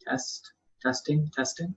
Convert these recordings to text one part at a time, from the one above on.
Testing.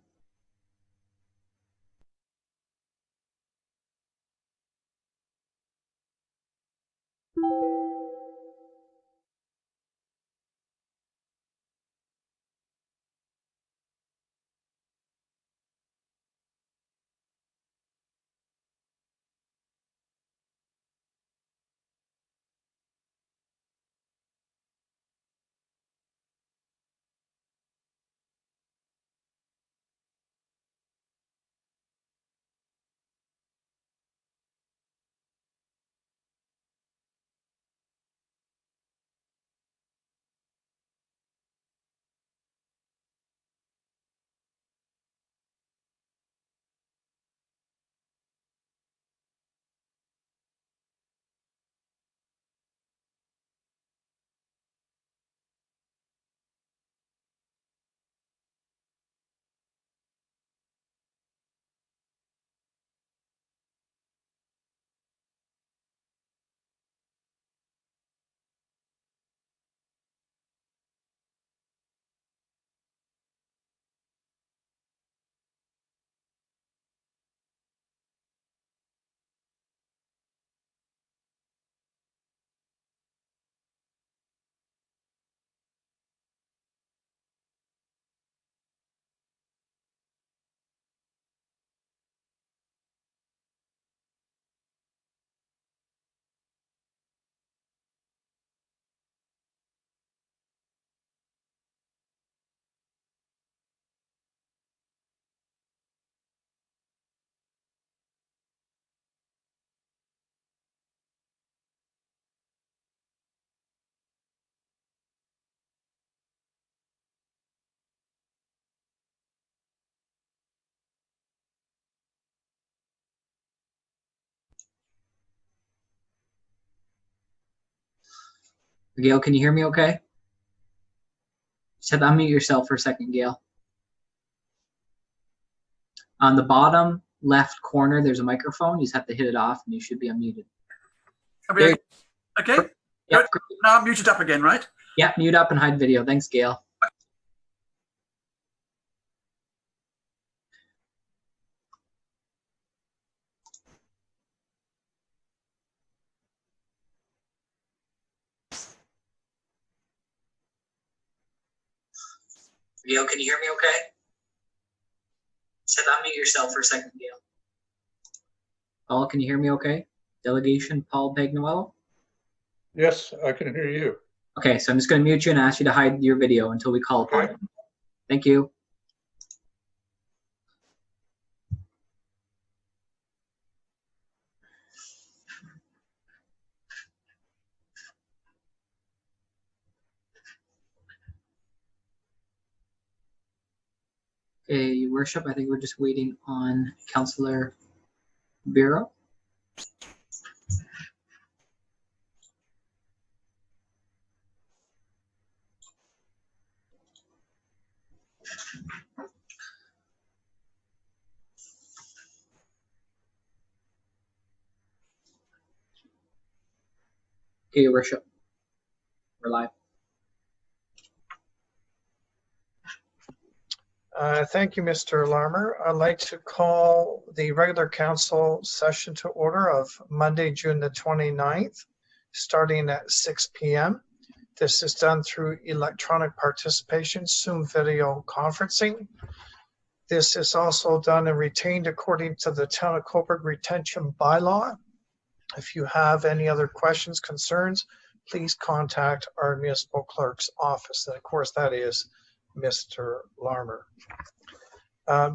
Gail, can you hear me okay? Just have to unmute yourself for a second, Gail. On the bottom left corner, there's a microphone. You just have to hit it off and you should be unmuted. Okay. Yep. Good. Now I'm muted up again, right? Yeah, mute up and hide video. Thanks, Gail. Gail, can you hear me okay? Just have to unmute yourself for a second, Gail. Paul, can you hear me okay? Delegation, Paul Pagnuelo? Yes, I can hear you. Okay, so I'm just going to mute you and ask you to hide your video until we call upon you. Thank you. Okay, Your Worship, I think we're just waiting on Councillor Bureau. Okay, Your Worship, we're live. Thank you, Mr. Larmer. I'd like to call the regular council session to order of Monday, June the 29th, starting at 6 p.m. This is done through electronic participation, Zoom video conferencing. This is also done and retained according to the Town of Cobourg retention bylaw. If you have any other questions, concerns, please contact our municipal clerk's office. And of course, that is Mr. Larmer.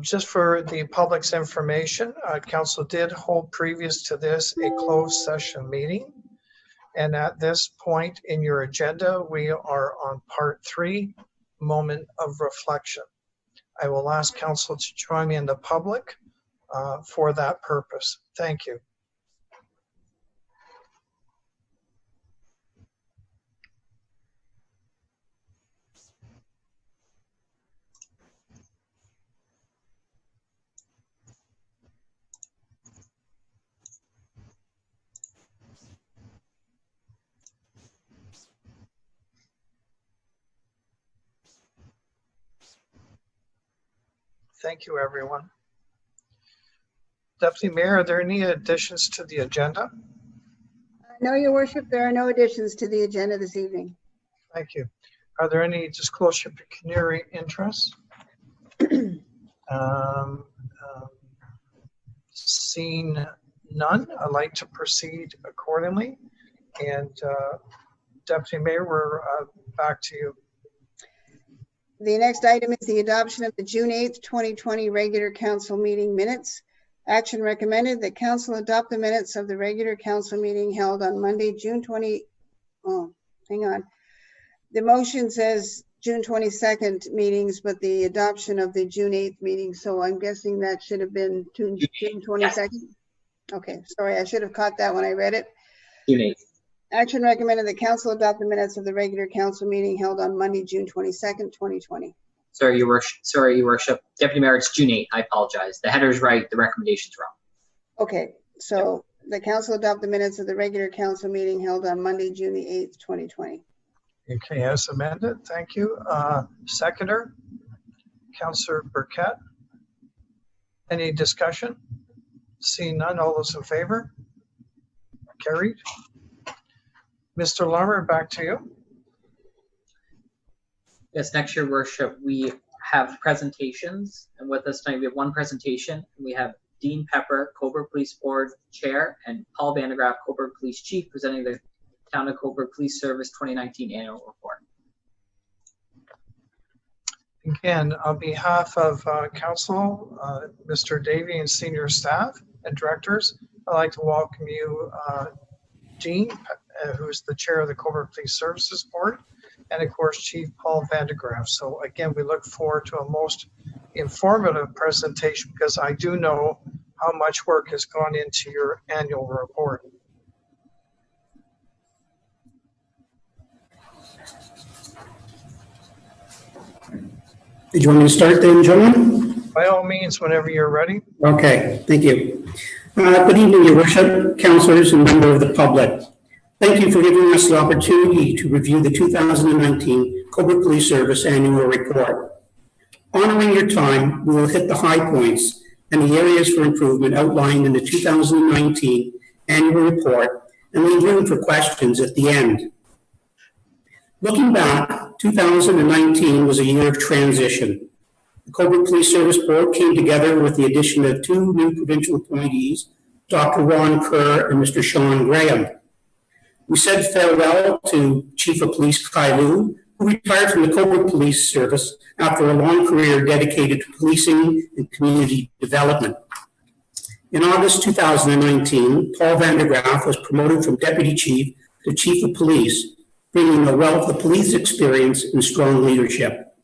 Just for the public's information, council did hold previous to this a closed session meeting. And at this point in your agenda, we are on part 3, moment of reflection. I will ask council to join me in the public for that purpose. Thank you. Thank you, everyone. Deputy Mayor, are there any additions to the agenda? No, Your Worship, there are no additions to the agenda this evening. Thank you. Are there any disclosure of pecuniary interests? Seeing none, I'd like to proceed accordingly. And Deputy Mayor, we're back to you. The next item is the adoption of the June 8th, 2020 regular council meeting minutes. Action recommended that council adopt the minutes of the regular council meeting held on Monday, June 20. Oh, hang on. The motion says June 22nd meetings, but the adoption of the June 8th meeting. So I'm guessing that should have been June 22nd. Okay, sorry, I should have caught that when I read it. June 8th. Action recommended that council adopt the minutes of the regular council meeting held on Monday, June 22nd, 2020. Sorry, Your Worship. Deputy Mayor, it's June 8th. I apologize. The header's right. The recommendation's wrong. Okay, so the council adopt the minutes of the regular council meeting held on Monday, June the 8th, 2020. Okay, as amended. Thank you. Seconder, Councillor Burkett. Any discussion? Seeing none, all those in favor? Carried. Mr. Lambert, back to you. Yes, next, Your Worship, we have presentations. And with us tonight, we have one presentation. We have Dean Pepper, Cobourg Police Board Chair, and Paul VandeGraaf, Cobourg Police Chief, presenting the Town of Cobourg Police Service 2019 Annual Report. Again, on behalf of Council, Mr. Davey and senior staff and directors, I'd like to welcome you, Dean, who is the chair of the Cobourg Police Services Board, and of course, Chief Paul VandeGraaf. So again, we look forward to a most informative presentation because I do know how much work has gone into your annual report. Did you want me to start then, gentlemen? By all means, whenever you're ready. Okay, thank you. Good evening, Your Worship, councillors, and members of the public. Thank you for giving us the opportunity to review the 2019 Cobourg Police Service Annual Report. Honoring your time, we will hit the high points and the areas for improvement outlined in the 2019 Annual Report and leave room for questions at the end. Looking back, 2019 was a year of transition. The Cobourg Police Service Board came together with the addition of two new provincial appointees, Dr. Ron Kerr and Mr. Sean Graham. We said farewell to Chief of Police Kai Lu, who retired from the Cobourg Police Service after a long career dedicated to policing and community development. In August 2019, Paul VandeGraaf was promoted from Deputy Chief to Chief of Police, bringing a wealth of police experience and strong leadership.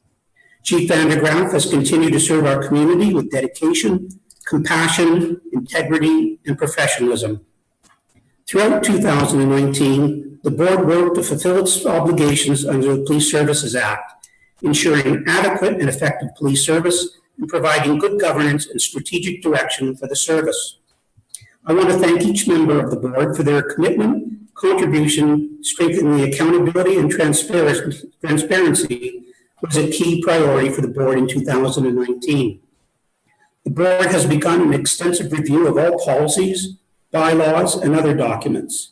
Chief VandeGraaf has continued to serve our community with dedication, compassion, integrity, and professionalism. Throughout 2019, the board worked to fulfill its obligations under the Police Services Act, ensuring adequate and effective police service and providing good governance and strategic direction for the service. I want to thank each member of the board for their commitment, contribution, strengthening the accountability and transparency was a key priority for the board in 2019. The board has begun an extensive review of all policies, bylaws, and other documents.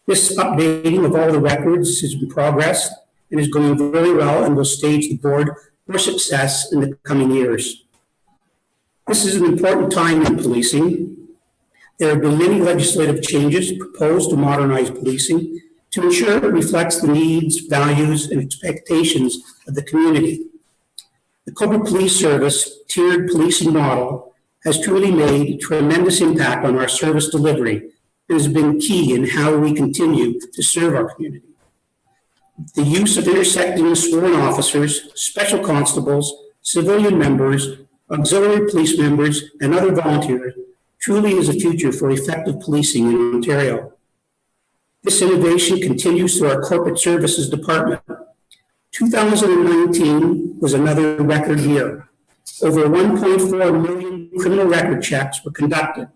This updating of all the records is in progress and is going very well and will stage the board for success in the coming years. This is an important time in policing. There have been many legislative changes proposed to modernize policing to ensure it reflects the needs, values, and expectations of the community. The Cobourg Police Service tiered policing model has truly made a tremendous impact on our service delivery and has been key in how we continue to serve our community. The use of intersecting sworn officers, special constables, civilian members, auxiliary police members, and other volunteers truly is a future for effective policing in Ontario. This innovation continues through our Corporate Services Department. 2019 was another record year. Over 1.4 million criminal record checks were conducted,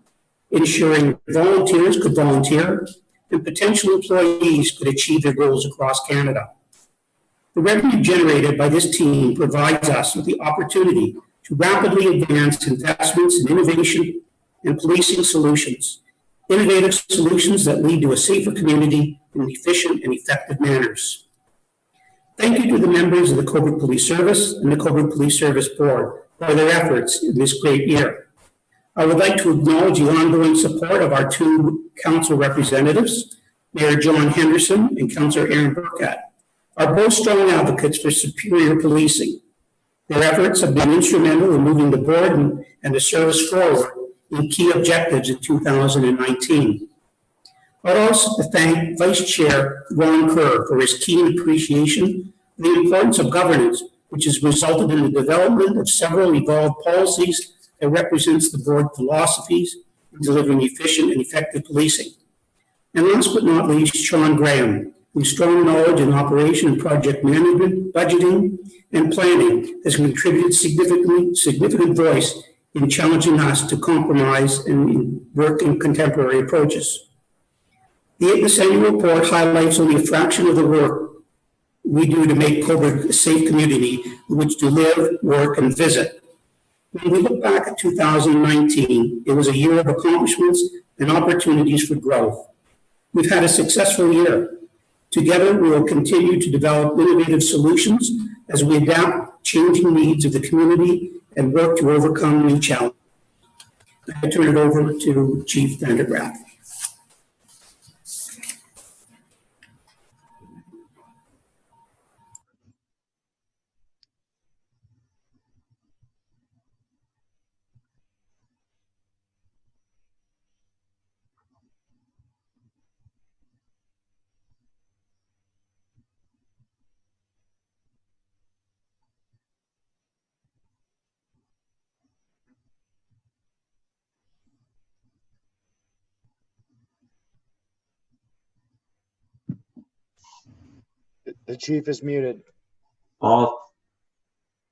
ensuring volunteers could volunteer and potential employees could achieve their goals across Canada. The revenue generated by this team provides us with the opportunity to to rapidly advance investments in innovation and policing solutions, innovative solutions that lead to a safer community in efficient and effective manners. Thank you to the members of the Cobourg Police Service and the Cobourg Police Service Board for their efforts in this great year. I would like to acknowledge the ongoing support of our two council representatives, Mayor John Henderson and Councillor Aaron Burkett, are both strong advocates for superior policing. Their efforts have been instrumental in moving the board and the service forward in key objectives in 2019. I'd also thank Vice Chair Ron Kerr for his keen appreciation of the importance of governance, which has resulted in the development of several evolved policies that represents the board philosophies in delivering efficient and effective policing. And last but not least, Sean Graham, whose strong knowledge in operation and project management, budgeting, and planning has contributed significant voice in challenging us to compromise and work in contemporary approaches. This annual report highlights only a fraction of the work we do to make Cobourg a safe community in which to live, work, and visit. When we look back at 2019, it was a year of accomplishments and opportunities for growth. We've had a successful year. Together, we will continue to develop innovative solutions as we adapt changing needs of the community and work to overcome new challenges. I turn it over to Chief VandeGraaf. The chief is muted. Paul,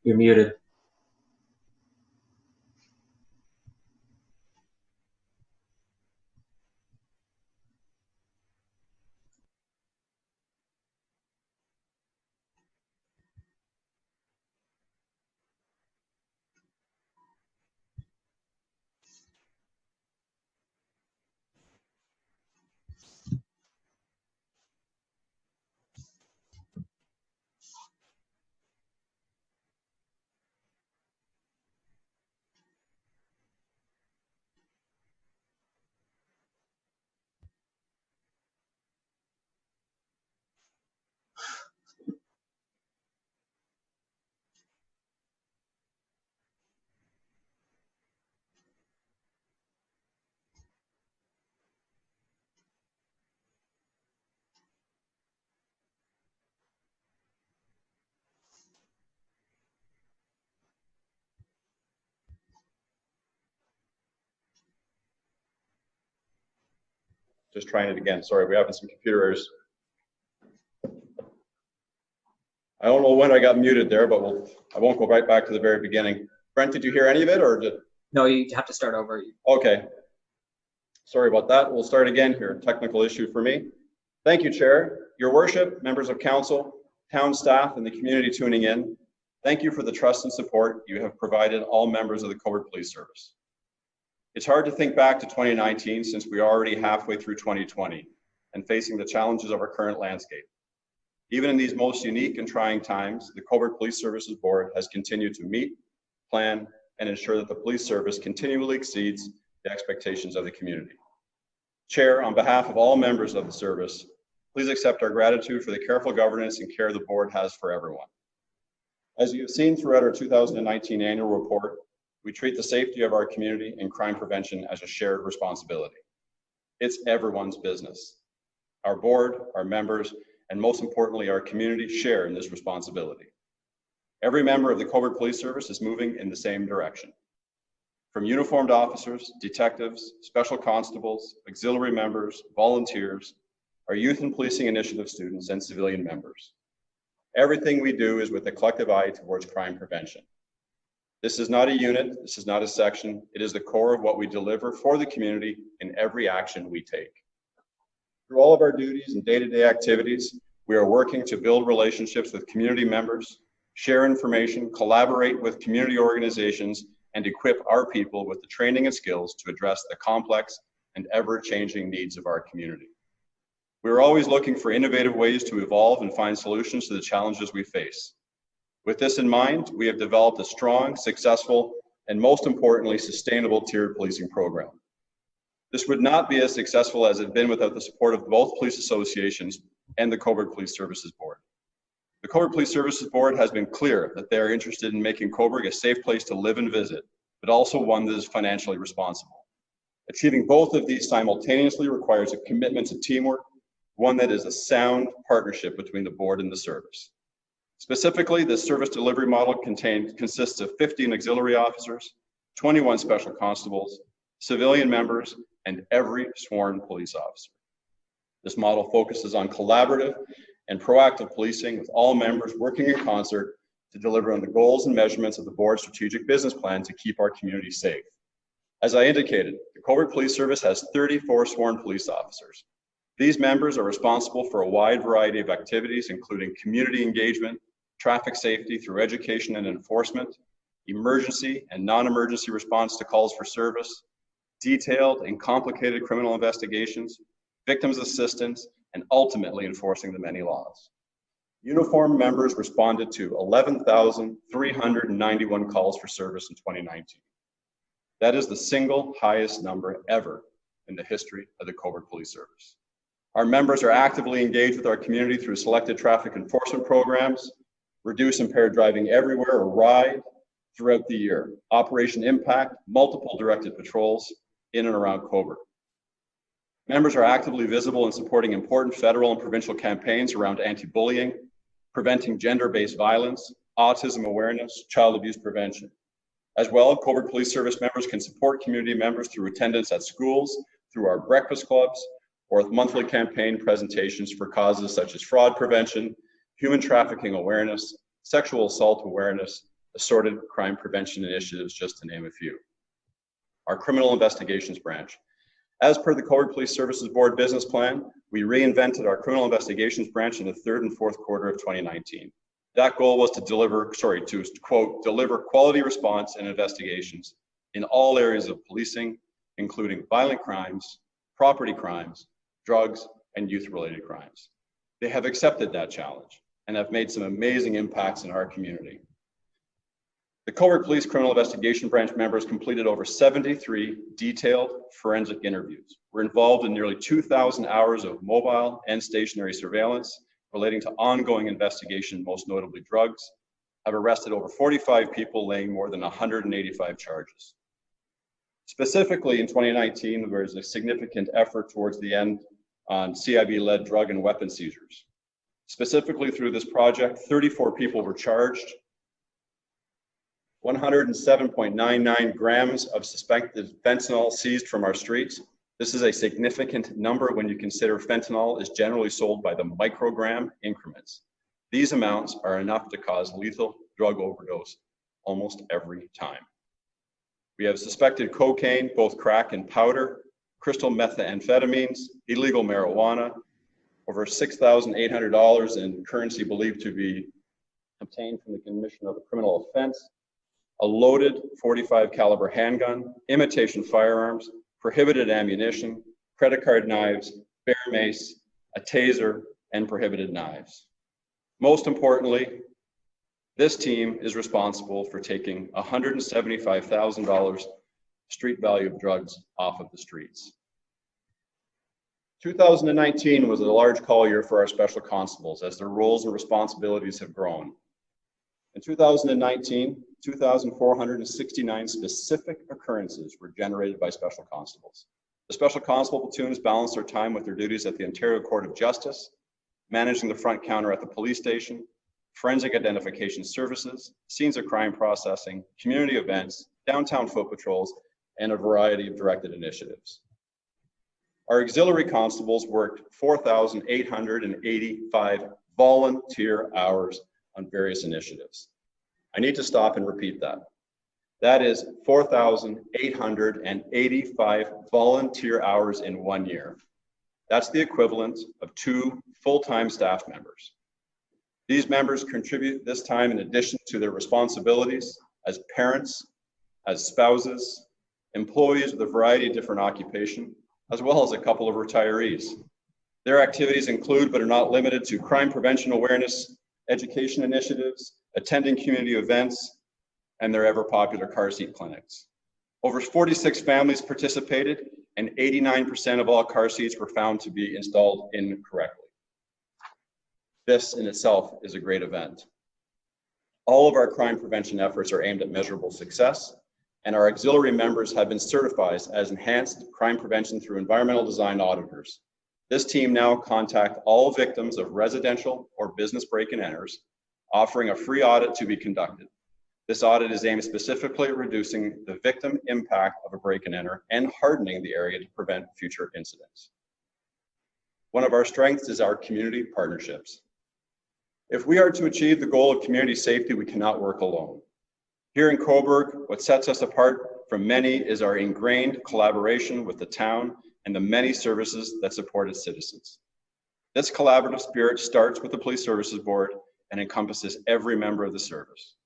you're muted. Just trying it again. Sorry, we're having some computer errors. I don't know when I got muted there, but I won't go right back to the very beginning. Brent, did you hear any of it, or did? No, you have to start over. Okay. Sorry about that. We'll start again here. Technical issue for me. Thank you, Chair, Your Worship, members of council, town staff, and the community tuning in. Thank you for the trust and support you have provided all members of the Cobourg Police Service. It's hard to think back to 2019 since we are already halfway through 2020 and facing the challenges of our current landscape. Even in these most unique and trying times, the Cobourg Police Services Board has continued to meet, plan, and ensure that the police service continually exceeds the expectations of the community. Chair, on behalf of all members of the service, please accept our gratitude for the careful governance and care the board has for everyone. As you have seen throughout our 2019 annual report, we treat the safety of our community and crime prevention as a shared responsibility. It's everyone's business. Our board, our members, and most importantly, our community share in this responsibility. Every member of the Cobourg Police Service is moving in the same direction. From uniformed officers, detectives, special constables, auxiliary members, volunteers, our youth and policing initiative students, and civilian members. Everything we do is with a collective eye towards crime prevention. This is not a unit, this is not a section, it is the core of what we deliver for the community in every action we take. Through all of our duties and day-to-day activities, we are working to build relationships with community members, share information, collaborate with community organizations, and equip our people with the training and skills to address the complex and ever-changing needs of our community. We are always looking for innovative ways to evolve and find solutions to the challenges we face. With this in mind, we have developed a strong, successful, and most importantly, sustainable tiered policing program. This would not be as successful as it had been without the support of both police associations and the Cobourg Police Services Board. The Cobourg Police Services Board has been clear that they are interested in making Cobourg a safe place to live and visit, but also one that is financially responsible. Achieving both of these simultaneously requires a commitment to teamwork, one that is a sound partnership between the board and the service. Specifically, this service delivery model consists of 15 auxiliary officers, 21 special constables, civilian members, and every sworn police officer. This model focuses on collaborative and proactive policing, with all members working in concert to deliver on the goals and measurements of the board's strategic business plan to keep our community safe. As I indicated, the Cobourg Police Service has 34 sworn police officers. These members are responsible for a wide variety of activities, including community engagement, traffic safety through education and enforcement, emergency and non-emergency response to calls for service, detailed and complicated criminal investigations, victims assistance, and ultimately enforcing the many laws. Uniformed members responded to 11,391 calls for service in 2019. That is the single highest number ever in the history of the Cobourg Police Service. Our members are actively engaged with our community through selected traffic enforcement programs, Reduce Impaired Driving Everywhere, or RIDE, throughout the year, Operation Impact, multiple directed patrols in and around Cobourg. Members are actively visible in supporting important federal and provincial campaigns around anti-bullying, preventing gender-based violence, autism awareness, child abuse prevention. As well, Cobourg Police Service members can support community members through attendance at schools, through our breakfast clubs, or with monthly campaign presentations for causes such as fraud prevention, human trafficking awareness, sexual assault awareness, assorted crime prevention initiatives, just to name a few. Our Criminal Investigations Branch. As per the Cobourg Police Services Board business plan, we reinvented our Criminal Investigations Branch in the third and fourth quarter of 2019. That goal was to deliver quality response and investigations in all areas of policing, including violent crimes, property crimes, drugs, and youth-related crimes. They have accepted that challenge and have made some amazing impacts in our community. The Cobourg Police Criminal Investigation Branch members completed over 73 detailed forensic interviews. We're involved in nearly 2,000 hours of mobile and stationary surveillance relating to ongoing investigation, most notably drugs, have arrested over 45 people, laying more than 185 charges. Specifically in 2019, there was a significant effort towards the end on CIB-led drug and weapon seizures. Specifically through this project, 34 people were charged, 107.99 grams of suspected fentanyl seized from our streets. This is a significant number when you consider fentanyl is generally sold by the microgram increments. These amounts are enough to cause lethal drug overdose almost every time. We have suspected cocaine, both crack and powder, crystal methamphetamines, illegal marijuana, over $6,800 in currency believed to be obtained from the commission of a criminal offense, a loaded .45 caliber handgun, imitation firearms, prohibited ammunition, credit card knives, bear mace, a taser, and prohibited knives. Most importantly, this team is responsible for taking $175,000 street value of drugs off of the streets. 2019 was a large call year for our special constables as their roles and responsibilities have grown. In 2019, 2,469 specific occurrences were generated by special constables. The special constable platoons balanced their time with their duties at the Ontario Court of Justice, managing the front counter at the police station, forensic identification services, scenes of crime processing, community events, downtown foot patrols, and a variety of directed initiatives. Our auxiliary constables worked 4,885 volunteer hours on various initiatives. I need to stop and repeat that. That is 4,885 volunteer hours in 1 year. That's the equivalent of 2 full-time staff members. These members contribute this time in addition to their responsibilities as parents, as spouses, employees with a variety of different occupation, as well as a couple of retirees. Their activities include, but are not limited to, crime prevention awareness, education initiatives, attending community events, and their ever popular car seat clinics. Over 46 families participated, and 89% of all car seats were found to be installed incorrectly. This in itself is a great event. All of our crime prevention efforts are aimed at measurable success, and our auxiliary members have been certified as enhanced crime prevention through environmental design auditors. This team now contact all victims of residential or business break-and-enters, offering a free audit to be conducted. This audit is aimed specifically at reducing the victim impact of a break-and-enter and hardening the area to prevent future incidents. One of our strengths is our community partnerships. If we are to achieve the goal of community safety, we cannot work alone. Here in Cobourg, what sets us apart from many is our ingrained collaboration with the town and the many services that support its citizens. This collaborative spirit starts with the Police Services Board and encompasses every member of the service.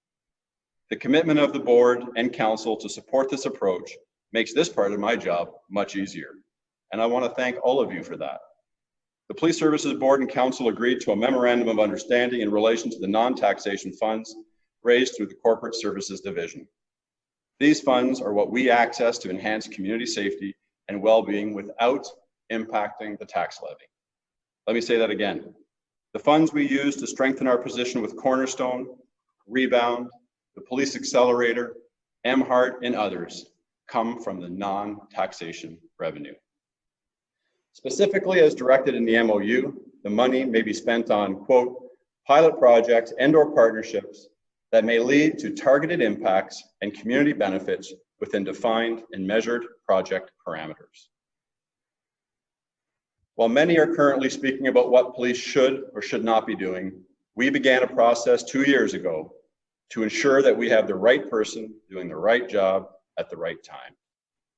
The commitment of the board and council to support this approach makes this part of my job much easier, and I want to thank all of you for that. The Police Services Board and Council agreed to a memorandum of understanding in relation to the non-taxation funds raised through the Corporate Services Division. These funds are what we access to enhance community safety and well-being without impacting the tax levy. Let me say that again. The funds we use to strengthen our position with Cornerstone, Rebound, the Police Accelerator, MHART, and others come from the non-taxation revenue. Specifically, as directed in the MOU, the money may be spent on, quote, pilot projects and/or partnerships that may lead to targeted impacts and community benefits within defined and measured project parameters. While many are currently speaking about what police should or should not be doing, we began a process 2 years ago to ensure that we have the right person doing the right job at the right time.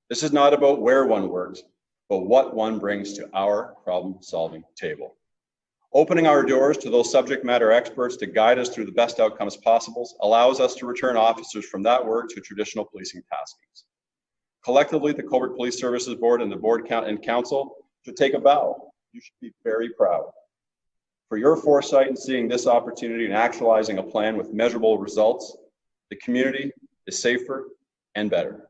This is not about where one works, but what one brings to our problem-solving table. Opening our doors to those subject matter experts to guide us through the best outcomes possible allows us to return officers from that work to traditional policing taskings. Collectively, the Cobourg Police Services Board and the Board and Council should take a bow. You should be very proud for your foresight in seeing this opportunity and actualizing a plan with measurable results. The community is safer and better.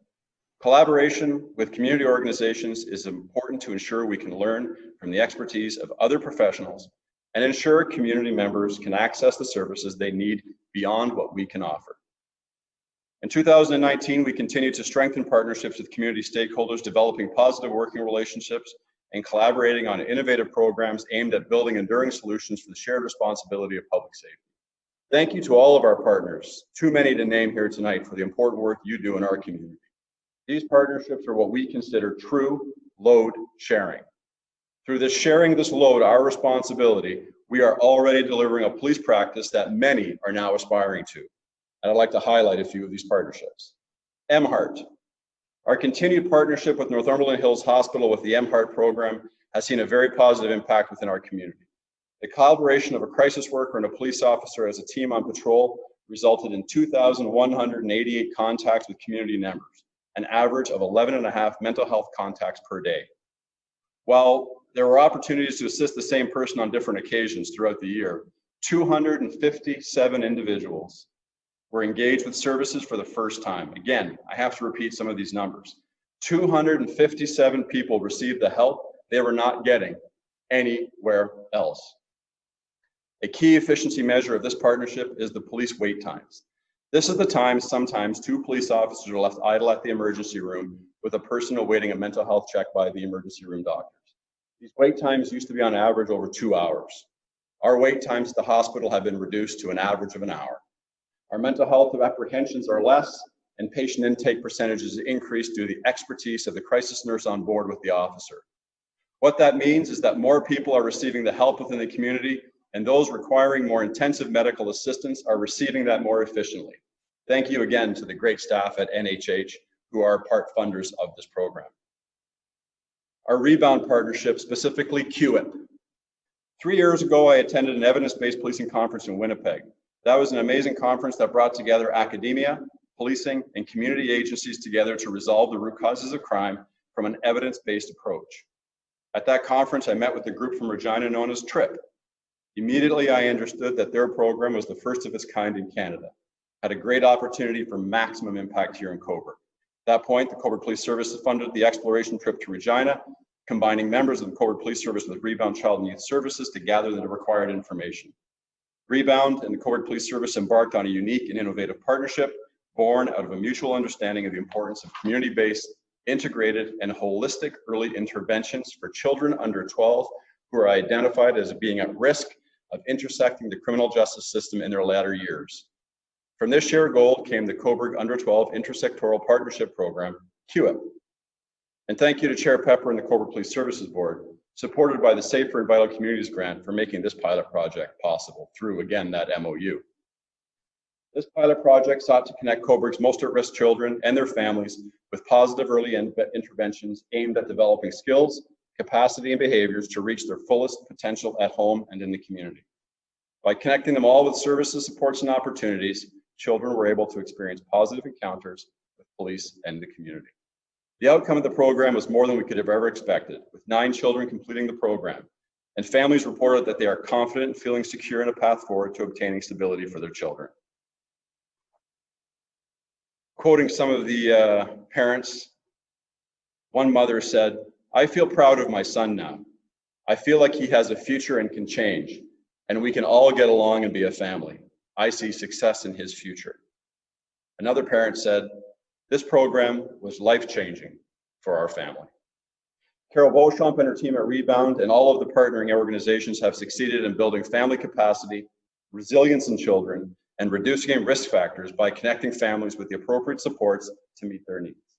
Collaboration with community organizations is important to ensure we can learn from the expertise of other professionals and ensure community members can access the services they need beyond what we can offer. In 2019, we continued to strengthen partnerships with community stakeholders, developing positive working relationships and collaborating on innovative programs aimed at building enduring solutions for the shared responsibility of public safety. Thank you to all of our partners, too many to name here tonight, for the important work you do in our community. These partnerships are what we consider true load sharing. Through this sharing this load, our responsibility, we are already delivering a police practice that many are now aspiring to. And I'd like to highlight a few of these partnerships. MHART. Our continued partnership with Northumberland Hills Hospital with the MHART program has seen a very positive impact within our community. The collaboration of a crisis worker and a police officer as a team on patrol resulted in 2,188 contacts with community members, an average of 11.5 mental health contacts per day. While there were opportunities to assist the same person on different occasions throughout the year, 257 individuals were engaged with services for the first time. Again, I have to repeat some of these numbers. 257 people received the help they were not getting anywhere else. A key efficiency measure of this partnership is the police wait times. This is the time sometimes 2 police officers are left idle at the emergency room with a person awaiting a mental health check by the emergency room doctors. These wait times used to be on average over 2 hours. Our wait times at the hospital have been reduced to an average of an hour. Our mental health apprehensions are less, and patient intake percentages increased due to the expertise of the crisis nurse on board with the officer. What that means is that more people are receiving the help within the community, and those requiring more intensive medical assistance are receiving that more efficiently. Thank you again to the great staff at NHH who are part funders of this program. Our Rebound partnership, specifically QIP. 3 years ago, I attended an evidence-based policing conference in Winnipeg. That was an amazing conference that brought together academia, policing, and community agencies together to resolve the root causes of crime from an evidence-based approach. At that conference, I met with a group from Regina known as TRIP. Immediately, I understood that their program was the first of its kind in Canada. Had a great opportunity for maximum impact here in Cobourg. At that point, the Cobourg Police Service funded the exploration trip to Regina, combining members of the Cobourg Police Service with Rebound Child and Youth Services to gather the required information. Rebound and the Cobourg Police Service embarked on a unique and innovative partnership born out of a mutual understanding of the importance of community-based, integrated, and holistic early interventions for children under 12 who are identified as being at risk of intersecting the criminal justice system in their latter years. From this shared goal came the Cobourg Under 12 Intersectoral Partnership Program, QIP. And thank you to Chair Pepper and the Cobourg Police Services Board, supported by the Safer and Vital Communities Grant, for making this pilot project possible through, again, that MOU. This pilot project sought to connect Cobourg's most at-risk children and their families with positive early interventions aimed at developing skills, capacity, and behaviors to reach their fullest potential at home and in the community. By connecting them all with services, supports, and opportunities, children were able to experience positive encounters with police and the community. The outcome of the program was more than we could have ever expected, with 9 children completing the program, and families reported that they are confident and feeling secure in a path forward to obtaining stability for their children. Quoting some of the parents, one mother said, "I feel proud of my son now. I feel like he has a future and can change, and we can all get along and be a family. I see success in his future." Another parent said, "This program was life-changing for our family." Carol Beauchamp and her team at Rebound and all of the partnering organizations have succeeded in building family capacity, resilience in children, and reducing risk factors by connecting families with the appropriate supports to meet their needs.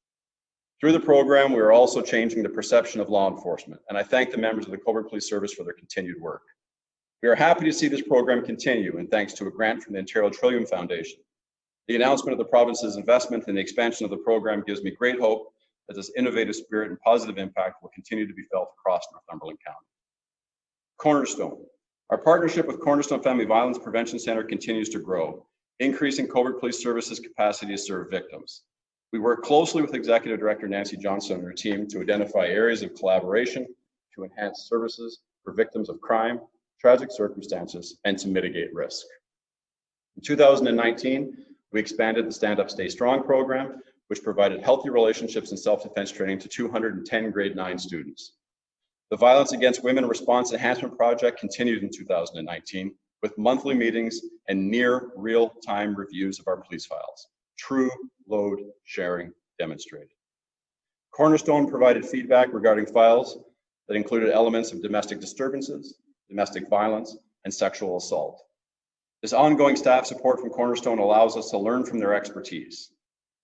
Through the program, we are also changing the perception of law enforcement, and I thank the members of the Cobourg Police Service for their continued work. We are happy to see this program continue, and thanks to a grant from the Ontario Trillium Foundation. The announcement of the province's investment in the expansion of the program gives me great hope that this innovative spirit and positive impact will continue to be felt across Northumberland County. Cornerstone. Our partnership with Cornerstone Family Violence Prevention Center continues to grow, increasing Cobourg Police Services capacity to serve victims. We work closely with Executive Director Nancy Johnson and her team to identify areas of collaboration to enhance services for victims of crime, tragic circumstances, and to mitigate risk. In 2019, we expanded the Stand Up Stay Strong program, which provided healthy relationships and self-defense training to 210 grade 9 students. The Violence Against Women Response Enhancement Project continued in 2019 with monthly meetings and near real-time reviews of our police files. True load sharing demonstrated. Cornerstone provided feedback regarding files that included elements of domestic disturbances, domestic violence, and sexual assault. This ongoing staff support from Cornerstone allows us to learn from their expertise.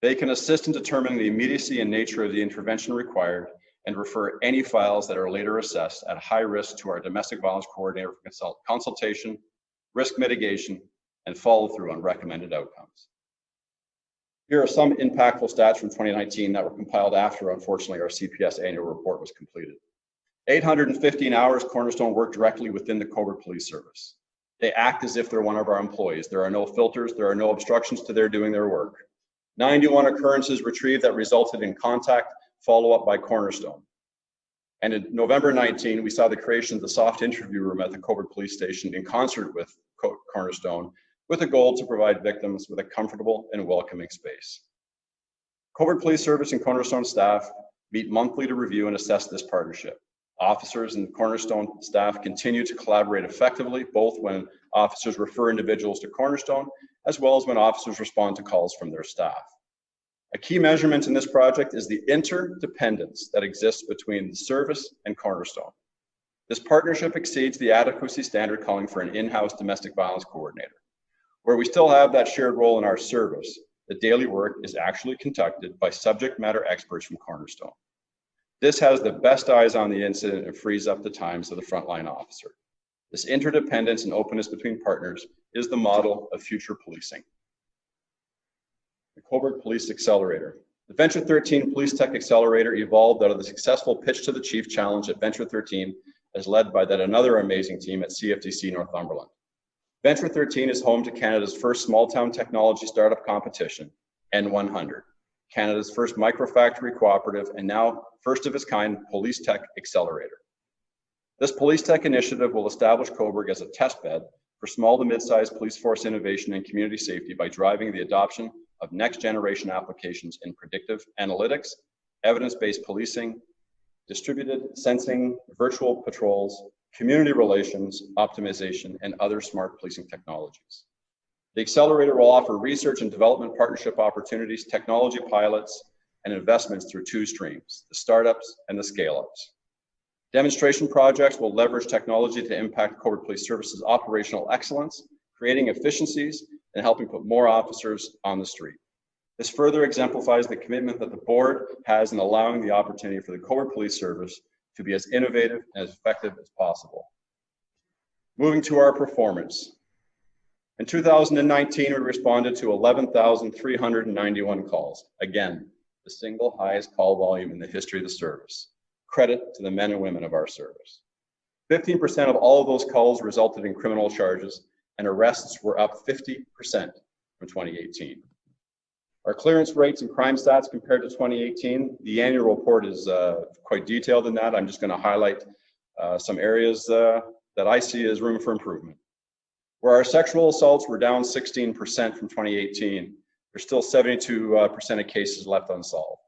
They can assist in determining the immediacy and nature of the intervention required and refer any files that are later assessed at high risk to our domestic violence coordinator for consultation, risk mitigation, and follow through on recommended outcomes. Here are some impactful stats from 2019 that were compiled after, unfortunately, our CPS annual report was completed. 815 hours Cornerstone worked directly within the Cobourg Police Service. They act as if they're one of our employees. There are no filters, there are no obstructions to their doing their work. 91 occurrences retrieved that resulted in contact follow-up by Cornerstone. And in November 19, we saw the creation of the soft interview room at the Cobourg Police Station in concert with Cornerstone, with a goal to provide victims with a comfortable and welcoming space. Cobourg Police Service and Cornerstone staff meet monthly to review and assess this partnership. Officers and Cornerstone staff continue to collaborate effectively, both when officers refer individuals to Cornerstone, as well as when officers respond to calls from their staff. A key measurement in this project is the interdependence that exists between the service and Cornerstone. This partnership exceeds the adequacy standard calling for an in-house domestic violence coordinator. Where we still have that shared role in our service, the daily work is actually conducted by subject matter experts from Cornerstone. This has the best eyes on the incident and frees up the times of the frontline officer. This interdependence and openness between partners is the model of future policing. The Cobourg Police Accelerator. The Venture 13 Police Tech Accelerator evolved out of the successful Pitch to the Chief challenge at Venture 13 as led by that another amazing team at CFTC Northumberland. Venture 13 is home to Canada's first small-town technology startup competition, N100, Canada's first microfactory cooperative, and now first of its kind police tech accelerator. This police tech initiative will establish Cobourg as a testbed for small to mid-sized police force innovation and community safety by driving the adoption of next-generation applications in predictive analytics, evidence-based policing, distributed sensing, virtual patrols, community relations, optimization, and other smart policing technologies. The accelerator will offer research and development partnership opportunities, technology pilots, and investments through two streams, the startups and the scale-ups. Demonstration projects will leverage technology to impact Cobourg Police Services' operational excellence, creating efficiencies and helping put more officers on the street. This further exemplifies the commitment that the board has in allowing the opportunity for the Cobourg Police Service to be as innovative and as effective as possible. Moving to our performance. In 2019, we responded to 11,391 calls. Again, the single highest call volume in the history of the service. Credit to the men and women of our service. 15% of all of those calls resulted in criminal charges, and arrests were up 50% from 2018. Our clearance rates and crime stats compared to 2018, the annual report is quite detailed in that. I'm just going to highlight some areas that I see as room for improvement. Where our sexual assaults were down 16% from 2018, there's still 72% of cases left unsolved.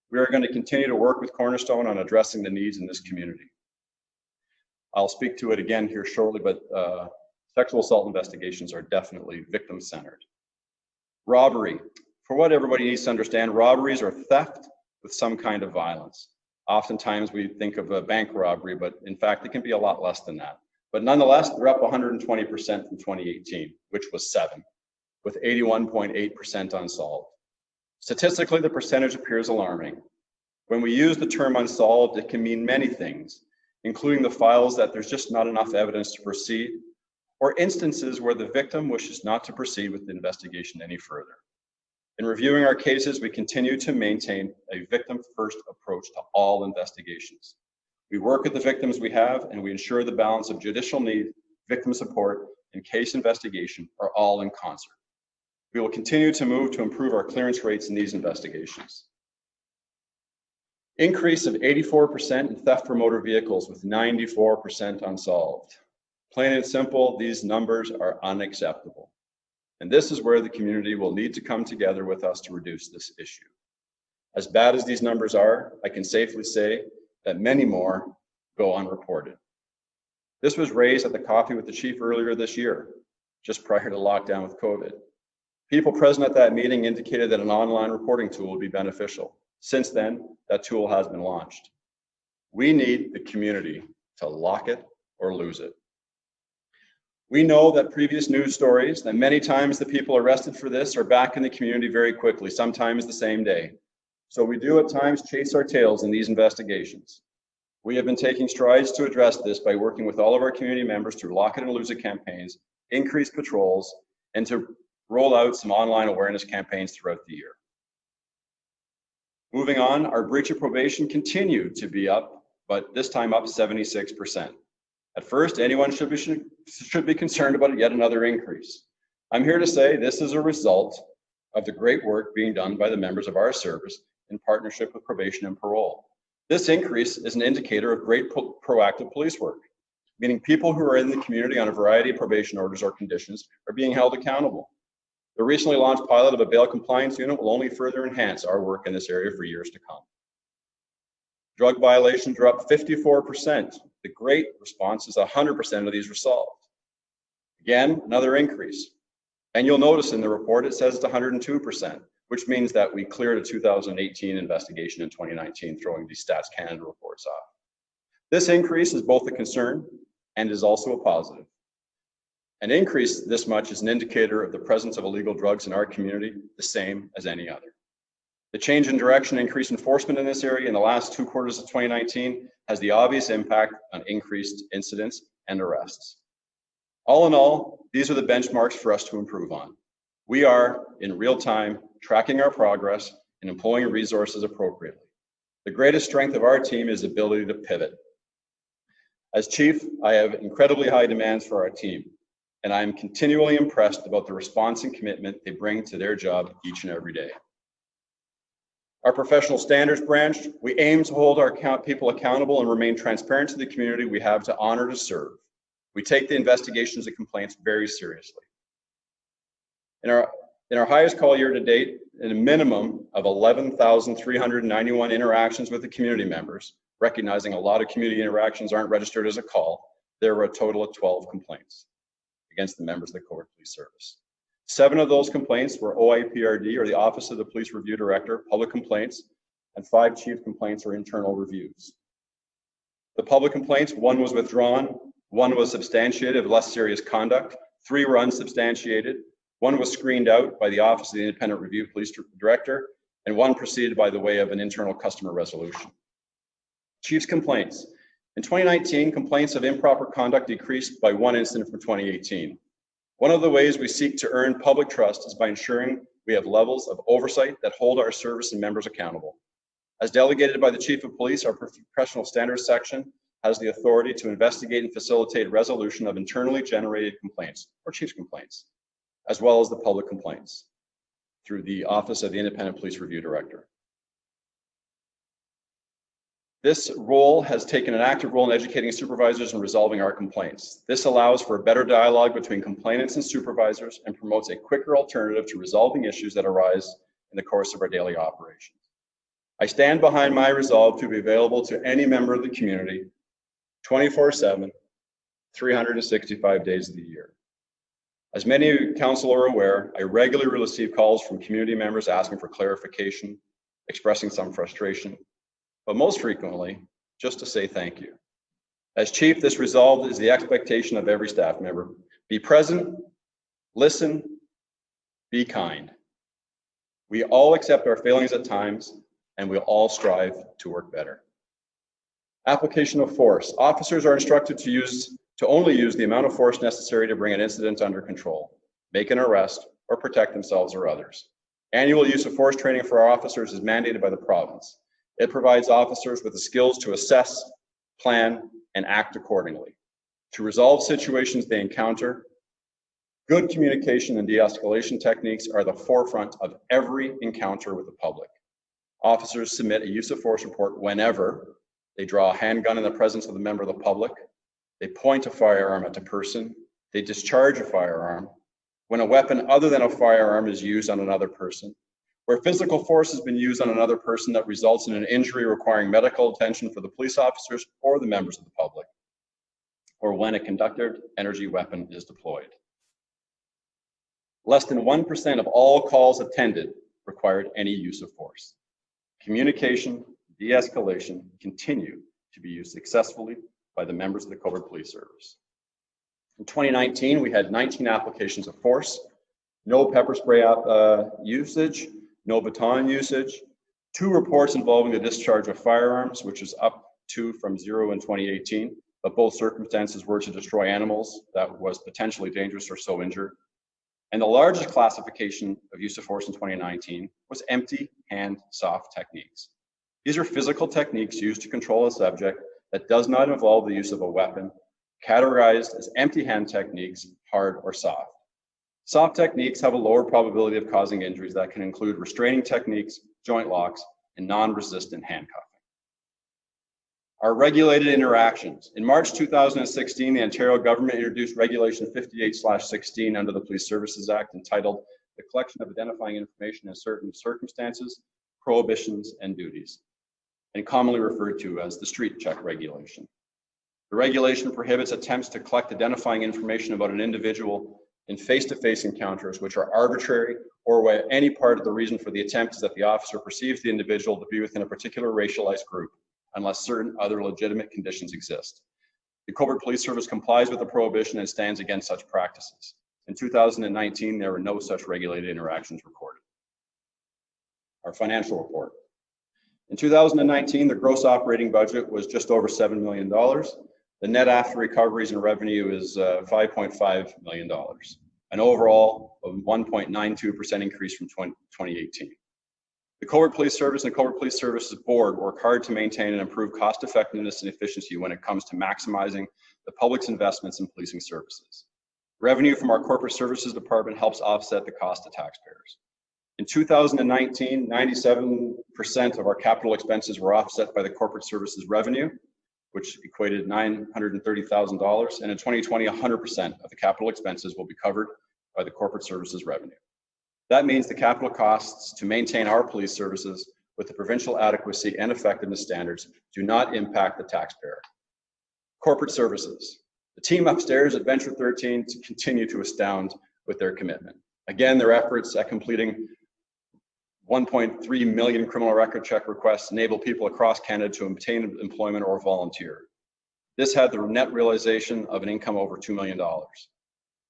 We are going to continue to work with Cornerstone on addressing the needs in this community. I'll speak to it again here shortly, but sexual assault investigations are definitely victim-centered. Robbery. For what everybody needs to understand, robberies are theft with some kind of violence. Oftentimes we think of a bank robbery, but in fact, it can be a lot less than that. But nonetheless, they're up 120% from 2018, which was 7, with 81.8% unsolved. Statistically, the percentage appears alarming. When we use the term unsolved, it can mean many things, including the files that there's just not enough evidence to proceed, or instances where the victim wishes not to proceed with the investigation any further. In reviewing our cases, we continue to maintain a victim-first approach to all investigations. We work with the victims we have, and we ensure the balance of judicial need, victim support, and case investigation are all in concert. We will continue to move to improve our clearance rates in these investigations. Increase of 84% in theft for motor vehicles with 94% unsolved. Plain and simple, these numbers are unacceptable. And this is where the community will need to come together with us to reduce this issue. As bad as these numbers are, I can safely say that many more go unreported. This was raised at the Coffee with the Chief earlier this year, just prior to lockdown with COVID. People present at that meeting indicated that an online reporting tool would be beneficial. Since then, that tool has been launched. We need the community to lock it or lose it. We know that previous news stories, that many times the people arrested for this are back in the community very quickly, sometimes the same day. So we do at times chase our tails in these investigations. We have been taking strides to address this by working with all of our community members through lock it and lose it campaigns, increase patrols, and to roll out some online awareness campaigns throughout the year. Moving on, our breach of probation continued to be up, but this time up 76%. At first, anyone should be concerned about yet another increase. I'm here to say this is a result of the great work being done by the members of our service in partnership with probation and parole. This increase is an indicator of great proactive police work, meaning people who are in the community on a variety of probation orders or conditions are being held accountable. The recently launched pilot of a bail compliance unit will only further enhance our work in this area for years to come. Drug violations are up 54%. The great response is 100% of these were solved. Again, another increase. And you'll notice in the report, it says it's 102%, which means that we cleared a 2018 investigation in 2019, throwing these Stats Canada reports off. This increase is both a concern and is also a positive. An increase this much is an indicator of the presence of illegal drugs in our community, the same as any other. The change in direction and increased enforcement in this area in the last 2 quarters of 2019 has the obvious impact on increased incidents and arrests. All in all, these are the benchmarks for us to improve on. We are, in real time, tracking our progress and employing resources appropriately. The greatest strength of our team is the ability to pivot. As chief, I have incredibly high demands for our team, and I am continually impressed about the response and commitment they bring to their job each and every day. Our professional standards branch, we aim to hold our people accountable and remain transparent to the community we have to honor to serve. We take the investigations and complaints very seriously. In our highest call year to date, in a minimum of 11,391 interactions with the community members, recognizing a lot of community interactions aren't registered as a call, there were a total of 12 complaints against the members of the Cobourg Police Service. 7 of those complaints were OIPRD, or the Office of the Police Review Director, public complaints, and 5 chief complaints or internal reviews. The public complaints, 1 was withdrawn, 1 was substantiated of less serious conduct, 3 were unsubstantiated, 1 was screened out by the Office of the Independent Review Police Director, and 1 proceeded by the way of an internal customer resolution. Chief's complaints. In 2019, complaints of improper conduct decreased by 1 incident from 2018. One of the ways we seek to earn public trust is by ensuring we have levels of oversight that hold our service and members accountable. As delegated by the Chief of Police, our professional standards section has the authority to investigate and facilitate resolution of internally generated complaints, or chief's complaints, as well as the public complaints through the Office of the Independent Police Review Director. This role has taken an active role in educating supervisors and resolving our complaints. This allows for a better dialogue between complainants and supervisors and promotes a quicker alternative to resolving issues that arise in the course of our daily operations. I stand behind my resolve to be available to any member of the community 24/7, 365 days of the year. As many of you council are aware, I regularly receive calls from community members asking for clarification, expressing some frustration, but most frequently, just to say thank you. As chief, this resolve is the expectation of every staff member. Be present, listen, be kind. We all accept our failings at times, and we'll all strive to work better. Application of force. Officers are instructed to only use the amount of force necessary to bring an incident under control, make an arrest, or protect themselves or others. Annual use of force training for our officers is mandated by the province. It provides officers with the skills to assess, plan, and act accordingly. To resolve situations they encounter, good communication and de-escalation techniques are the forefront of every encounter with the public. Officers submit a use of force report whenever they draw a handgun in the presence of the member of the public, they point a firearm at a person, they discharge a firearm, when a weapon other than a firearm is used on another person, where physical force has been used on another person that results in an injury requiring medical attention for the police officers or the members of the public, or when a conducted energy weapon is deployed. Less than 1% of all calls attended required any use of force. Communication, de-escalation continue to be used successfully by the members of the Cobourg Police Service. In 2019, we had 19 applications of force, no pepper spray usage, no baton usage, 2 reports involving the discharge of firearms, which is up from 0 in 2018, but both circumstances were to destroy animals that was potentially dangerous or so injured. And the largest classification of use of force in 2019 was empty hand soft techniques. These are physical techniques used to control a subject that does not involve the use of a weapon, categorized as empty hand techniques, hard or soft. Soft techniques have a lower probability of causing injuries that can include restraining techniques, joint locks, and non-resistant handcuffing. Our regulated interactions. In March 2016, the Ontario government introduced Regulation 58/16 under the Police Services Act, entitled The Collection of Identifying Information in Certain Circumstances, Prohibitions, and Duties, and commonly referred to as the Street Check Regulation. The regulation prohibits attempts to collect identifying information about an individual in face-to-face encounters which are arbitrary, or where any part of the reason for the attempt is that the officer perceives the individual to be within a particular racialized group, unless certain other legitimate conditions exist. The Cobourg Police Service complies with the prohibition and stands against such practices. In 2019, there were no such regulated interactions recorded. Our financial report. In 2019, the gross operating budget was just over $7 million. The net after recoveries and revenue is $5.5 million, an overall of 1.92% increase from 2018. The Cobourg Police Service and Cobourg Police Services Board work hard to maintain and improve cost effectiveness and efficiency when it comes to maximizing the public's investments in policing services. Revenue from our corporate services department helps offset the cost to taxpayers. In 2019, 97% of our capital expenses were offset by the corporate services revenue, which equated $930,000. And in 2020, 100% of the capital expenses will be covered by the corporate services revenue. That means the capital costs to maintain our police services with the provincial adequacy and effectiveness standards do not impact the taxpayer. Corporate services. The team upstairs at Venture 13 continue to astound with their commitment. Again, their efforts at completing 1.3 million criminal record check requests enable people across Canada to obtain employment or volunteer. This had the net realization of an income over $2 million.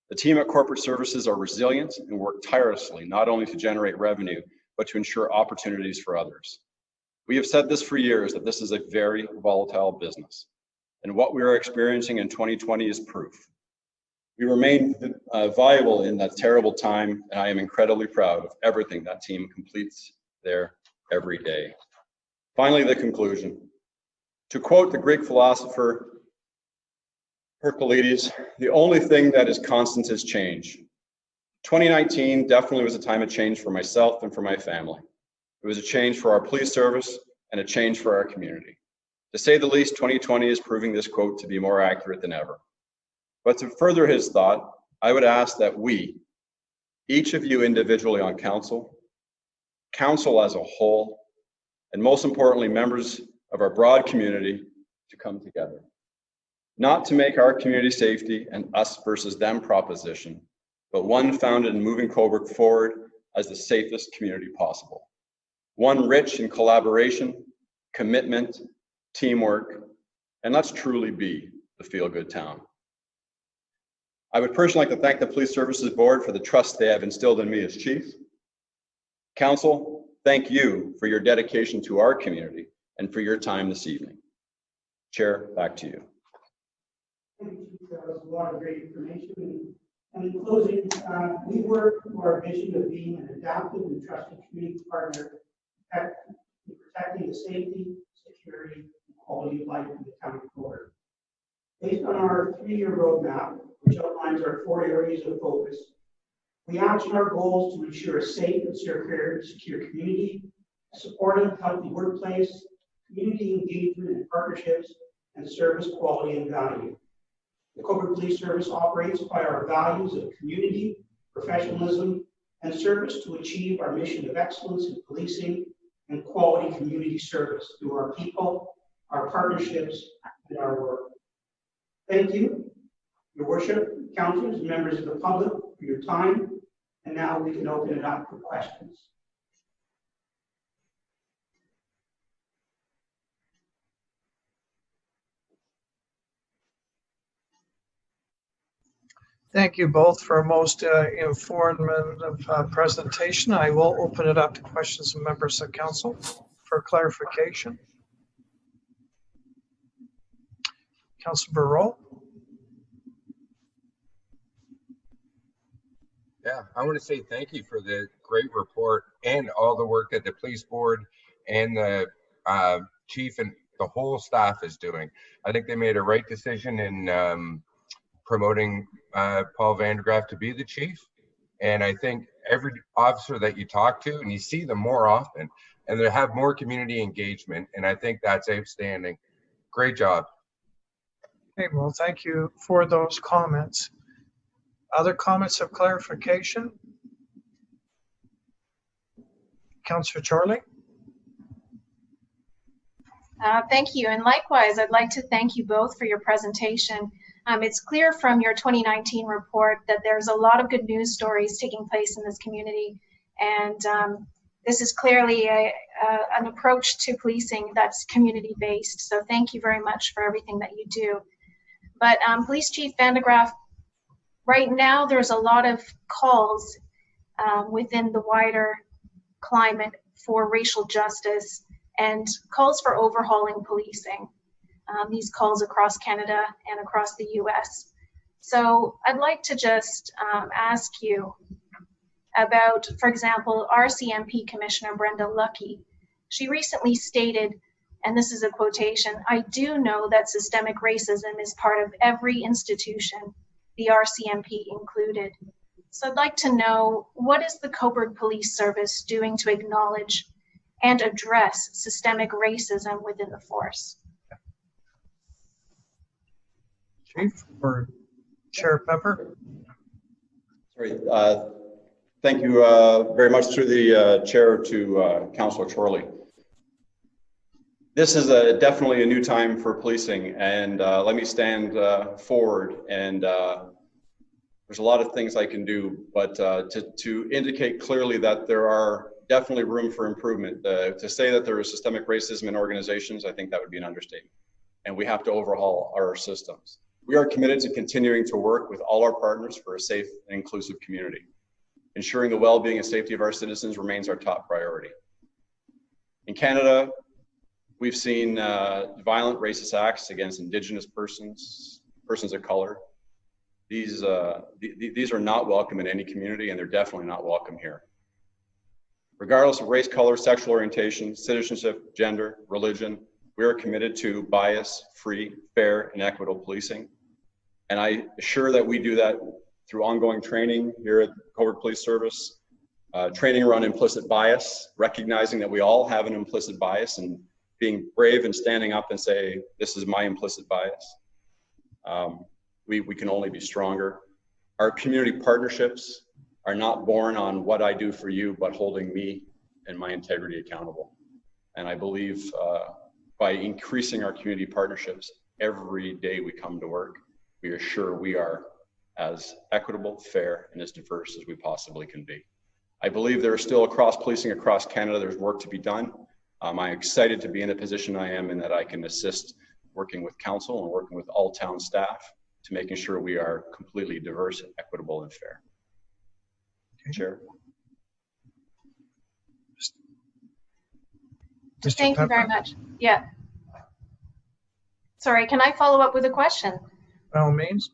The team at Corporate Services are resilient and work tirelessly, not only to generate revenue, but to ensure opportunities for others. We have said this for years, that this is a very volatile business. And what we are experiencing in 2020 is proof. We remain viable in that terrible time, and I am incredibly proud of everything that team completes there every day. Finally, the conclusion. To quote the Greek philosopher Hercules, the only thing that is constant is change. 2019 definitely was a time of change for myself and for my family. It was a change for our police service and a change for our community. To say the least, 2020 is proving this quote to be more accurate than ever. But to further his thought, I would ask that we, each of you individually on council, council as a whole, and most importantly, members of our broad community, to come together. Not to make our community safety an us versus them proposition, but one founded in moving Cobourg forward as the safest community possible. One rich in collaboration, commitment, teamwork, and let's truly be the feel-good town. I would personally like to thank the Police Services Board for the trust they have instilled in me as chief. Council, thank you for your dedication to our community and for your time this evening. Chair, back to you. Thank you, Chief. That was a lot of great information. And in closing, we work for our vision of being an adaptive and trusted community partner in protecting the safety, security, and quality of life in the town of Cobourg. Based on our 3-year roadmap, which outlines our 4 areas of focus, we action our goals to ensure a safe and secure community, a supportive, healthy workplace, community engagement and partnerships, and service quality and value. The Cobourg Police Service operates by our values of community, professionalism, and service to achieve our mission of excellence in policing and quality community service through our people, our partnerships, and our work. Thank you, Your Worship, councillors, and members of the public for your time. And now we can open it up for questions. Thank you both for a most informative presentation. I will open it up to questions from members of council for clarification. Councillor Barreau. Yeah, I want to say thank you for the great report and all the work that the police board and the chief and the whole staff is doing. I think they made a right decision in promoting Paul VandeGraaf to be the chief. And I think every officer that you talk to, and you see them more often, and they have more community engagement. And I think that's outstanding. Great job. Okay, well, thank you for those comments. Other comments of clarification? Councillor Charlie? Thank you, and likewise, I'd like to thank you both for your presentation. It's clear from your 2019 report that there's a lot of good news stories taking place in this community, and this is clearly an approach to policing that's community-based, so thank you very much for everything that you do. But Police Chief VandeGraaf, right now there's a lot of calls within the wider climate for racial justice and calls for overhauling policing. These calls across Canada and across the US. So I'd like to just ask you, about, for example, RCMP Commissioner Brenda Lucky. She recently stated, and this is a quotation, "I do know that systemic racism is part of every institution, the RCMP included." So I'd like to know, what is the Cobourg Police Service doing to acknowledge and address systemic racism within the force? Chief or Chair Pepper? Sorry, thank you very much through the chair to Councillor Chorley. This is definitely a new time for policing, and let me stand forward, and there's a lot of things I can do, but to indicate clearly that there are definitely room for improvement. To say that there is systemic racism in organizations, I think that would be an understatement, and we have to overhaul our systems. We are committed to continuing to work with all our partners for a safe and inclusive community. Ensuring the well-being and safety of our citizens remains our top priority. In Canada, we've seen violent racist acts against Indigenous persons of color. These are not welcome in any community, and they're definitely not welcome here. Regardless of race, color, sexual orientation, citizenship, gender, religion, we are committed to bias-free, fair, and equitable policing. And I assure that we do that through ongoing training here at the Cobourg Police Service, training around implicit bias, recognizing that we all have an implicit bias, and being brave and standing up and say, this is my implicit bias. We can only be stronger. Our community partnerships are not born on what I do for you, but holding me and my integrity accountable. And I believe by increasing our community partnerships every day we come to work, we are sure we are as equitable, fair, and as diverse as we possibly can be. I believe there is still across policing across Canada, there's work to be done. I'm excited to be in the position I am, and that I can assist working with council and working with all town staff to making sure we are completely diverse, equitable, and fair. Okay. Chair. Thank you very much. Yeah. Sorry, can I follow up with a question? By all means.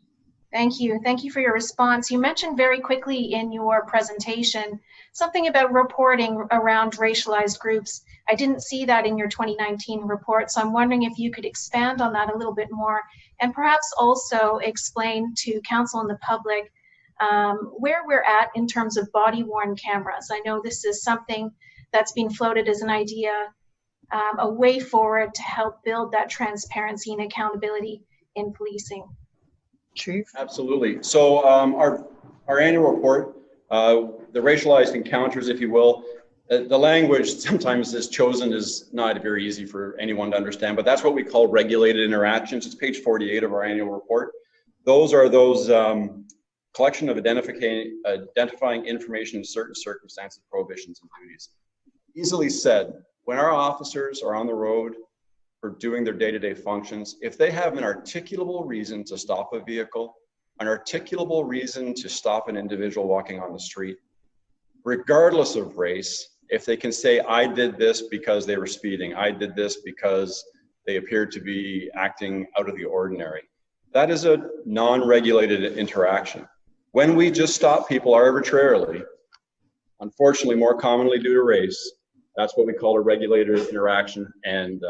Thank you. Thank you for your response. You mentioned very quickly in your presentation something about reporting around racialized groups. I didn't see that in your 2019 report, so I'm wondering if you could expand on that a little bit more, and perhaps also explain to council and the public where we're at in terms of body-worn cameras. I know this is something that's been floated as an idea, a way forward to help build that transparency and accountability in policing. Chief? Absolutely. So our annual report, the racialized encounters, if you will, the language sometimes is chosen is not very easy for anyone to understand, but that's what we call regulated interactions. It's page 48 of our annual report. Those are those collection of identifying information in certain circumstances, prohibitions, and duties. Easily said, when our officers are on the road for doing their day-to-day functions, if they have an articulable reason to stop a vehicle, an articulable reason to stop an individual walking on the street, regardless of race, if they can say, I did this because they were speeding, I did this because they appeared to be acting out of the ordinary, that is a non-regulated interaction. When we just stop people arbitrarily, unfortunately more commonly due to race, that's what we call a regulated interaction, and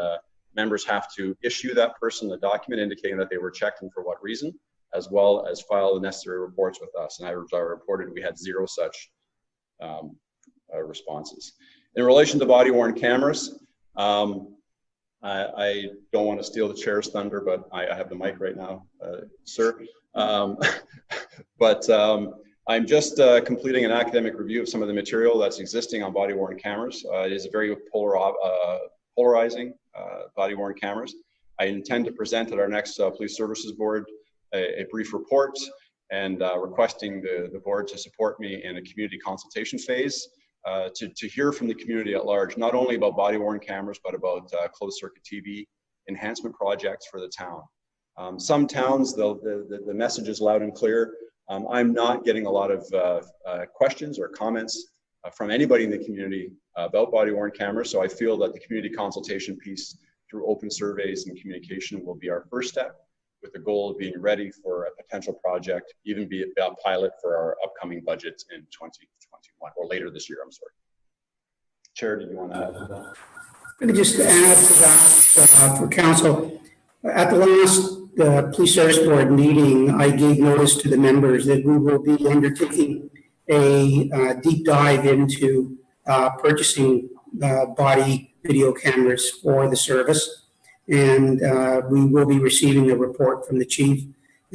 members have to issue that person a document indicating that they were checked and for what reason, as well as file the necessary reports with us. And I reported we had 0 such responses. In relation to body-worn cameras, I don't want to steal the chair's thunder, but I have the mic right now, sir. But I'm just completing an academic review of some of the material that's existing on body-worn cameras. It is a very polarizing body-worn cameras. I intend to present at our next Police Services Board a brief report, and requesting the board to support me in a community consultation phase to hear from the community at large, not only about body-worn cameras, but about closed-circuit TV enhancement projects for the town. Some towns, the message is loud and clear. I'm not getting a lot of questions or comments from anybody in the community about body-worn cameras, so I feel that the community consultation piece through open surveys and communication will be our first step, with the goal of being ready for a potential project, even be a pilot for our upcoming budget in 2021. 2021, or later this year, I'm sorry. Chair, did you want to add to that? Let me just add to that for council. At the last Police Service Board meeting, I gave notice to the members that we will be undertaking a deep dive into purchasing body video cameras for the service. And we will be receiving a report from the chief.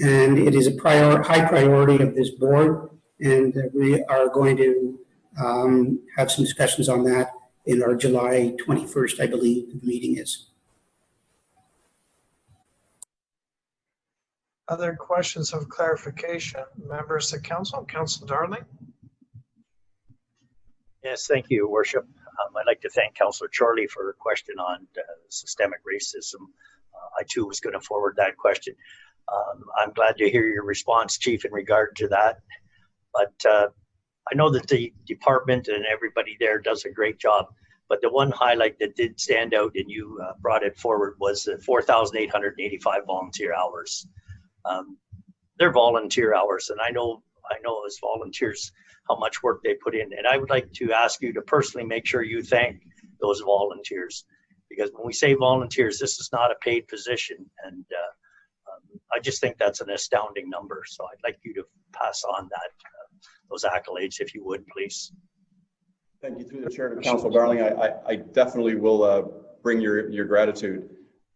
And it is a high priority of this board. And we are going to have some discussions on that in our July 21st, I believe, the meeting is. Other questions of clarification? Members of council, Council Darling? Yes, thank you, Worship. I'd like to thank Councillor Chorley for her question on systemic racism. I too was going to forward that question. I'm glad to hear your response, Chief, in regard to that. But I know that the department and everybody there does a great job. But the one highlight that did stand out, and you brought it forward, was the 4,885 volunteer hours. They're volunteer hours, and I know as volunteers how much work they put in. And I would like to ask you to personally make sure you thank those volunteers, because when we say volunteers, this is not a paid position. And I just think that's an astounding number. So I'd like you to pass on that, those accolades, if you would, please. Thank you. Through the chair to Council Darling, I definitely will bring your gratitude.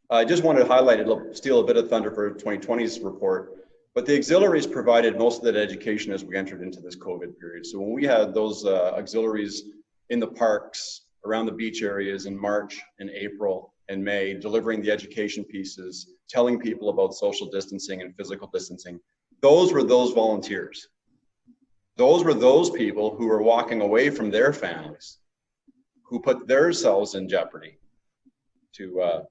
I just wanted to highlight, it'll steal a bit of thunder for 2020's report, but the auxiliaries provided most of that education as we entered into this COVID period. So when we had those auxiliaries in the parks, around the beach areas in March and April and May, delivering the education pieces, telling people about social distancing and physical distancing, those were those volunteers. Those were those people who were walking away from their families, who put themselves in jeopardy to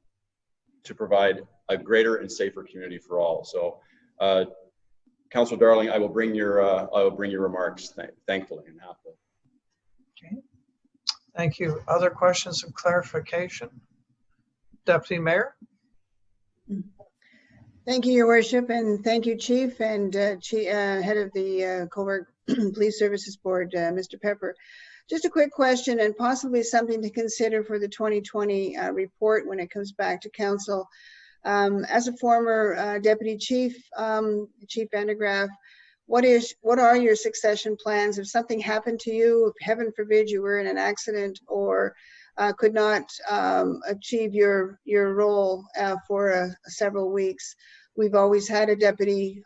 provide a greater and safer community for all. So, Councilor Darling, I will bring your remarks, thankfully and happily. Okay. Thank you. Other questions of clarification? Deputy Mayor? Thank you, Your Worship, and thank you, Chief, and Head of the Cobourg Police Services Board, Mr. Pepper. Just a quick question, and possibly something to consider for the 2020 report when it comes back to council. As a former deputy chief, Chief VandeGraaf, what are your succession plans if something happened to you? If heaven forbid you were in an accident or could not achieve your role for several weeks. We've always had a deputy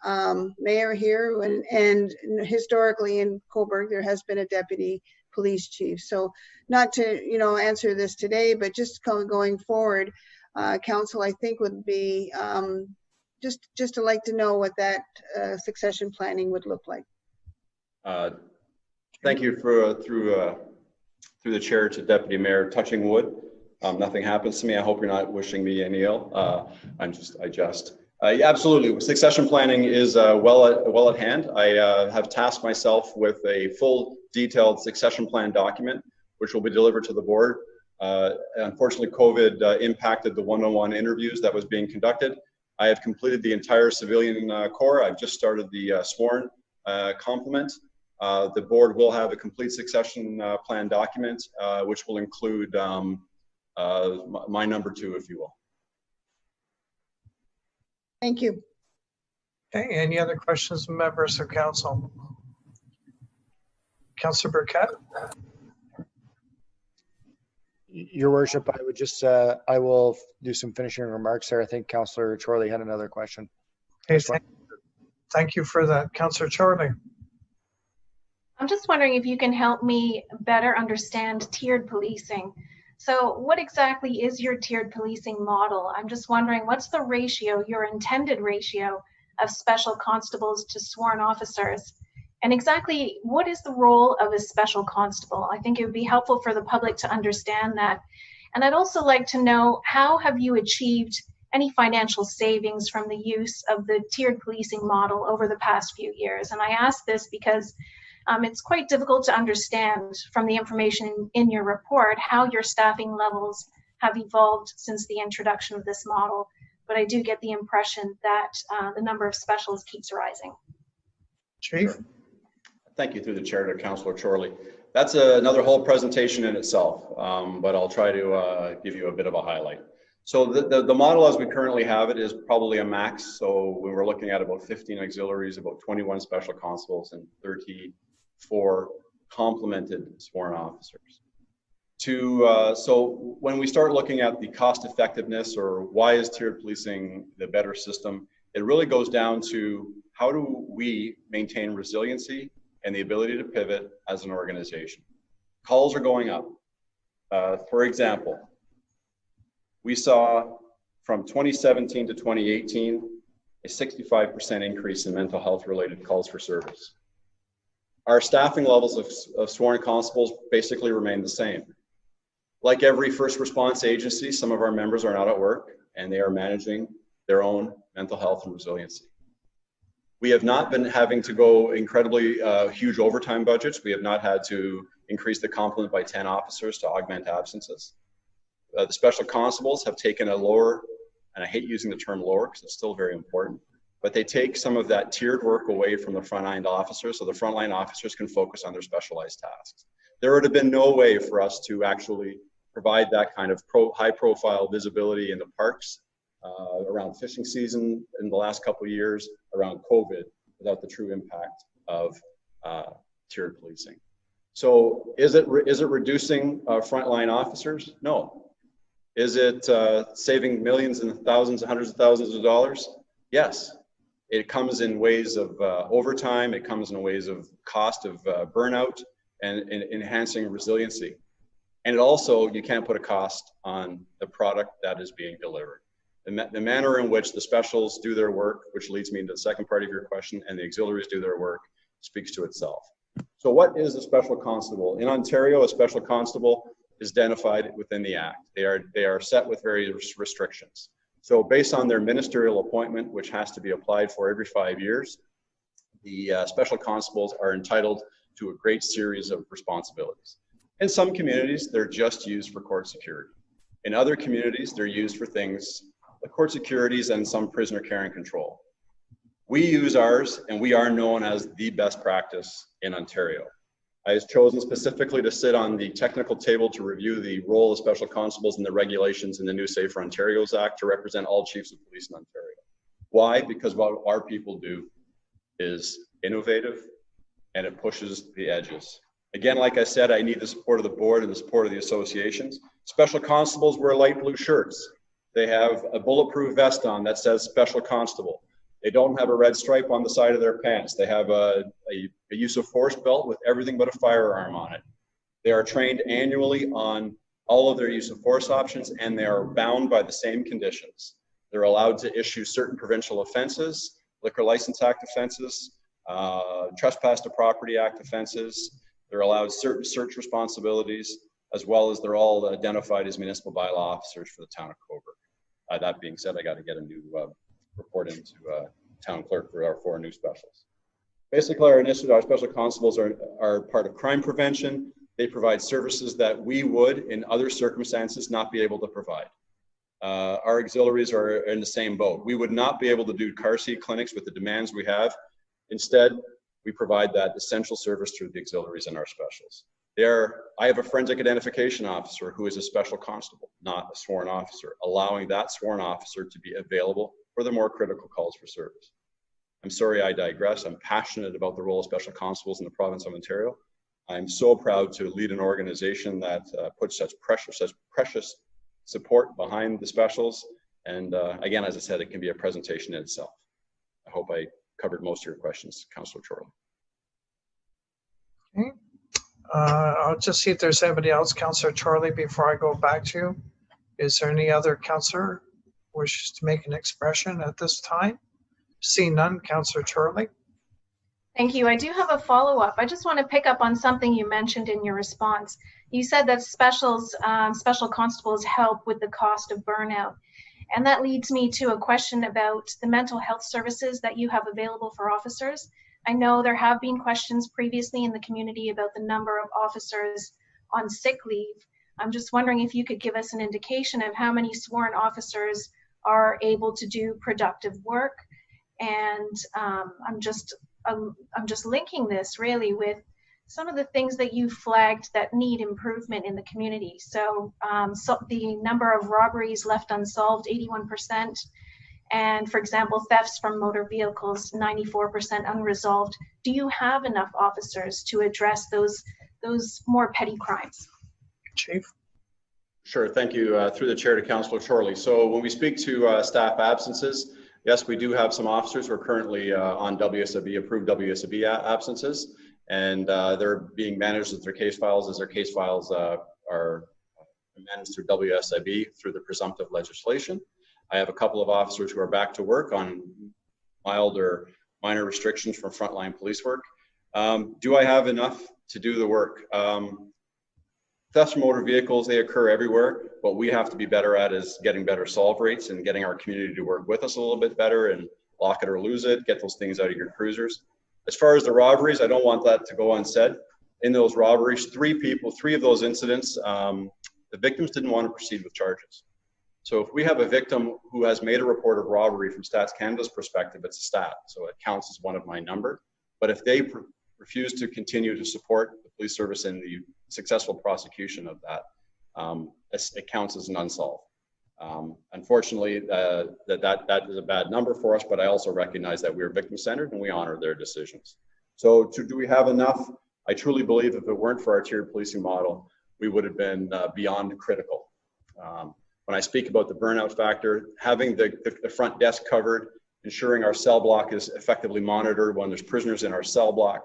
mayor here, and historically in Cobourg there has been a deputy police chief. So not to answer this today, but just going forward, council I think would be just to like to know what that succession planning would look like. Thank you through the chair to Deputy Mayor, touching wood. Nothing happens to me. I hope you're not wishing me any ill. I jest. Absolutely, succession planning is well at hand. I have tasked myself with a full detailed succession plan document, which will be delivered to the board. Unfortunately, COVID impacted the one-on-one interviews that was being conducted. I have completed the entire civilian corps. I've just started the sworn complement. The board will have a complete succession plan document, which will include my number 2, if you will. Thank you. Okay, any other questions from members of council? Councillor Burkett? Your Worship, I would just, I will do some finishing remarks there. I think Councillor Chorley had another question. Okay, thank you for that. Councillor Chorley. I'm just wondering if you can help me better understand tiered policing. So what exactly is your tiered policing model? I'm just wondering, what's the ratio, your intended ratio of special constables to sworn officers? And exactly what is the role of a special constable? I think it would be helpful for the public to understand that. And I'd also like to know, how have you achieved any financial savings from the use of the tiered policing model over the past few years? And I ask this because it's quite difficult to understand from the information in your report how your staffing levels have evolved since the introduction of this model. But I do get the impression that the number of specials keeps rising. Chief? Thank you through the chair to Councillor Chorley. That's another whole presentation in itself, but I'll try to give you a bit of a highlight. So the model as we currently have it is probably a max. So we were looking at about 15 auxiliaries, about 21 special constables, and 34 complemented sworn officers. So when we start looking at the cost effectiveness or why is tiered policing the better system, it really goes down to how do we maintain resiliency and the ability to pivot as an organization. Calls are going up. For example, we saw from 2017 to 2018, a 65% increase in mental health related calls for service. Our staffing levels of sworn constables basically remain the same. Like every first response agency, some of our members are not at work and they are managing their own mental health and resiliency. We have not been having to go incredibly huge overtime budgets. We have not had to increase the complement by 10 officers to augment absences. The special constables have taken a lower, and I hate using the term lower because it's still very important, but they take some of that tiered work away from the frontline officers so the frontline officers can focus on their specialized tasks. There would have been no way for us to actually provide that kind of high profile visibility in the parks around fishing season in the last couple of years, around COVID, without the true impact of tiered policing. So is it reducing frontline officers? No. Is it saving millions and thousands, hundreds of thousands of dollars? Yes. It comes in ways of overtime. It comes in ways of cost of burnout and enhancing resiliency. And it also, you can't put a cost on the product that is being delivered. The manner in which the specials do their work, which leads me to the second part of your question, and the auxiliaries do their work, speaks to itself. So what is a special constable? In Ontario, a special constable is identified within the Act. They are set with various restrictions. So based on their ministerial appointment, which has to be applied for every 5 years, the special constables are entitled to a great series of responsibilities. In some communities, they're just used for court security. In other communities, they're used for things like court securities and some prisoner care and control. We use ours, and we are known as the best practice in Ontario. I was chosen specifically to sit on the technical table to review the role of special constables and the regulations in the new Safer Ontarios Act to represent all chiefs of police in Ontario. Why? Because what our people do is innovative and it pushes the edges. Again, like I said, I need the support of the board and the support of the associations. Special constables wear light blue shirts. They have a bulletproof vest on that says special constable. They don't have a red stripe on the side of their pants. They have a use of force belt with everything but a firearm on it. They are trained annually on all of their use of force options, and they are bound by the same conditions. They're allowed to issue certain provincial offenses, Liquor License Act offenses, Trespass to Property Act offenses. They're allowed certain search responsibilities, as well as they're all identified as municipal bylaw officers for the town of Cobourg. That being said, I got to get a new report into town clerk for our 4 new specials. Basically, our initiative, our special constables are part of crime prevention. They provide services that we would, in other circumstances, not be able to provide. Our auxiliaries are in the same boat. We would not be able to do car seat clinics with the demands we have. Instead, we provide that essential service through the auxiliaries and our specials. I have a forensic identification officer who is a special constable, not a sworn officer, allowing that sworn officer to be available for the more critical calls for service. I'm sorry, I digress. I'm passionate about the role of special constables in the province of Ontario. I'm so proud to lead an organization that puts such precious support behind the specials. And again, as I said, it can be a presentation in itself. I hope I covered most of your questions, Councillor Chorley. Okay. I'll just see if there's anybody else, Councillor Chorley, before I go back to you. Is there any other councillor who wishes to make an expression at this time? See none, Councillor Chorley. Thank you. I do have a follow-up. I just want to pick up on something you mentioned in your response. You said that special constables help with the cost of burnout. And that leads me to a question about the mental health services that you have available for officers. I know there have been questions previously in the community about the number of officers on sick leave. I'm just wondering if you could give us an indication of how many sworn officers are able to do productive work. And I'm just I'm just linking this really with some of the things that you flagged that need improvement in the community. So, so the number of robberies left unsolved, 81%. And for example, thefts from motor vehicles, 94% unresolved. Do you have enough officers to address those more petty crimes? Chief? Sure, thank you. Through the chair to Councillor Chorley. So when we speak to staff absences, yes, we do have some officers who are currently on WSIB, approved WSIB absences, and they're being managed as their case files are managed through WSIB through the presumptive legislation. I have a couple of officers who are back to work on mild or minor restrictions from frontline police work. Do I have enough to do the work? Thefts from motor vehicles, they occur everywhere. What we have to be better at is getting better solve rates and getting our community to work with us a little bit better and lock it or lose it, get those things out of your cruisers. As far as the robberies, I don't want that to go unsaid. In those robberies, three of those incidents, the victims didn't want to proceed with charges. So if we have a victim who has made a report of robbery from Stats Canada's perspective, it's a stat, so it counts as one of my number. But if they refuse to continue to support the police service in the successful prosecution of that, it counts as an unsolved. Unfortunately, that is a bad number for us, but I also recognize that we are victim-centered and we honor their decisions. So do we have enough? I truly believe if it weren't for our tiered policing model, we would have been beyond critical. When I speak about the burnout factor, having the front desk covered, ensuring our cell block is effectively monitored when there's prisoners in our cell block,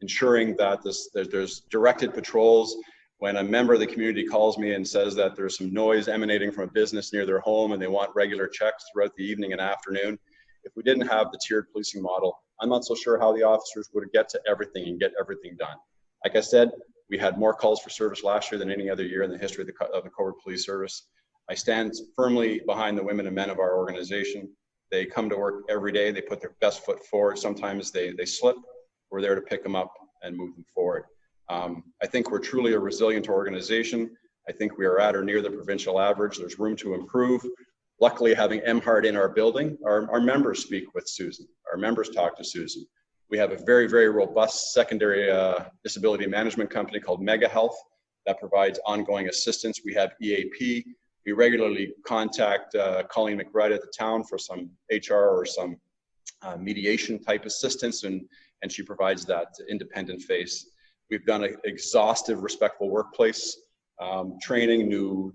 ensuring that there's directed patrols. When a member of the community calls me and says that there's some noise emanating from a business near their home and they want regular checks throughout the evening and afternoon, if we didn't have the tiered policing model, I'm not so sure how the officers would get to everything and get everything done. Like I said, we had more calls for service last year than any other year in the history of the Cobourg Police Service. I stand firmly behind the women and men of our organization. They come to work every day. They put their best foot forward. Sometimes they slip. We're there to pick them up and move them forward. I think we're truly a resilient organization. I think we are at or near the provincial average. There's room to improve. Luckily, having MHARD in our building, our members speak with Susan. Our members talk to Susan. We have a very, very robust secondary disability management company called Mega Health that provides ongoing assistance. We have EAP. We regularly contact Colleen McBride at the town for some HR or some mediation type assistance, and she provides that independent face. We've done an exhaustive respectful workplace training, new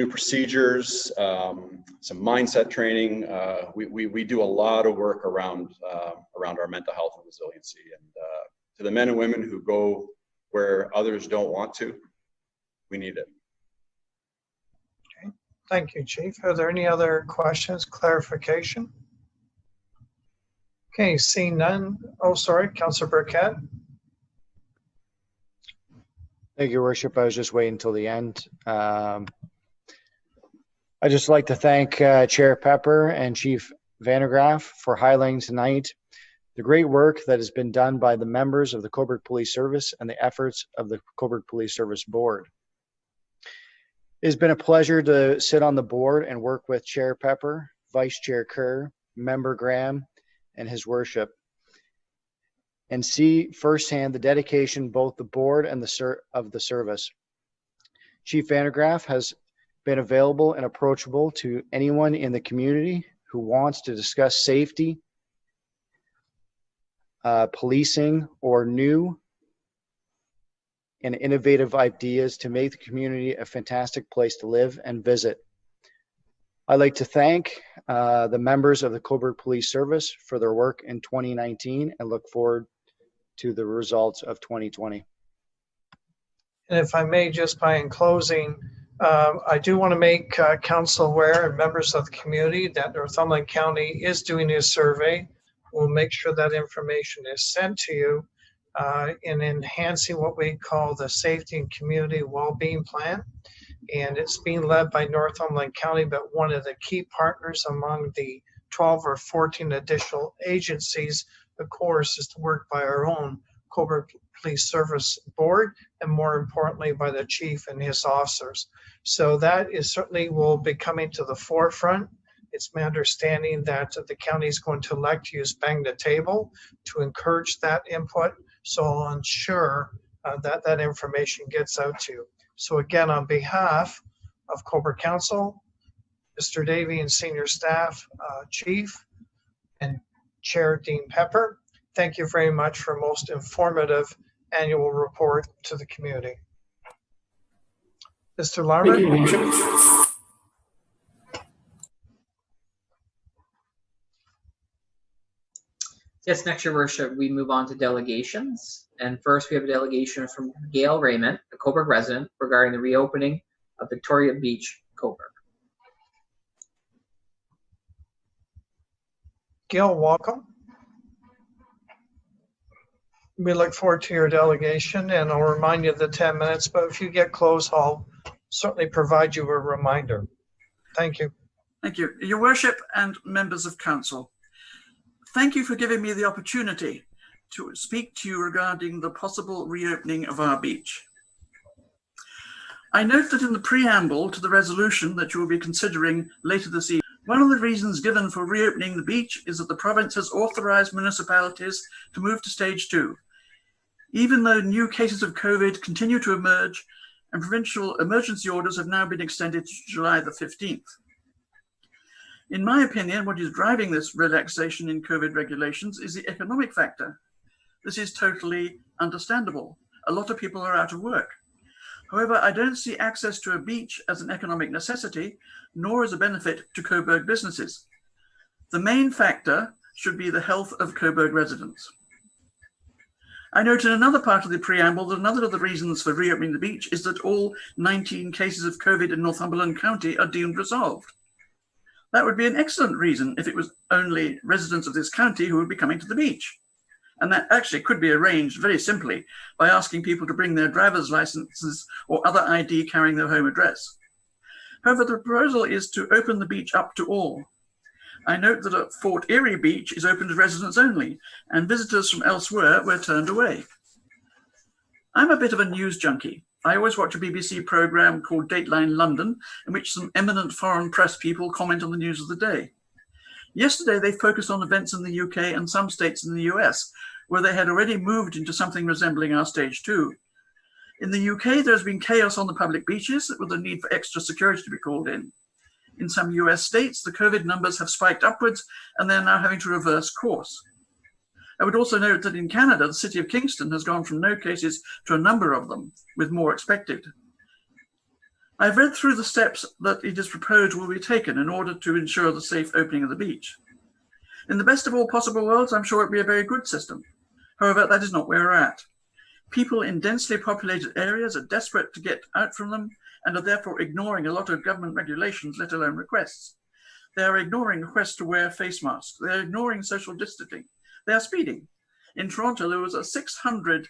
procedures, some mindset training. We do a lot of work around our mental health and resiliency. And to the men and women who go where others don't want to, we need it. Okay. Thank you, Chief. Are there any other questions, clarification? Okay, seeing none. Oh, sorry, Councillor Burkett. Thank you, Your Worship. I was just waiting until the end. I'd just like to thank Chair Pepper and Chief VandeGraaf for highlighting tonight the great work that has been done by the members of the Cobourg Police Service and the efforts of the Cobourg Police Service Board. It has been a pleasure to sit on the board and work with Chair Pepper, Vice Chair Kerr, Member Graham, and His Worship, and see firsthand the dedication both the board and of the service. Chief VandeGraaf has been available and approachable to anyone in the community who wants to discuss safety, policing, or new and innovative ideas to make the community a fantastic place to live and visit. I'd like to thank the members of the Cobourg Police Service for their work in 2019 and look forward to the results of 2020. And if I may, just by in closing, I do want to make council aware and members of the community that Northumberland County is doing a survey. We'll make sure that information is sent to you in enhancing what we call the Safety and Community Wellbeing Plan. And it's being led by Northumberland County, but one of the key partners among the 12 or 14 additional agencies, of course, is to work by our own Cobourg Police Service Board, and more importantly by the chief and his officers. So that is certainly will be coming to the forefront It's my understanding that the county is going to elect to use Bang the Table to encourage that input. So I'll ensure that that information gets out to you. So again, on behalf of Cobourg Council, Mr. Davey and senior staff, Chief and Chair Dean Pepper, thank you very much for a most informative annual report to the community. Mr. Lambert. Thank you, Your Worship. Yes, next, Your Worship, we move on to delegations. And first, we have a delegation from Gail Rayment, a Cobourg resident, regarding the reopening of Victoria Beach, Cobourg. Gail, welcome. We look forward to your delegation, and I'll remind you of the 10 minutes, but if you get close, I'll certainly provide you a reminder. Thank you. Thank you. Your Worship and members of Council, thank you for giving me the opportunity to speak to you regarding the possible reopening of our beach. I note that in the preamble to the resolution that you will be considering later this evening, one of the reasons given for reopening the beach is that the province has authorised municipalities to move to stage 2, even though new cases of COVID continue to emerge and provincial emergency orders have now been extended to July the 15th. In my opinion, what is driving this relaxation in COVID regulations is the economic factor. This is totally understandable. A lot of people are out of work. However, I don't see access to a beach as an economic necessity, nor as a benefit to Cobourg businesses. The main factor should be the health of Cobourg residents. I note in another part of the preamble that another of the reasons for reopening the beach is that all 19 cases of COVID in Northumberland County are deemed resolved. That would be an excellent reason if it was only residents of this county who would be coming to the beach. And that actually could be arranged very simply by asking people to bring their driver's licenses or other ID carrying their home address. However, the proposal is to open the beach up to all. I note that at Fort Erie Beach is open to residents only, and visitors from elsewhere were turned away. I'm a bit of a news junkie. I always watch a BBC programme called Dateline London, in which some eminent foreign press people comment on the news of the day. Yesterday, they focused on events in the UK and some states in the US, where they had already moved into something resembling our stage 2. In the UK, there's been chaos on the public beaches with the need for extra security to be called in. In some US states, the COVID numbers have spiked upwards and they're now having to reverse course. I would also note that in Canada, the city of Kingston has gone from no cases to a number of them, with more expected. I've read through the steps that it is proposed will be taken in order to ensure the safe opening of the beach. In the best of all possible worlds, I'm sure it will be a very good system. However, that is not where we're at. People in densely populated areas are desperate to get out from them and are therefore ignoring a lot of government regulations, let alone requests. They are ignoring requests to wear face masks. They are ignoring social distancing. They are speeding. In Toronto, there was a 600%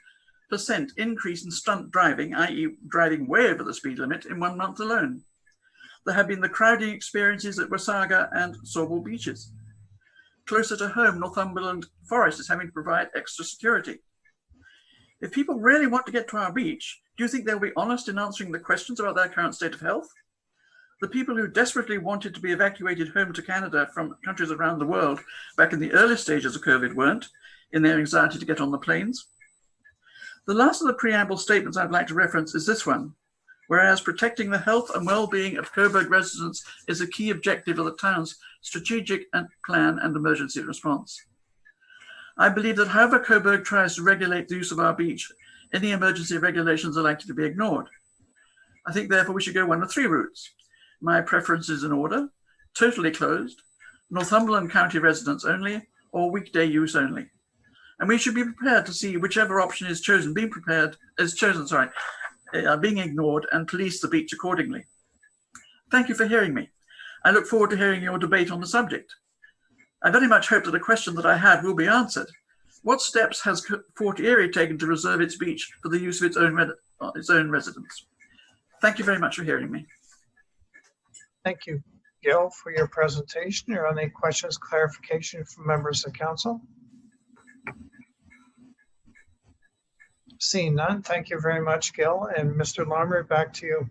increase in stunt driving, i.e. driving way over the speed limit, in 1 month alone. There have been the crowding experiences at Wasaga and Cobourg beaches. Closer to home, Northumberland Forest is having to provide extra security. If people really want to get to our beach, do you think they'll be honest in answering the questions about their current state of health? The people who desperately wanted to be evacuated home to Canada from countries around the world back in the early stages of COVID weren't, in their anxiety to get on the planes. The last of the preamble statements I'd like to reference is this one. Whereas protecting the health and well-being of Cobourg residents is a key objective of the town's strategic plan and emergency response. I believe that however Cobourg tries to regulate the use of our beach, any emergency regulations are likely to be ignored. I think therefore we should go one of 3 routes. My preference is in order: totally closed, Northumberland County residents only, or weekday use only. And we should be prepared to see whichever option is chosen, being ignored, and police the beach accordingly. Thank you for hearing me. I look forward to hearing your debate on the subject. I very much hope that a question that I had will be answered. What steps has Fort Erie taken to reserve its beach for the use of its own residents? Thank you very much for hearing me. Thank you, Gail, for your presentation. Are there any questions, clarification from members of council? Seeing none, thank you very much, Gail. And Mr. Lambert, back to you.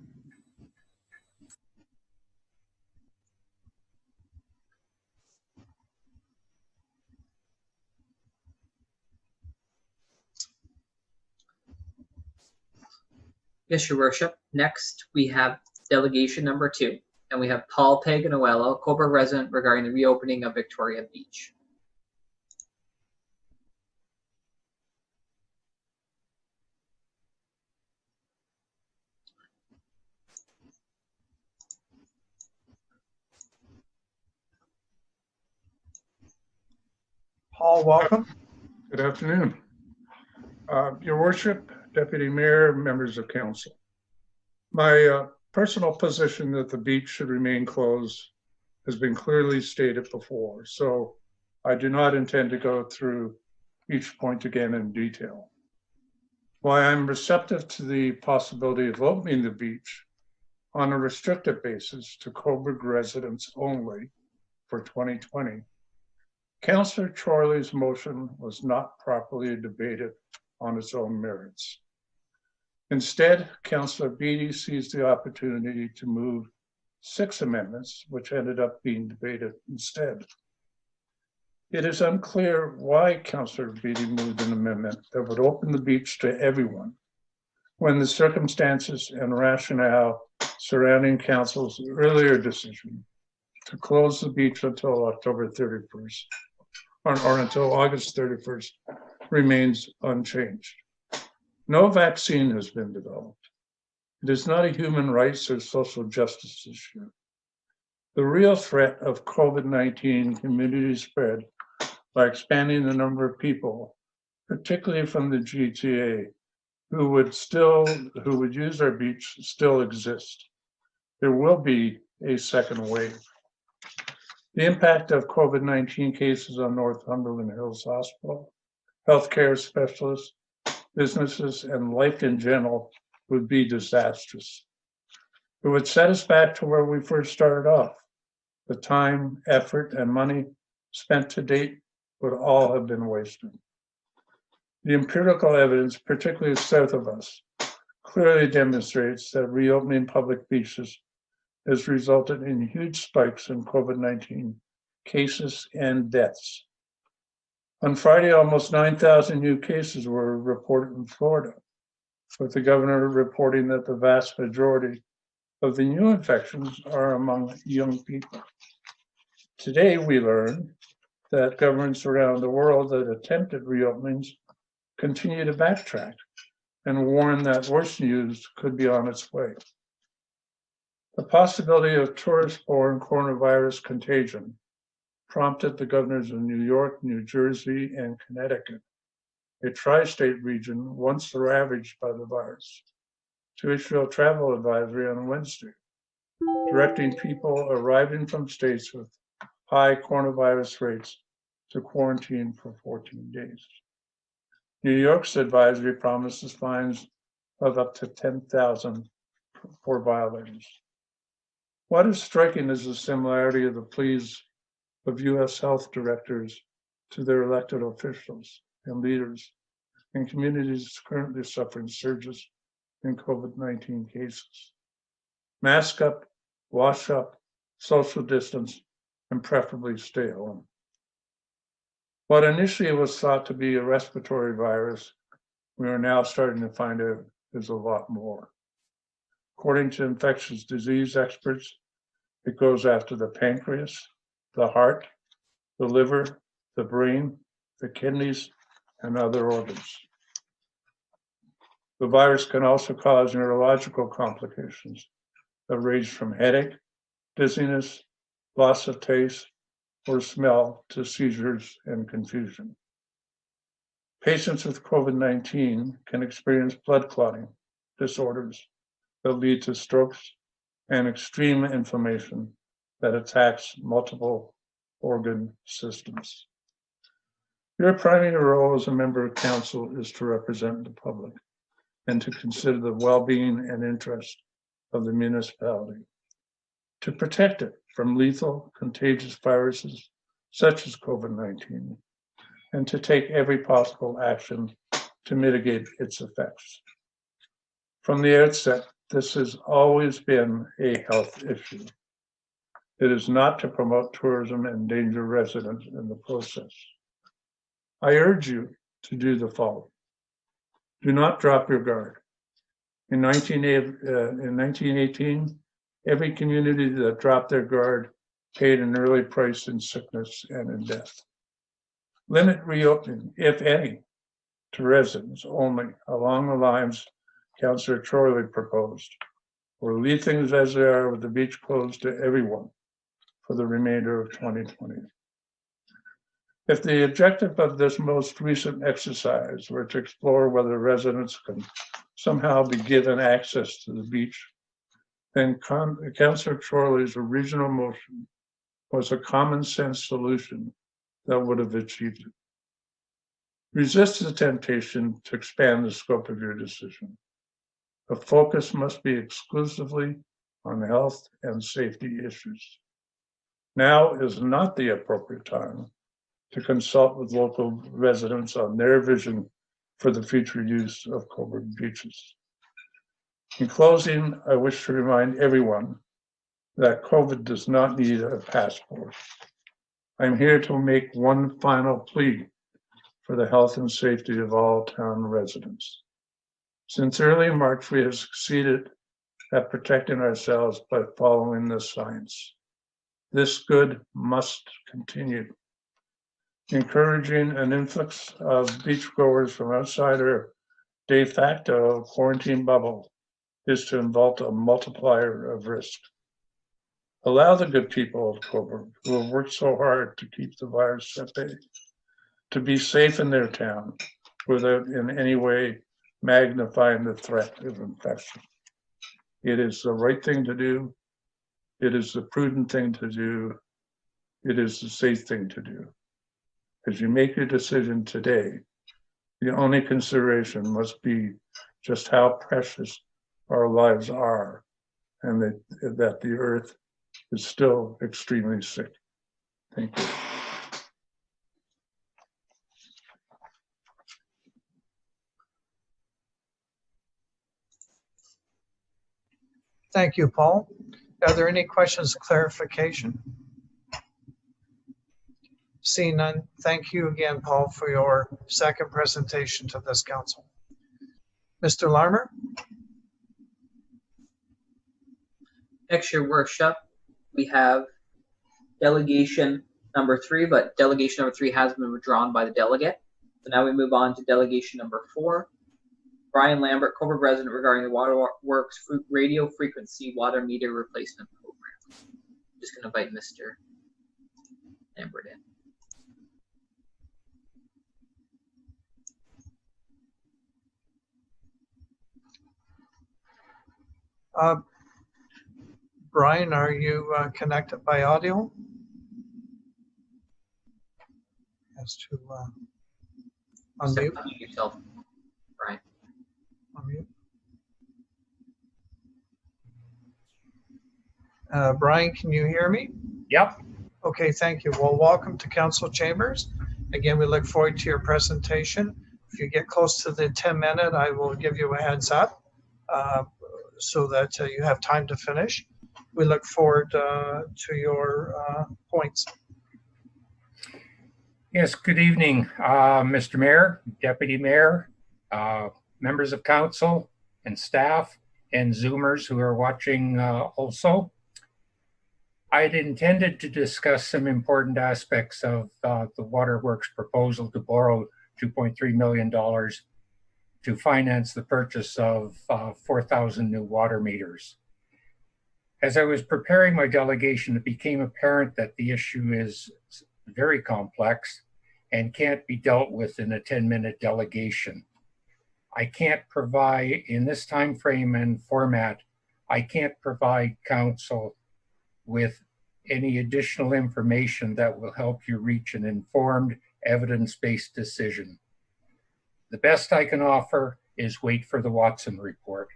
Yes, Your Worship. Next, we have delegation number 2, and we have Paul Pagnuelo, Cobourg resident, regarding the reopening of Victoria Beach. Paul, welcome. Good afternoon. Your Worship, Deputy Mayor, members of council. My personal position that the beach should remain closed has been clearly stated before, so I do not intend to go through each point again in detail. While I'm receptive to the possibility of opening the beach on a restricted basis to Cobourg residents only for 2020, Councillor Chorley's motion was not properly debated on its own merits. Instead, Councillor Beattie seized the opportunity to move 6 amendments, which ended up being debated instead. It is unclear why Councillor Beattie moved an amendment that would open the beach to everyone when the circumstances and rationale surrounding Council's earlier decision to close the beach until October 31st or until August 31st remains unchanged. No vaccine has been developed. It is not a human rights or social justice issue. The real threat of COVID-19 community spread by expanding the number of people, particularly from the GTA, who would use our beach, still exist. There will be a second wave. The impact of COVID-19 cases on Northumberland Hills Hospital, healthcare specialists, businesses, and life in general would be disastrous. It would set us back to where we first started off. The time, effort, and money spent to date would all have been wasted. The empirical evidence, particularly south of us, clearly demonstrates that reopening public beaches has resulted in huge spikes in COVID-19 cases and deaths. On Friday, almost 9,000 new cases were reported in Florida, with the governor reporting that the vast majority of the new infections are among young people. Today, we learned that governments around the world that attempted reopenings continue to backtrack and warn that worse news could be on its way. The possibility of tourist-borne coronavirus contagion prompted the governors of New York, New Jersey, and Connecticut, a tri-state region once ravaged by the virus, to issue a travel advisory on Wednesday, directing people arriving from states with high coronavirus rates to quarantine for 14 days. New York's advisory promises fines of up to $10,000 for violators. What is striking is the similarity of the pleas of U.S. health directors to their elected officials and leaders in communities currently suffering surges in COVID-19 cases. Mask up, wash up, social distance, and preferably stay home. What initially was thought to be a respiratory virus, we are now starting to find out is a lot more. According to infectious disease experts, it goes after the pancreas, the heart, the liver, the brain, the kidneys, and other organs. The virus can also cause neurological complications that range from headache, dizziness, loss of taste or smell to seizures and confusion. Patients with COVID-19 can experience blood clotting disorders that lead to strokes and extreme inflammation that attacks multiple organ systems. Your primary role as a member of council is to represent the public and to consider the well-being and interest of the municipality, to protect it from lethal, contagious viruses such as COVID-19, and to take every possible action to mitigate its effects. From the outset, this has always been a health issue. It is not to promote tourism and endanger residents in the process. I urge you to do the following. Do not drop your guard. In 1918, every community that dropped their guard paid an early price in sickness and in death. Limit reopening, if any, to residents only, along the lines Councillor Chorley proposed, or leave things as they are with the beach closed to everyone for the remainder of 2020. If the objective of this most recent exercise were to explore whether residents can somehow be given access to the beach, then Councillor Chorley's original motion was a common sense solution that would have achieved it. Resist the temptation to expand the scope of your decision. The focus must be exclusively on health and safety issues. Now is not the appropriate time to consult with local residents on their vision for the future use of Cobourg beaches. In closing, I wish to remind everyone that COVID does not need a passport. I'm here to make one final plea for the health and safety of all town residents. Since early March, we have succeeded at protecting ourselves by following the science. This good must continue. Encouraging an influx of beachgoers from outside our de facto quarantine bubble is to involve a multiplier of risk. Allow the good people of Cobourg, who have worked so hard to keep the virus at bay, to be safe in their town without in any way magnifying the threat of infection. It is the right thing to do. It is the prudent thing to do. It is the safe thing to do. As you make your decision today, the only consideration must be just how precious our lives are, and that the earth is still extremely sick. Thank you. Thank you, Paul. Are there any questions, clarification? Seeing none, thank you again, Paul, for your second presentation to this council. Mr. Larmer? Next, your worship, we have delegation number 3, but delegation number 3 has been withdrawn by the delegate. So now we move on to delegation number 4. Bryan Lambert, Cobourg resident, regarding the Wtaerworks radio frequency water meter replacement program. I'm just going to invite Mr. Lambert in. Bryan, are you connected by audio? As to unmute. Unmute yourself, Bryan. Unmute. Bryan, can you hear me? Yep. Okay, thank you. Well, welcome to council chambers. Again, we look forward to your presentation. If you get close to the 10-minute, I will give you a heads up so that you have time to finish. We look forward to your points. Yes, good evening, Mr. Mayor, Deputy Mayor, members of council and staff and Zoomers who are watching also. I had intended to discuss some important aspects of the Wtaerworks proposal to borrow $2.3 million to finance the purchase of 4,000 new water meters. As I was preparing my delegation, it became apparent that the issue is very complex and can't be dealt with in a 10-minute delegation. I can't provide, in this time frame and format, I can't provide council with any additional information that will help you reach an informed, evidence-based decision. The best I can offer is wait for the Watson report.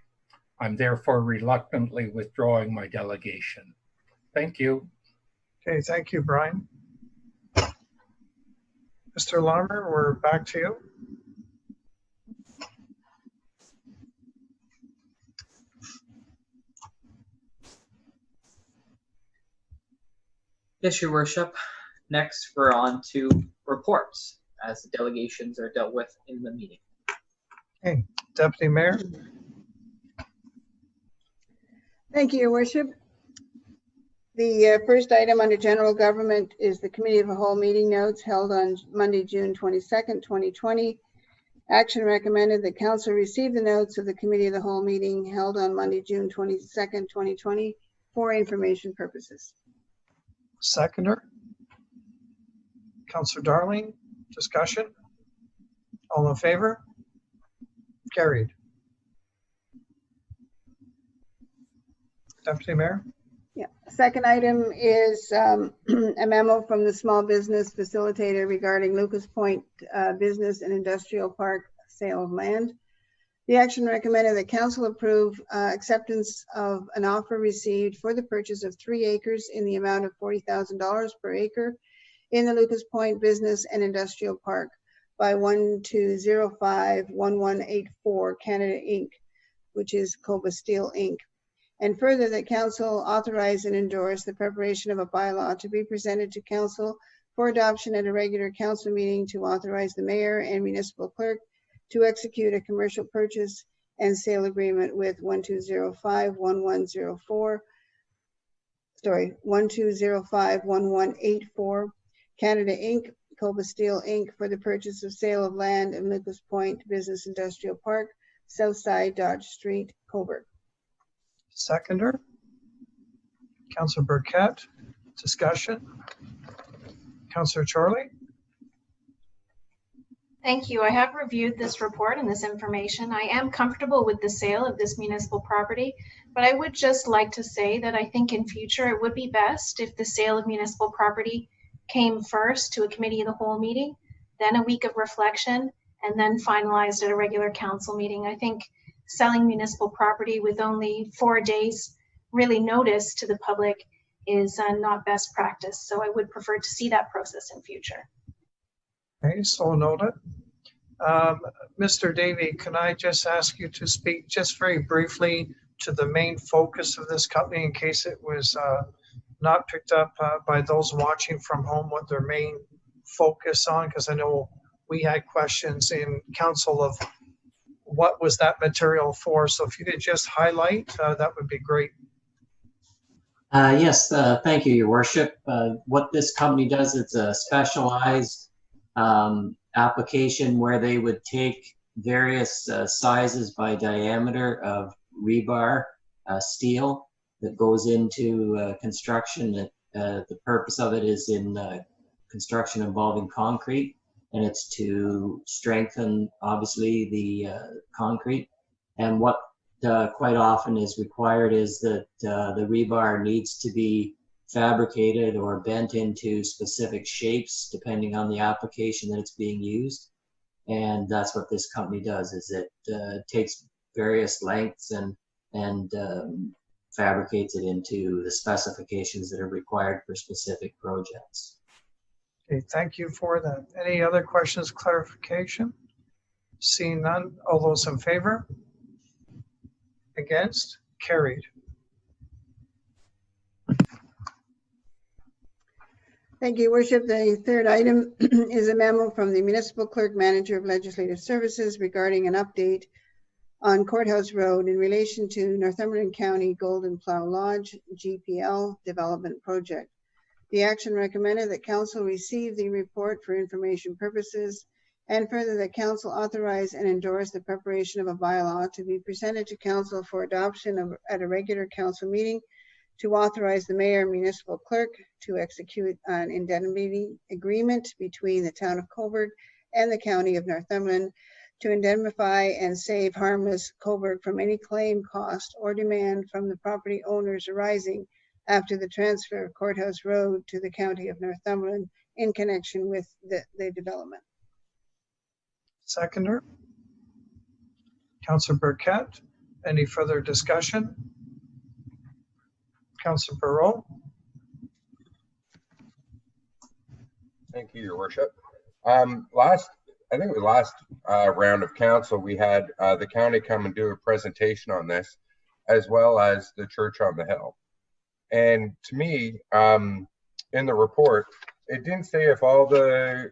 I'm therefore reluctantly withdrawing my delegation. Thank you. Okay, thank you, Bryan. Mr. Larmer, we're back to you. Yes, your worship. Next, we're on to reports, as the delegations are dealt with in the meeting. Okay, Deputy Mayor. Thank you, Your Worship. The first item under general government is the Committee of the Whole meeting notes held on Monday, June 22nd, 2020. Action recommended that council receive the notes of the Committee of the Whole meeting held on Monday, June 22nd, 2020 for information purposes. Seconder. Councillor Darling, discussion? All in favor? Carried. Deputy Mayor? Yeah. Second item is a memo from the Small Business Facilitator regarding Lucas Point Business and Industrial Park sale of land. The action recommended that council approve acceptance of an offer received for the purchase of 3 acres in the amount of $40,000 per acre in the Lucas Point Business and Industrial Park by 1205-1184 Canada Inc., which is Cobourg Steel Inc. And further, that council authorize and endorse the preparation of a bylaw to be presented to council for adoption at a regular council meeting to authorize the mayor and municipal clerk to execute a commercial purchase and sale agreement with 1205-1184 Canada Inc., Cobourg Steel Inc. for the purchase of sale of land in Lucas Point Business Industrial Park, Southside Dodge Street, Cobourg. Seconder. Councillor Burkett, discussion? Councillor Chorley? Thank you. I have reviewed this report and this information. I am comfortable with the sale of this municipal property, but I would just like to say that I think in future it would be best if the sale of municipal property came first to a committee of the whole meeting, then a week of reflection, and then finalized at a regular council meeting. I think selling municipal property with only 4 days really notice to the public is not best practice. So I would prefer to see that process in future. Okay, so noted. Mr. Davey, can I just ask you to speak just very briefly to the main focus of this company in case it was not picked up by those watching from home, what their main focus on? Because I know we had questions in council of what was that material for. So if you could just highlight, that would be great. Yes, thank you, Your Worship. What this company does, it's a specialized application where they would take various sizes by diameter of rebar steel that goes into construction. The purpose of it is in construction involving concrete, and it's to strengthen, obviously, the concrete. And what quite often is required is that the rebar needs to be fabricated or bent into specific shapes depending on the application that it's being used. And that's what this company does, is it takes various lengths and fabricates it into the specifications that are required for specific projects. Okay, thank you for that. Any other questions, clarification? Seeing none, all those in favor? Against? Carried. Thank you, Your Worship. The third item is a memo from the Municipal Clerk Manager of Legislative Services regarding an update on Courthouse Road in relation to Northumberland County Golden Plough Lodge GPL development project. The action recommended that council receive the report for information purposes, and further that council authorize and endorse the preparation of a bylaw to be presented to council for adoption at a regular council meeting to authorize the mayor and municipal clerk to execute an indemnity agreement between the town of Cobourg and the county of Northumberland to indemnify and save harmless Cobourg from any claim, cost, or demand from the property owners arising after the transfer of Courthouse Road to the county of Northumberland in connection with the development. Seconder. Councillor Burkett, any further discussion? Councillor Barreau. Thank you, Your Worship. I think the last round of council, we had the county come and do a presentation on this, as well as the Church on the Hill. And to me, in the report, it didn't say if all the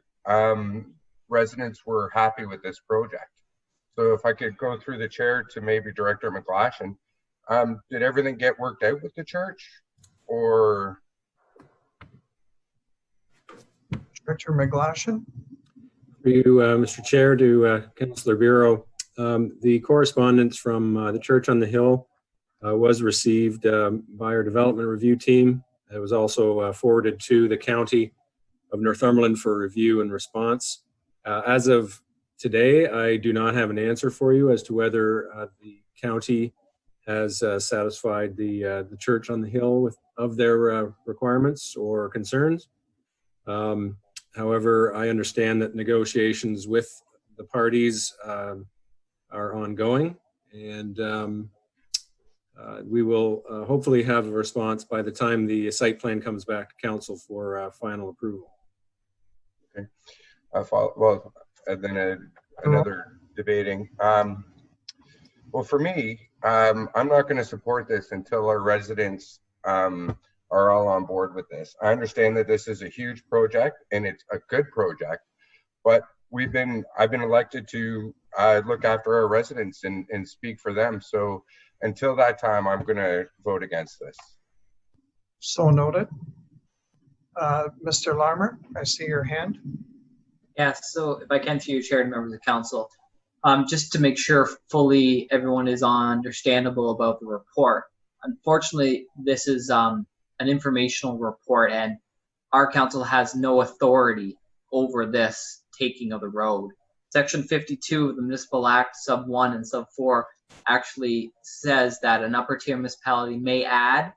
residents were happy with this project. So if I could go through the chair to maybe Director McGlashan, Did everything get worked out with the church, or? Director McGlashan? For you, Mr. Chair, to Councillor Bureau, the correspondence from the Church on the Hill was received by our development review team. It was also forwarded to the County of Northumberland for review and response. As of today, I do not have an answer for you as to whether the county has satisfied the Church on the Hill of their requirements or concerns. However, I understand that negotiations with the parties are ongoing, and we will hopefully have a response by the time the site plan comes back to council for final approval. Okay. Well, and then another debating. Well, for me, I'm not going to support this until our residents are all on board with this. I understand that this is a huge project and it's a good project, but I've been elected to look after our residents and speak for them. So until that time, I'm going to vote against this. So noted. Mr. Larmer, I see your hand. Yeah, so if I can, through you, Chair and members of council, just to make sure fully everyone is understandable about the report. Unfortunately, this is an informational report, and our council has no authority over this taking of the road. Section 52 of the Municipal Act, sub 1 and sub 4, actually says that an upper tier municipality may add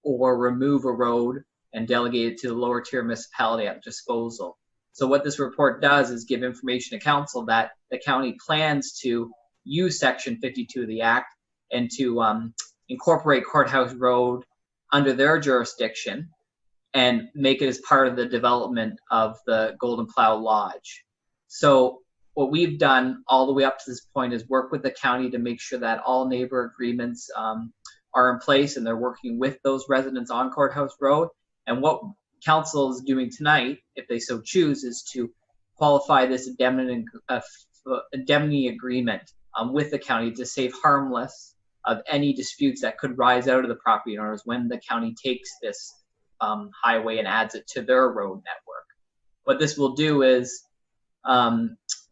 or remove a road and delegate it to the lower tier municipality at disposal. So what this report does is give information to council that the county plans to use Section 52 of the Act and to incorporate Courthouse Road under their jurisdiction and make it as part of the development of the Golden Plough Lodge. So what we've done all the way up to this point is work with the county to make sure that all neighbor agreements are in place and they're working with those residents on Courthouse Road. And what council is doing tonight, if they so choose, is to qualify this indemnity agreement with the county to save harmless of any disputes that could rise out of the property owners when the county takes this highway and adds it to their road network. What this will do is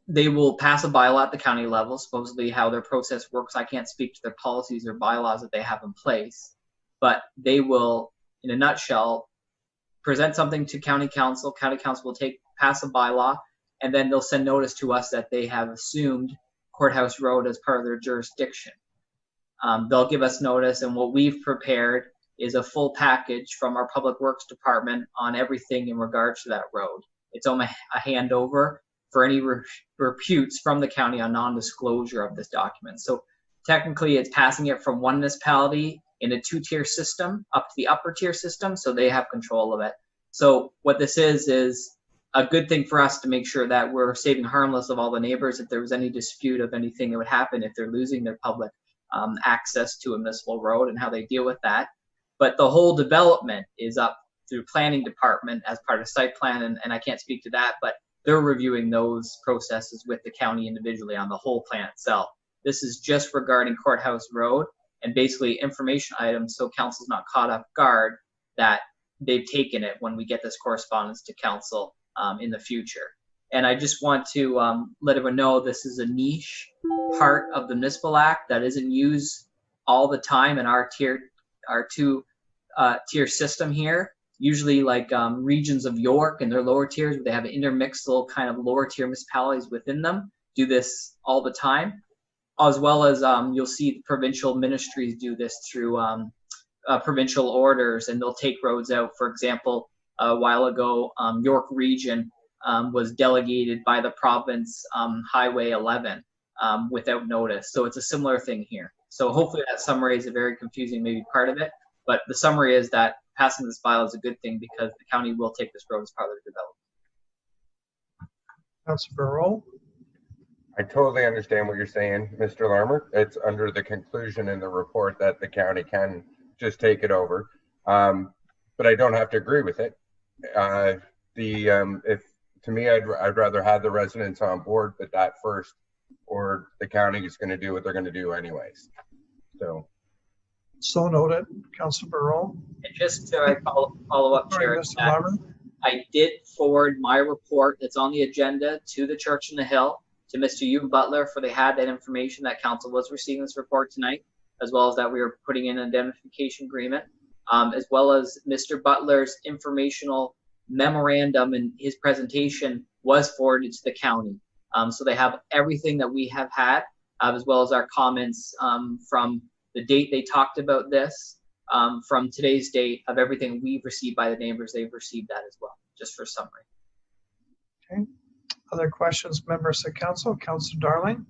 they will pass a bylaw at the county level, supposedly how their process works. I can't speak to their policies or bylaws that they have in place, but they will, in a nutshell, present something to county council. County council will pass a bylaw, and then they'll send notice to us that they have assumed Courthouse Road as part of their jurisdiction. They'll give us notice, and what we've prepared is a full package from our Public Works Department on everything in regards to that road. It's on a handover for any reputes from the county on non-disclosure of this document. So technically it's passing it from one municipality in a two-tier system up to the upper tier system, so they have control of it. So what this is a good thing for us to make sure that we're saving harmless of all the neighbors if there was any dispute of anything that would happen if they're losing their public access to a municipal road and how they deal with that. But the whole development is up through planning department as part of site plan, and I can't speak to that, but they're reviewing those processes with the county individually on the whole plan itself. This is just regarding Courthouse Road and basically information items so council's not caught off guard that they've taken it when we get this correspondence to council in the future. And I just want to let everyone know this is a niche part of the Municipal Act that isn't used all the time in our two-tier system here. Usually like regions of York and their lower tiers, they have intermixed little kind of lower tier municipalities within them, do this all the time. As well as you'll see provincial ministries do this through provincial orders, and they'll take roads out. For example, a while ago, York Region was delegated by the province Highway 11 without notice. So it's a similar thing here. So hopefully that summary is a very confusing maybe part of it, but the summary is that passing this bylaw is a good thing because the county will take this road as part of their development. Councilor Burrow. I totally understand what you're saying, Mr. Larmer. It's under the conclusion in the report that the county can just take it over, but I don't have to agree with it. If to me, I'd rather have the residents on board, but that first, or the county is going to do what they're going to do anyways. So So noted. Councilor Barrow. And just to follow up, Sorry, Chair, Mr. Lambert. I did forward my report that's on the agenda to the Church on the Hill, to Mr. Ewan Butler, for they had that information that council was receiving this report tonight, as well as that we were putting in an indemnification agreement, as well as Mr. Butler's informational memorandum and his presentation was forwarded to the county. So they have everything that we have had, as well as our comments from the date they talked about this, from today's date, of everything we've received by the neighbors. They've received that as well, just for summary. Okay. Other questions, members of council? Councilor Darling.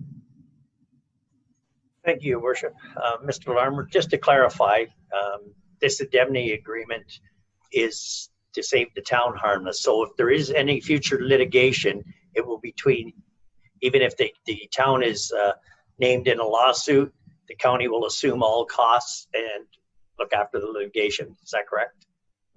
Thank you, Your Worship. Mr. Larmer, just to clarify, this indemnity agreement is to save the town harmless. So if there is any future litigation, it will be between, even if the town is named in a lawsuit, the county will assume all costs and look after the litigation. Is that correct?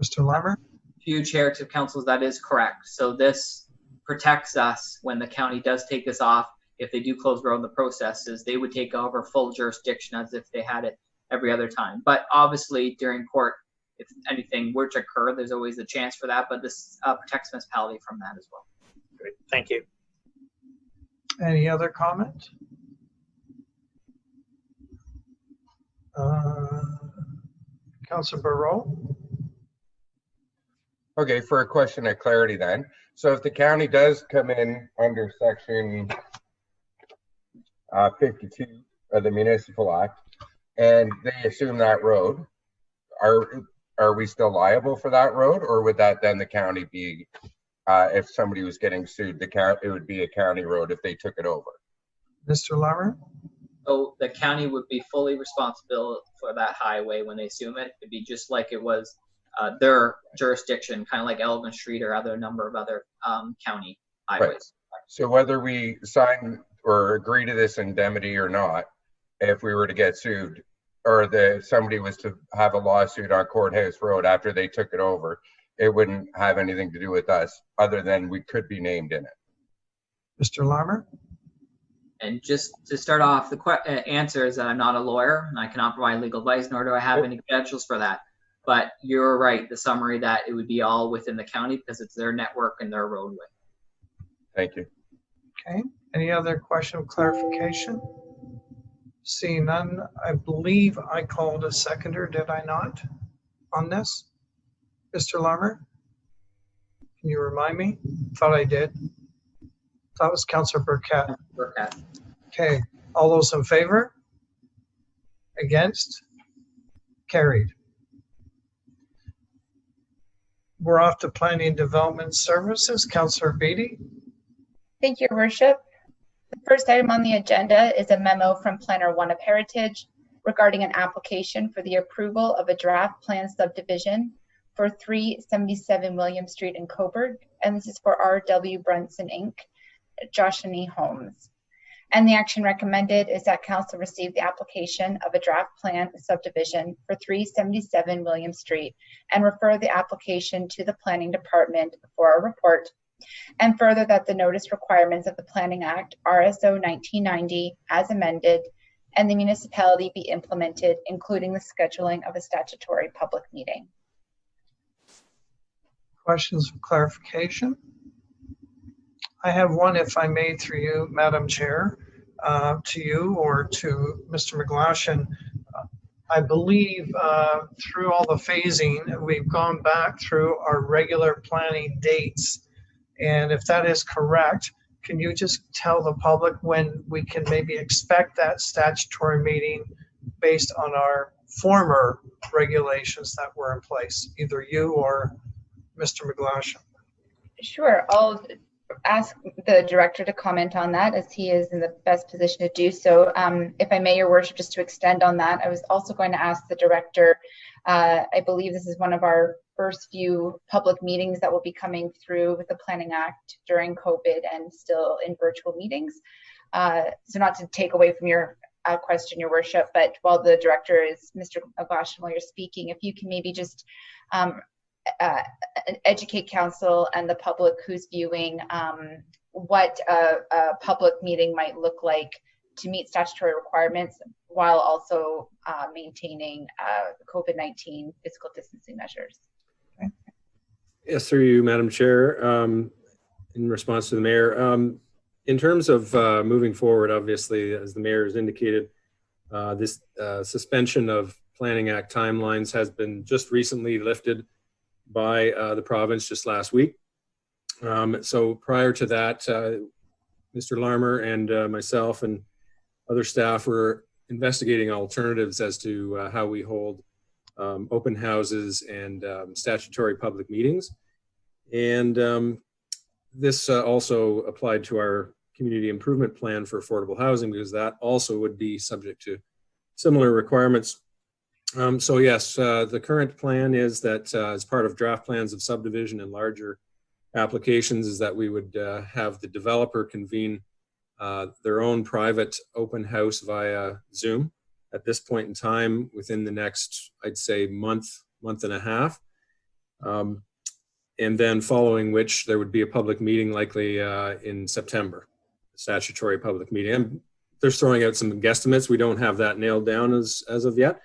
Mr. Larmer. To you, Chair, to councils, that is correct. So this protects us when the county does take this off. If they do close road in the processes, they would take over full jurisdiction as if they had it every other time. But obviously during court, if anything were to occur, there's always a chance for that, but this protects municipality from that as well. Great, thank you. Any other comment? Councilor Barrow. Okay, for a question of clarity then. So if the county does come in under section 52 of the Municipal Act and they assume that road, are we still liable for that road, or would that then the county be, if somebody was getting sued, it would be a county road if they took it over? Mr. Larmer. So the county would be fully responsible for that highway when they assume it. It'd be just like it was their jurisdiction, kind of like Elgin Street or other number of other county highways. Right. So whether we sign or agree to this indemnity or not, if we were to get sued, or somebody was to have a lawsuit on Courthouse Road after they took it over, it wouldn't have anything to do with us other than we could be named in it. Mr. Larmer. And just to start off, the answer is that I'm not a lawyer and I cannot provide legal advice, nor do I have any credentials for that. But you're right, the summary that it would be all within the county because it's their network and their roadway. Thank you. Okay, any other question of clarification? Seeing none, I believe I called a seconder, did I not, on this? Mr. Larmer? Can you remind me? Thought I did. That was Councilor Burkett. Burkett. Okay, all those in favor? Against? Carried. We're off to Planning and Development Services. Councilor Beatty. Thank you, Your Worship. The first item on the agenda is a memo from Planner 1 of Heritage regarding an application for the approval of a draft plan subdivision for 377 William Street in Cobourg, and this is for R.W. Brunson Inc., Joshany Homes. And the action recommended is that council receive the application of a draft plan subdivision for 377 William Street and refer the application to the Planning Department for a report. And further, that the notice requirements of the Planning Act, RSO 1990, as amended, and the municipality be implemented, including the scheduling of a statutory public meeting. Questions of clarification? I have one, if I may, through you, Madam Chair, to you or to Mr. McGlashan. I believe through all the phasing, we've gone back through our regular planning dates. And if that is correct, can you just tell the public when we can maybe expect that statutory meeting based on our former regulations that were in place, either you or Mr. McGlashan? Sure, I'll ask the director to comment on that as he is in the best position to do so. If I may, Your Worship, just to extend on that, I was also going to ask the director, I believe this is one of our first few public meetings that will be coming through with the Planning Act during COVID and still in virtual meetings. So not to take away from your question, Your Worship, but while the director is Mr. McGlashan, while you're speaking, if you can maybe just educate council and the public who's viewing what a public meeting might look like to meet statutory requirements while also maintaining COVID-19 physical distancing measures. Yes, through you, Madam Chair. In response to the mayor, in terms of moving forward, obviously, as the mayor has indicated, this suspension of Planning Act timelines has been just recently lifted by the province just last week. So prior to that, Mr. Larmer and myself and other staff were investigating alternatives as to how we hold open houses and statutory public meetings. And this also applied to our community improvement plan for affordable housing, because that also would be subject to similar requirements. So yes, the current plan is that as part of draft plans of subdivision and larger applications is that we would have the developer convene their own private open house via Zoom at this point in time within the next, I'd say, month and a half. And then following which there would be a public meeting likely in September, a statutory public meeting. I'm just throwing out some guesstimates. We don't have that nailed down as of yet.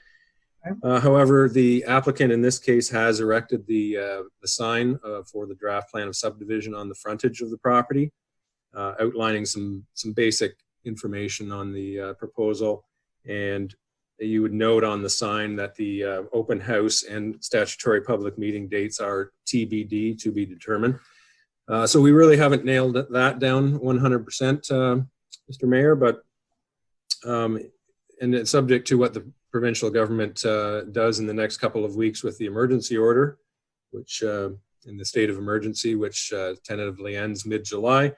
However, the applicant in this case has erected the sign for the draft plan of subdivision on the frontage of the property, outlining some basic information on the proposal. And you would note on the sign that the open house and statutory public meeting dates are TBD, to be determined. So we really haven't nailed that down 100%, Mr. Mayor, but and it's subject to what the provincial government does in the next couple of weeks with the emergency order, which in the state of emergency, which tentatively ends mid-July.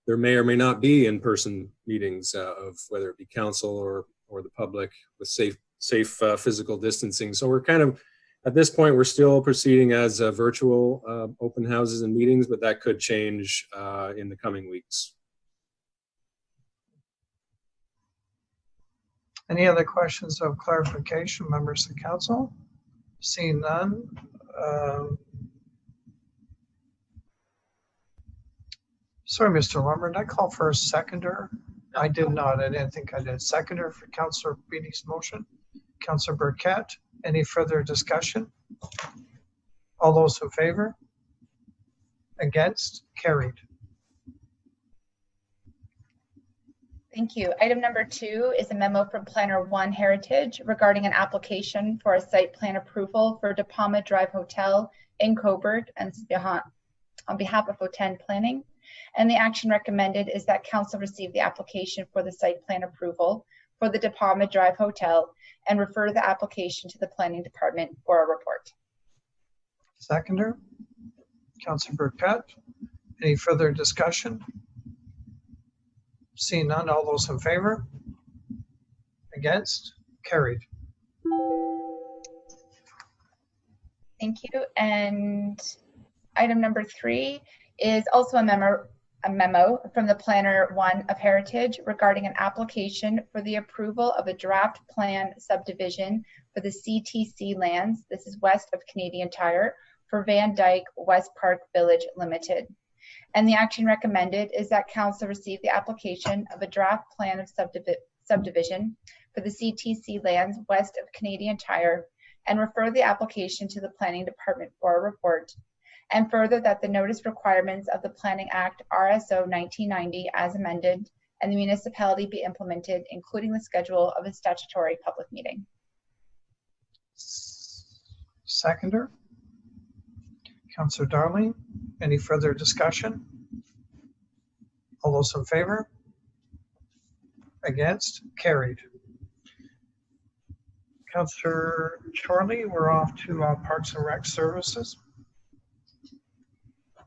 There may or may not be in-person meetings of whether it be council or the public with safe physical distancing. So we're kind of, at this point, we're still proceeding as virtual open houses and meetings, but that could change in the coming weeks. Any other questions of clarification, members of council? Seeing none. Sorry, Mr. Lambert, did I call for a seconder? I did not. I didn't think I did. Seconder for Councillor Beatty's motion. Councillor Burkett, any further discussion? All those in favor? Against? Carried. Thank you. Item number 2 is a memo from Planner 1 Heritage regarding an application for a site plan approval for De Palma Drive Hotel in Cobourg and on behalf of OTEN Planning. And the action recommended is that council receive the application for the site plan approval for the De Palma Drive Hotel and refer the application to the planning department for a report. Seconder, Councillor Burkett. Any further discussion? Seeing none, all those in favor? Against? Carried. Thank you. And item number 3 is also a memo from the Planner 1 of Heritage regarding an application for the approval of a draft plan subdivision for the CTC lands. This is west of Canadian Tire for Van Dyke West Park Village Limited. And the action recommended is that council receive the application of a draft plan of subdivision for the CTC lands west of Canadian Tire and refer the application to the planning department for a report. And further, that the notice requirements of the Planning Act RSO 1990 as amended and the municipality be implemented, including the schedule of a statutory public meeting. Seconder, Councillor Darling. Any further discussion? All those in favor? Against? Carried. Councillor Chorley, we're off to Parks and Rec Services.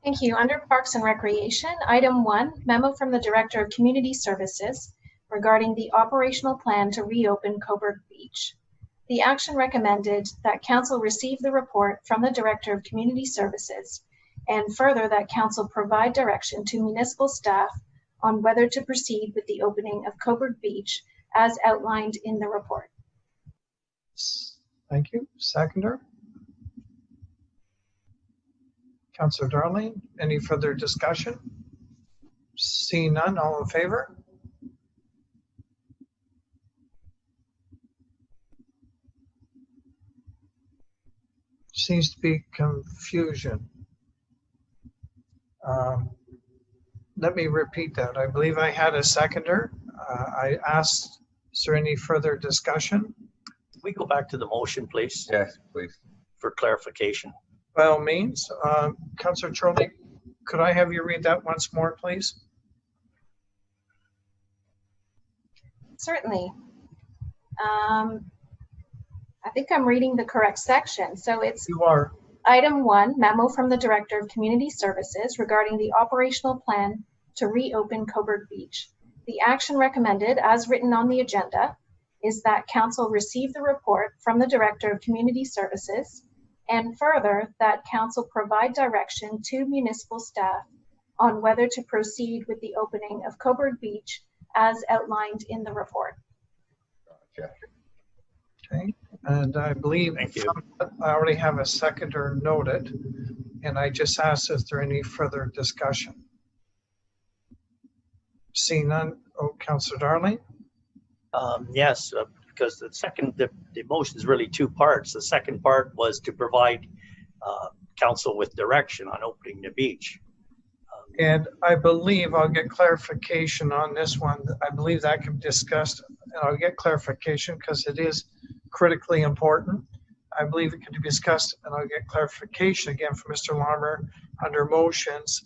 Thank you. Under Parks and Recreation, item 1, memo from the Director of Community Services regarding the operational plan to reopen Cobourg Beach. The action recommended that council receive the report from the Director of Community Services and further that council provide direction to municipal staff on whether to proceed with the opening of Cobourg Beach as outlined in the report. Thank you. Seconder. Councillor Darling, any further discussion? Seeing none, all in favor? Seems to be confusion. Let me repeat that. I believe I had a seconder. I asked, is there any further discussion? Can we go back to the motion, please? Yes, please. For clarification. By all means, Councillor Charlie, could I have you read that once more, please? Certainly. I think I'm reading the correct section. So it's You are. Item 1, memo from the Director of Community Services regarding the operational plan to reopen Cobourg Beach. The action recommended, as written on the agenda, is that Council receive the report from the Director of Community Services, and further, that Council provide direction to municipal staff on whether to proceed with the opening of Cobourg Beach as outlined in the report. Gotcha. Okay, and I believe I already have a seconder noted, and I just asked if there any further discussion. Seeing none, oh, Councillor Darling? Yes, because the motion is really two parts. The second part was to provide council with direction on opening the beach. And I believe I'll get clarification on this one. I believe that can be discussed, and I'll get clarification because it is critically important. I believe it can be discussed, and I'll get clarification again from Mr. Lambert under motions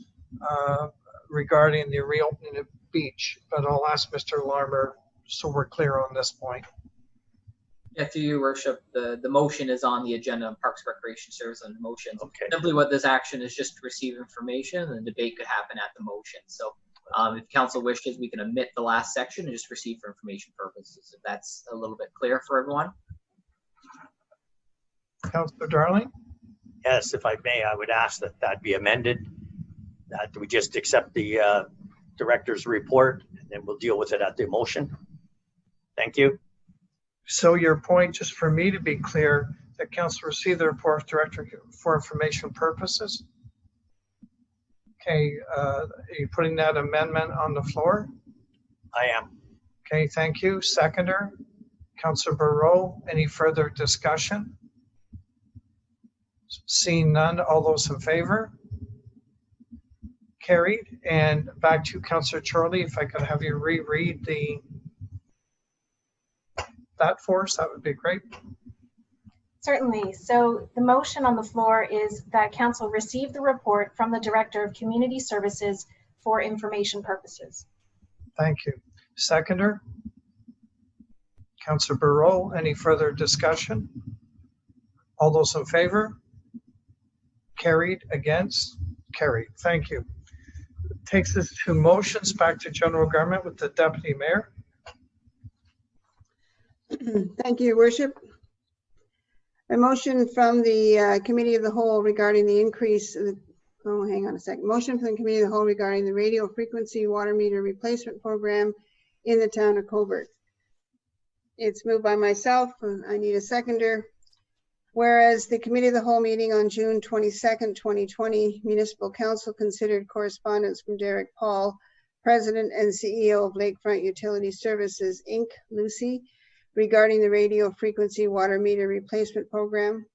regarding the reopening of beach. But I'll ask Mr. Lambert so we're clear on this point. Yeah, through your worship, the motion is on the agenda of Parks Recreation Service and motions. Okay. Simply what this action is just to receive information, and the debate could happen at the motion. So if council wishes, we can omit the last section and just receive for information purposes, if that's a little bit clear for everyone. Councillor Darling? Yes, if I may, I would ask that that be amended, that we just accept the director's report, and then we'll deal with it at the motion. Thank you. So your point, just for me to be clear, that council receive the report of director for information purposes? Okay, are you putting that amendment on the floor? I am. Okay, thank you. Seconder, Councillor Barreau, any further discussion? Seeing none, all those in favor? Carried. And back to Councillor Charlie, if I could have you reread that for us, that would be great. Certainly. So the motion on the floor is that council receive the report from the Director of Community Services for information purposes. Thank you. Seconder, Councillor Barreau, any further discussion? All those in favor? Carried. Against? Carried. Thank you. Takes us to motions, back to general government with the Deputy Mayor. Thank you, Your Worship. A motion from the Committee of the Whole regarding the increase of the, oh, hang on a second. Motion from the Committee of the Whole regarding the radio frequency water meter replacement program in the town of Cobourg. It's moved by myself. I need a seconder. Whereas the Committee of the Whole meeting on June 22nd, 2020, Municipal Council considered correspondence from Derek Paul, President and CEO of Lakefront Utility Services, Inc., Lucy, regarding the radio frequency water meter replacement program.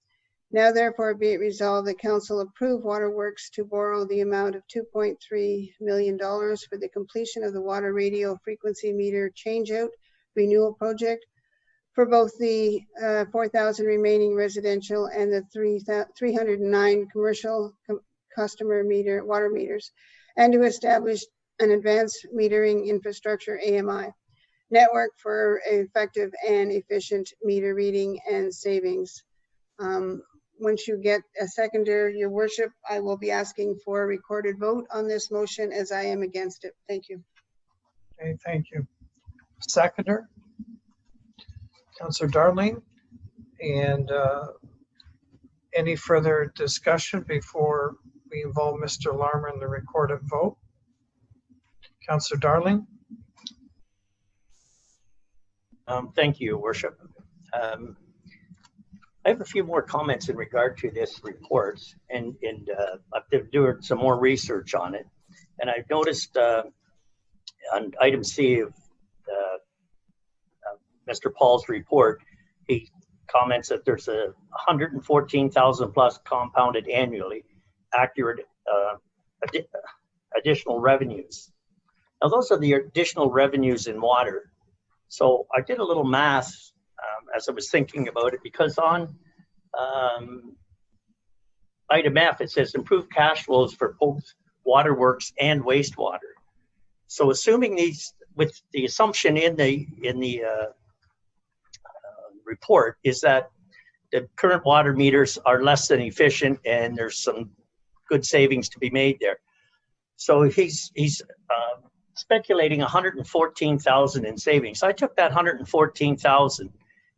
Now therefore be it resolved that Council approve Wtaerworks to borrow the amount of $2.3 million for the completion of the water radio frequency meter changeout renewal project for both the 4,000 remaining residential and the 309 commercial customer water meters, and to establish an advanced metering infrastructure AMI network for effective and efficient meter reading and savings. Once you get a seconder, Your Worship, I will be asking for a recorded vote on this motion as I am against it. Thank you. Okay, thank you. Seconder, Councillor Darling, and any further discussion before we involve Mr. Larmer in the recorded vote? Councillor Darling. Thank you, Your Worship. I have a few more comments in regard to this report, and I've been doing some more research on it. And I've noticed on item C of Mr. Paul's report, he comments that there's a 114,000 plus compounded annually accurate additional revenues. Now those are the additional revenues in water. So I did a little math as I was thinking about it, because on item F, it says improved cash flows for both Wtaerworks and wastewater. So assuming these, with the assumption in the report is that the current water meters are less than efficient and there's some good savings to be made there. So he's speculating 114,000 in savings. So I took that 114,000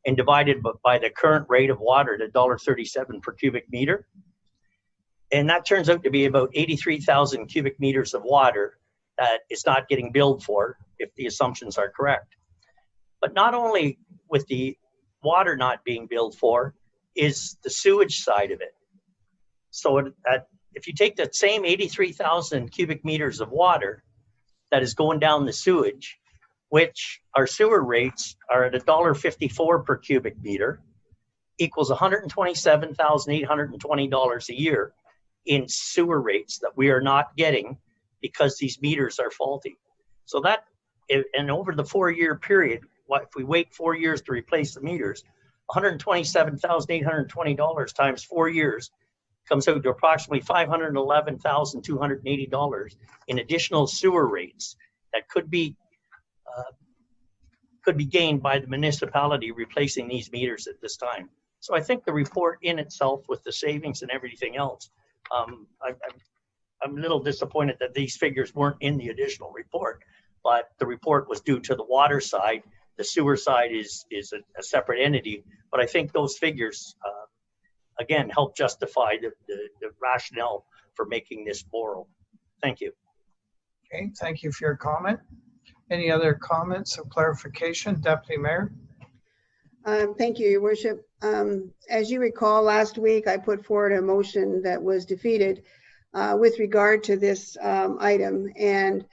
and divided by the current rate of water at $1.37 per cubic meter. And that turns out to be about 83,000 cubic meters of water that is not getting billed for if the assumptions are correct. But not only with the water not being billed for is the sewage side of it. So if you take that same 83,000 cubic meters of water that is going down the sewage, which our sewer rates are at $1.54 per cubic meter, equals $127,820 a year in sewer rates that we are not getting because these meters are faulty. So that, and over the 4-year period, if we wait 4 years to replace the meters, $127,820 times 4 years comes out to approximately $511,280 in additional sewer rates that could be gained by the municipality replacing these meters at this time. So I think the report in itself, with the savings and everything else, I'm a little disappointed that these figures weren't in the additional report, but the report was due to the water side. The sewer side is a separate entity, but I think those figures, again, help justify the rationale for making this borrow. Thank you. Okay, thank you for your comment. Any other comments or clarification? Deputy Mayor? Thank you, Your Worship. As you recall, last week I put forward a motion that was defeated with regard to this item. And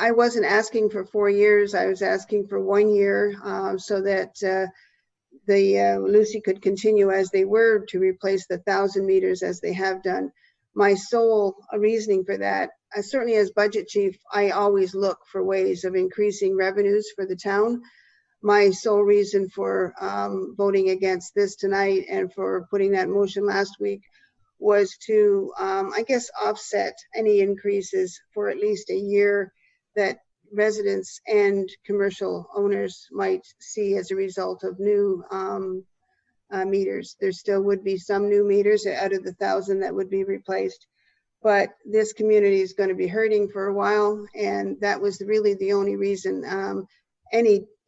I wasn't asking for 4 years. I was asking for 1 year so that Lucy could continue as they were to replace the 1,000 meters as they have done. My sole reasoning for that, certainly as budget chief, I always look for ways of increasing revenues for the town. My sole reason for voting against this tonight and for putting that motion last week was to, I guess, offset any increases for at least a year that residents and commercial owners might see as a result of new meters. There still would be some new meters out of the 1,000 that would be replaced, but this community is going to be hurting for a while, and that was really the only reason.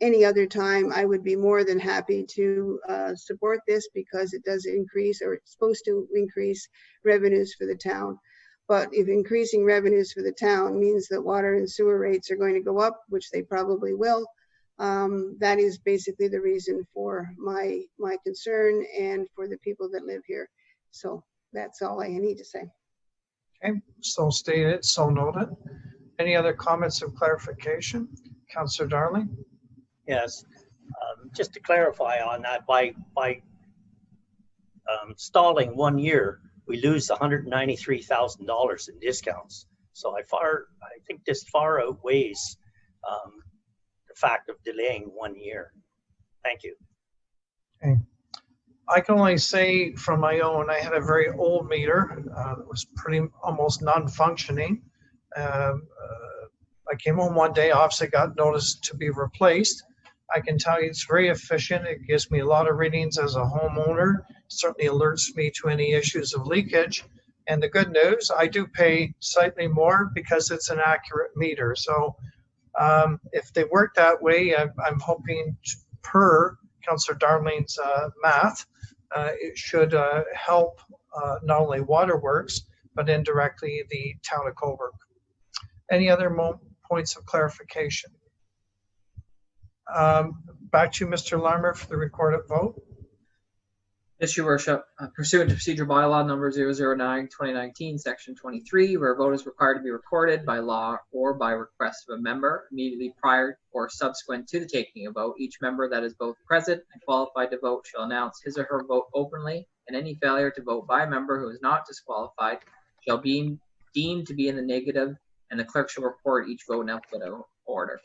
Any other time, I would be more than happy to support this because it does increase, or it's supposed to increase, revenues for the town. But if increasing revenues for the town means that water and sewer rates are going to go up, which they probably will, that is basically the reason for my concern and for the people that live here. So that's all I need to say. Okay, so stated, so noted. Any other comments of clarification? Councillor Darling? Yes, just to clarify on that, by stalling 1 year, we lose $193,000 in discounts. So I think this far outweighs the fact of delaying 1 year. Thank you. Okay. I can only say from my own, I had a very old meter that was almost non-functioning. I came home one day, obviously got noticed to be replaced. I can tell you it's very efficient. It gives me a lot of readings as a homeowner. Certainly alerts me to any issues of leakage. And the good news, I do pay slightly more because it's an accurate meter. So if they work that way, I'm hoping per Councillor Darling's math, it should help not only Wtaerworks, but indirectly the town of Cobourg. Any other points of clarification? Back to you, Mr. Lambert, for the recorded vote. Yes, Your Worship, pursuant to procedure bylaw number 009/2019, section 23, where a vote is required to be recorded by law or by request of a member immediately prior or subsequent to the taking of a vote, each member that is both present and qualified to vote shall announce his or her vote openly, and any failure to vote by a member who is not disqualified shall be deemed to be in the negative, and the clerk shall report each vote in alphabetical order.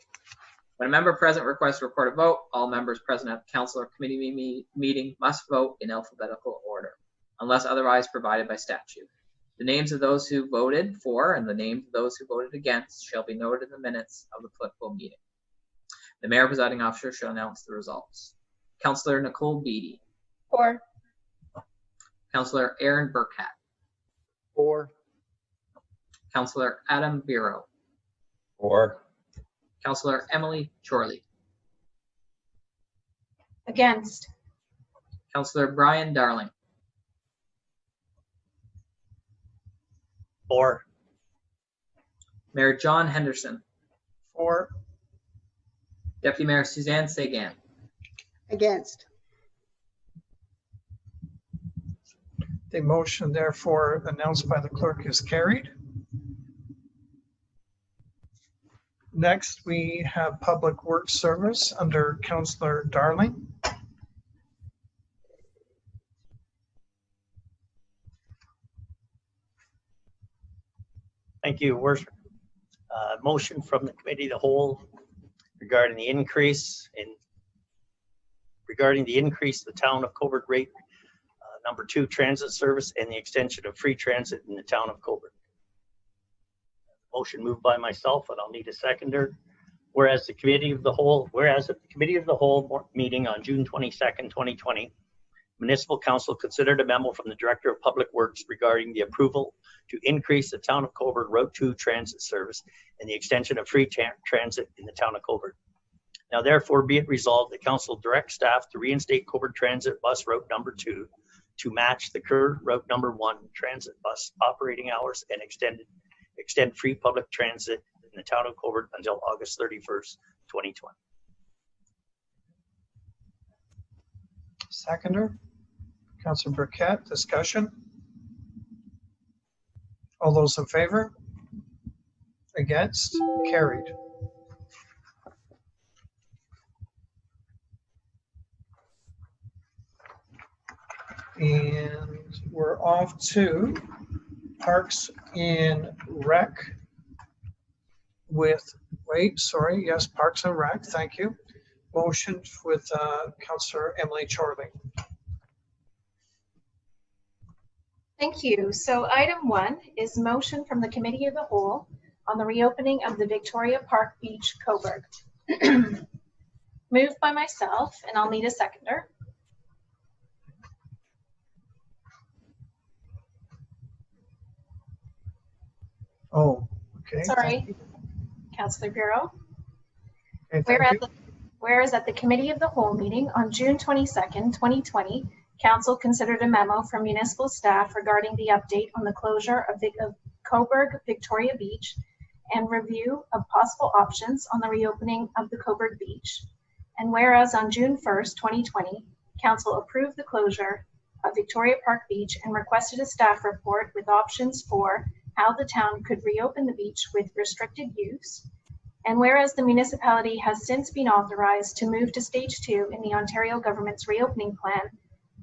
When a member present requests to record a vote, all members present at the council or committee meeting must vote in alphabetical order, unless otherwise provided by statute. The names of those who voted for and the names of those who voted against shall be noted in the minutes of the applicable meeting. The mayor presiding officer shall announce the results. Councillor Nicole Beattie. For. Councillor Aaron Burkhat. For. Councillor Adam Biro. For. Councillor Emily Chorley. Against. Councillor Bryan Darling. For. Mayor John Henderson. For. Deputy Mayor Suzanne Sagan. Against. The motion therefore announced by the clerk is carried. Next, we have Public Works Service under Councillor Darling. Thank you, Worship. Motion from the Committee of the Whole regarding the increase of the Town of Cobourg rate, number 2 transit service, and the extension of free transit in the Town of Cobourg. Motion moved by myself, and I'll need a seconder. Whereas at the Committee of the Whole meeting on June 22nd, 2020, Municipal Council considered a memo from the Director of Public Works regarding the approval to increase the Town of Cobourg Route 2 transit service and the extension of free transit in the Town of Cobourg. Now therefore be it resolved that Council direct staff to reinstate Cobourg Transit Bus Route number 2 to match the current Route number 1 transit bus operating hours and extend free public transit in the Town of Cobourg until August 31st, 2020. Seconder, Councillor Burkett, discussion. All those in favor? Against? Carried. And we're off to Parks and Rec with, yes, Parks and Rec, thank you. Motion with Councillor Emily Chorley. Thank you. So item 1 is motion from the Committee of the Whole on the reopening of the Victoria Park Beach, Cobourg. Moved by myself, and I'll need a seconder. Oh, okay. Sorry, Councillor Bureau. Okay, Whereas at the Committee of the Whole meeting on June 22nd, 2020, Council considered a memo from municipal staff regarding the update on the closure of Cobourg Victoria Beach and review of possible options on the reopening of the Cobourg Beach. And whereas on June 1st, 2020, Council approved the closure of Victoria Park Beach and requested a staff report with options for how the town could reopen the beach with restricted use. And whereas the municipality has since been authorized to move to stage 2 in the Ontario government's reopening plan,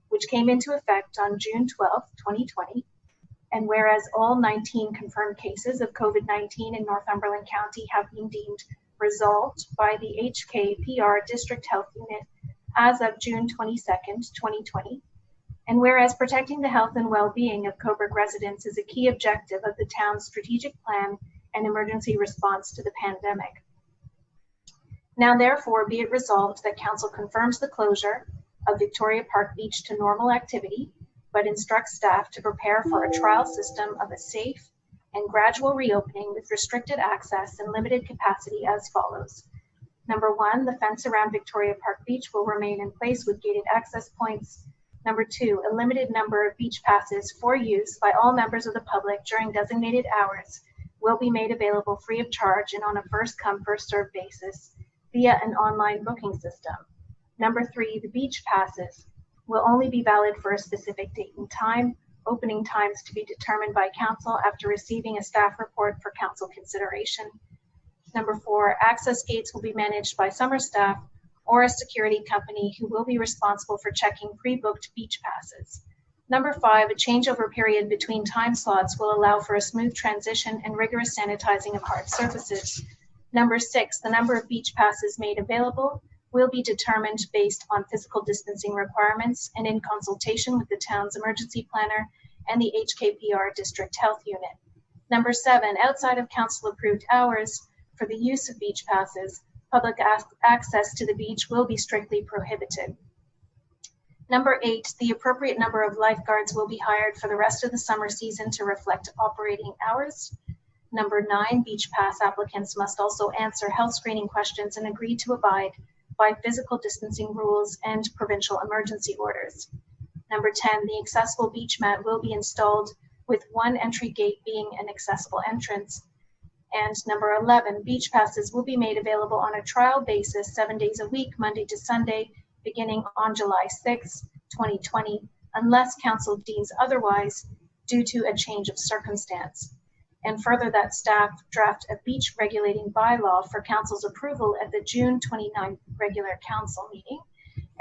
which came into effect on June 12, 2020. And whereas all 19 confirmed cases of COVID-19 in Northumberland County have been deemed resolved by the HKPR District Health Unit as of June 22nd, 2020. And whereas protecting the health and well-being of Cobourg residents is a key objective of the town's strategic plan and emergency response to the pandemic. Now therefore be it resolved that Council confirms the closure of Victoria Park Beach to normal activity, but instructs staff to prepare for a trial system of a safe and gradual reopening with restricted access and limited capacity as follows. Number 1, the fence around Victoria Park Beach will remain in place with gated access points. Number 2, a limited number of beach passes for use by all members of the public during designated hours will be made available free of charge and on a first-come, first-served basis via an online booking system. Number 3, the beach passes will only be valid for a specific date and time, opening times to be determined by council after receiving a staff report for council consideration. Number 4, access gates will be managed by summer staff or a security company who will be responsible for checking pre-booked beach passes. Number 5, a changeover period between time slots will allow for a smooth transition and rigorous sanitizing of hard surfaces. Number 6, the number of beach passes made available will be determined based on physical distancing requirements and in consultation with the town's emergency planner and the HKPR district health unit. Number 7, outside of council approved hours for the use of beach passes, public access to the beach will be strictly prohibited. Number 8, the appropriate number of lifeguards will be hired for the rest of the summer season to reflect operating hours. Number 9, beach pass applicants must also answer health screening questions and agree to abide by physical distancing rules and provincial emergency orders. Number 10, the accessible beach mat will be installed with one entry gate being an accessible entrance. And number 11, beach passes will be made available on a trial basis 7 days a week, Monday to Sunday, beginning on July 6, 2020, unless council deems otherwise due to a change of circumstance. And further, that staff draft a beach regulating bylaw for council's approval at the June 29th regular council meeting.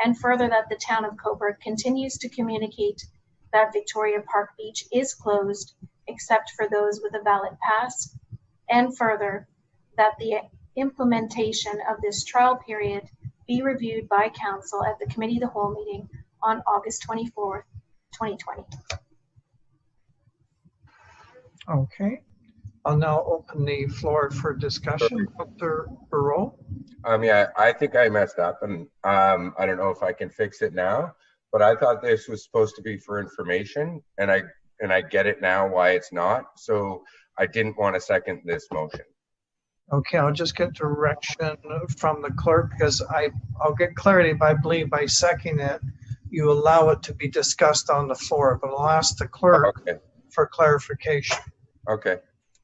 And further, that the town of Cobourg continues to communicate that Victoria Park Beach is closed except for those with a valid pass. And further, that the implementation of this trial period be reviewed by council at the committee of the whole meeting on August 24th, 2020. Okay. I'll now open the floor for discussion. Dr. Barreau? Yeah, I think I messed up, and I don't know if I can fix it now, but I thought this was supposed to be for information, and I get it now why it's not. So I didn't want to second this motion. Okay, I'll just get direction from the clerk because I'll get clarity, but I believe by seconding it, you allow it to be discussed on the floor, but I'll ask the clerk for clarification. Okay.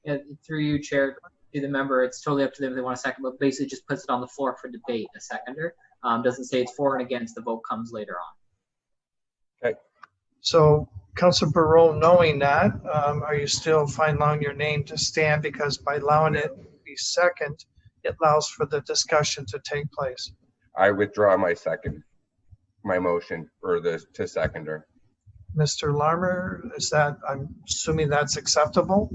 Yeah, through you, Chair, to the member, it's totally up to them if they want a second, but basically just puts it on the floor for debate, a seconder. Doesn't say it's for and against, the vote comes later on. Okay. So, Councilor Barreau, knowing that, are you still fine allowing your name to stand? Because by allowing it to be second, it allows for the discussion to take place. I withdraw my motion for to seconder. Mr. Lambert, is that, I'm assuming that's acceptable?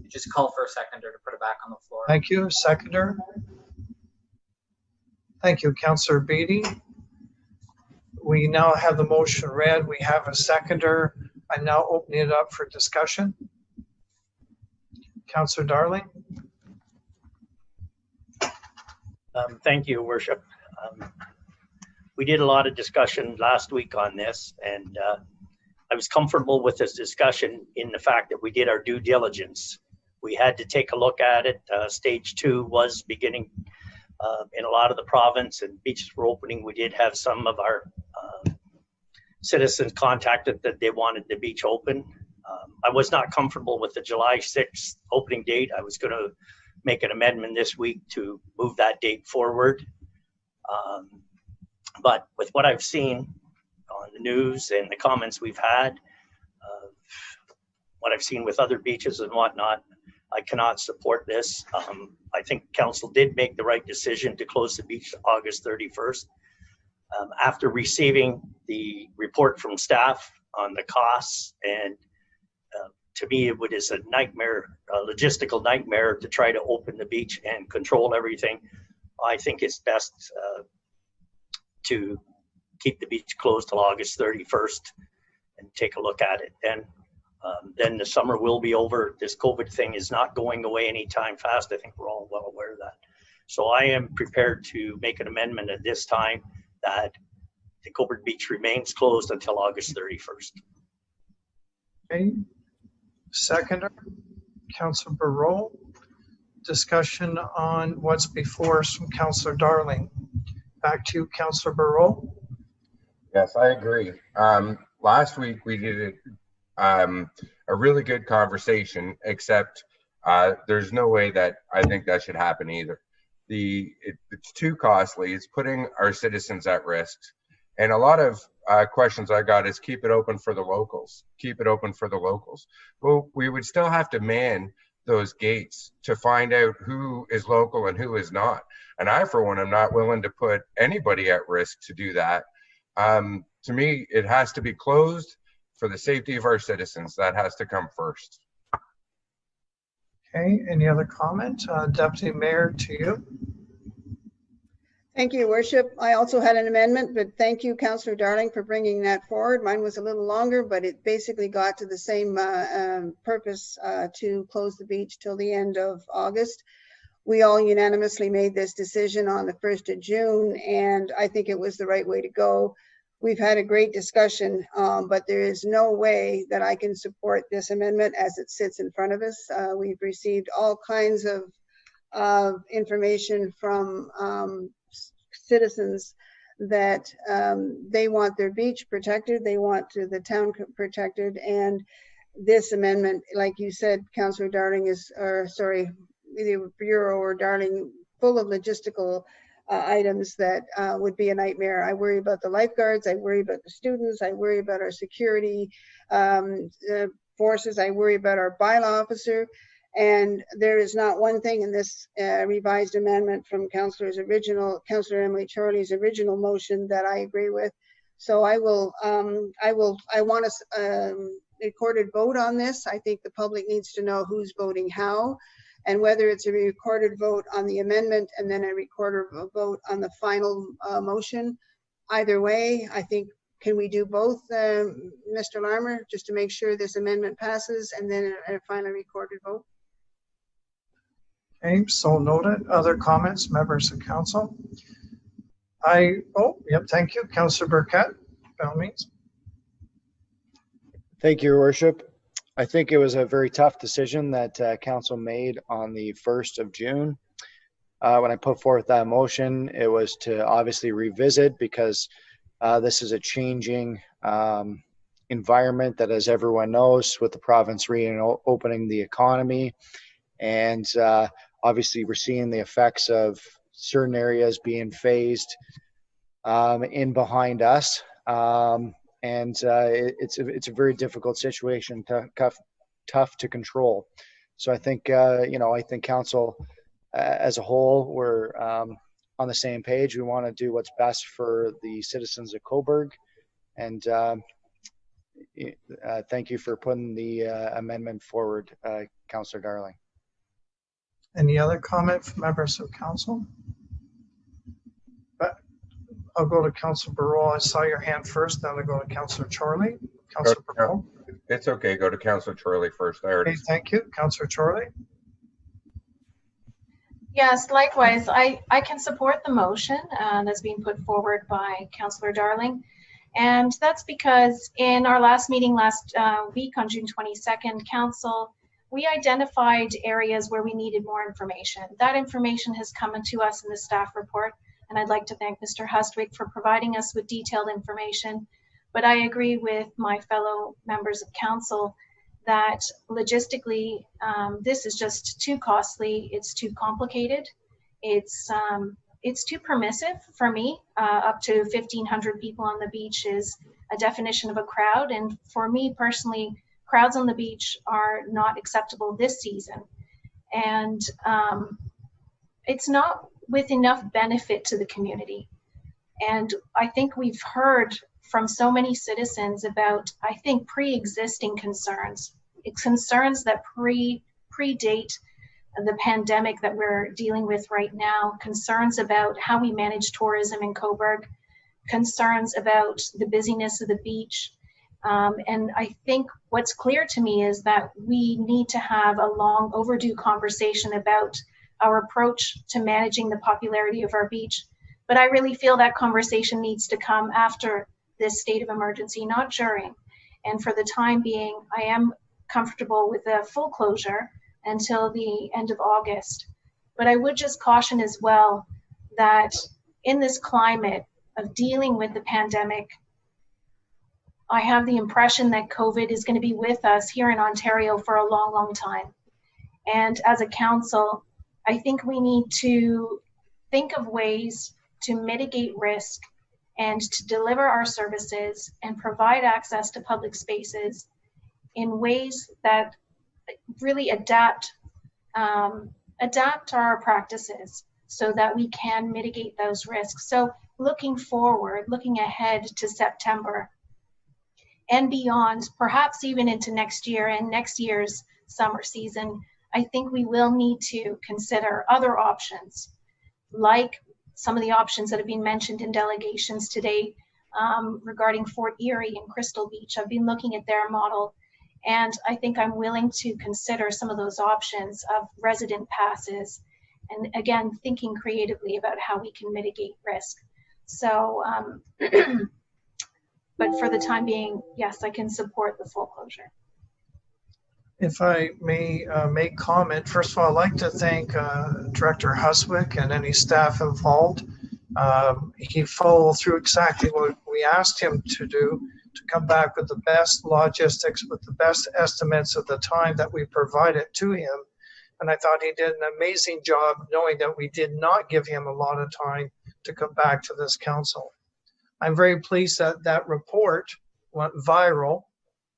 You just call for a seconder to put it back on the floor. Thank you. Seconder? Thank you, Councilor Beatty. We now have the motion read. We have a seconder. I'm now opening it up for discussion. Councilor Darling? Thank you, Worship. We did a lot of discussion last week on this, and I was comfortable with this discussion in the fact that we did our due diligence. We had to take a look at it. Stage 2 was beginning in a lot of the province, and beaches were opening. We did have some of our citizens contacted that they wanted the beach open. I was not comfortable with the July 6th opening date. I was going to make an amendment this week to move that date forward. But with what I've seen on the news and the comments we've had, what I've seen with other beaches and whatnot, I cannot support this. I think council did make the right decision to close the beach August 31st. After receiving the report from staff on the costs, and to me it is a nightmare, a logistical nightmare to try to open the beach and control everything. I think it's best to keep the beach closed till August 31st and take a look at it. And then the summer will be over. This COVID thing is not going away anytime fast. I think we're all well aware of that. So I am prepared to make an amendment at this time that the Cobourg Beach remains closed until August 31st. Okay. Seconder, Councilor Barreau. Discussion on what's before us from Councilor Darling. Back to you, Councilor Barreau. Yes, I agree. Last week we did a really good conversation, except there's no way that I think that should happen either. It's too costly. It's putting our citizens at risk, And a lot of questions I got is keep it open for the locals, keep it open for the locals. Well, we would still have to man those gates to find out who is local and who is not. And I, for one, am not willing to put anybody at risk to do that. To me, it has to be closed for the safety of our citizens. That has to come first. Okay, any other comment? Deputy Mayor, to you. Thank you, Your Worship. I also had an amendment, but thank you, Councillor Darling, for bringing that forward. Mine was a little longer, but it basically got to the same purpose to close the beach till the end of August. We all unanimously made this decision on the 1st of June, and I think it was the right way to go. We've had a great discussion, but there is no way that I can support this amendment as it sits in front of us. We've received all kinds of information from citizens that they want their beach protected, they want the town protected, and this amendment, like you said, Councillor Darling, either Bureau or Darling, full of logistical items that would be a nightmare. I worry about the lifeguards, I worry about the students, I worry about our security forces, I worry about our bylaw officer. And there is not one thing in this revised amendment from Councillor Emily Charlie's original motion that I agree with. So I want a recorded vote on this. I think the public needs to know who's voting how, and whether it's a recorded vote on the amendment and then a recorded vote on the final motion. Either way, I think, can we do both, Mr. Larmer, just to make sure this amendment passes and then a final recorded vote? Okay, so noted. Other comments, members of council? Thank you. Councillor Burkett, by all means. Thank you, Your Worship. I think it was a very tough decision that council made on the 1st of June. When I put forth that motion, it was to obviously revisit, because this is a changing environment that, as everyone knows, with the province reopening the economy, and obviously we're seeing the effects of certain areas being phased in behind us. It's a very difficult situation, tough to control. So I think, I think council as a whole, we're on the same page. We want to do what's best for the citizens of Cobourg. And thank you for putting the amendment forward, Councillor Darling. Any other comment from members of council? I'll go to Councillor Barreau. I saw your hand first, then I'll go to Councillor Charlie. Councillor Barreau. It's okay, go to Councillor Charlie first. Okay, thank you. Councillor Charlie. Yes, likewise, I can support the motion that's being put forward by Councillor Darling. And that's because in our last meeting last week on June 22nd, Council, we identified areas where we needed more information. That information has come to us in the staff report, and I'd like to thank Mr. Hustwig for providing us with detailed information. But I agree with my fellow members of council that logistically, this is just too costly, it's too complicated, it's too permissive for me. Up to 1,500 people on the beach is a definition of a crowd, and for me personally, crowds on the beach are not acceptable this season. And it's not with enough benefit to the community. And I think we've heard from so many citizens about, I think, pre-existing concerns. It's concerns that predate the pandemic that we're dealing with right now, concerns about how we manage tourism in Cobourg, concerns about the busyness of the beach. And I think what's clear to me is that we need to have a long overdue conversation about our approach to managing the popularity of our beach. But I really feel that conversation needs to come after this state of emergency, not during. And for the time being, I am comfortable with a full closure until the end of August. But I would just caution as well that in this climate of dealing with the pandemic, I have the impression that COVID is going to be with us here in Ontario for a long, long time. And as a council, I think we need to think of ways to mitigate risk and to deliver our services and provide access to public spaces in ways that really adapt our practices so that we can mitigate those risks. So looking forward, looking ahead to September and beyond, perhaps even into next year and next year's summer season, I think we will need to consider other options, like some of the options that have been mentioned in delegations today regarding Fort Erie and Crystal Beach. I've been looking at their model, and I think I'm willing to consider some of those options of resident passes, and again, thinking creatively about how we can mitigate risk. So, but for the time being, yes, I can support the full closure. If I may make comment, first of all, I'd like to thank Director Huswick and any staff involved. He followed through exactly what we asked him to do, to come back with the best logistics, with the best estimates of the time that we provided to him. And I thought he did an amazing job, knowing that we did not give him a lot of time to come back to this council. I'm very pleased that that report went viral.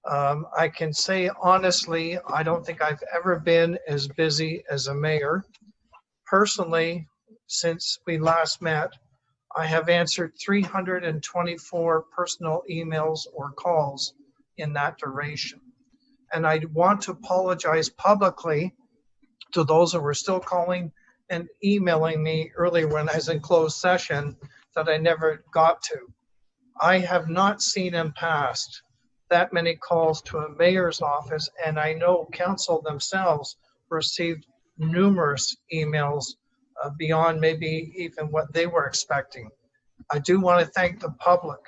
I can say honestly, I don't think I've ever been as busy as a mayor. Personally, since we last met, I have answered 324 personal emails or calls in that duration. And I want to apologize publicly to those who were still calling and emailing me earlier when I was in closed session that I never got to. I have not seen in past that many calls to a mayor's office, and I know council themselves received numerous emails beyond maybe even what they were expecting. I do want to thank the public,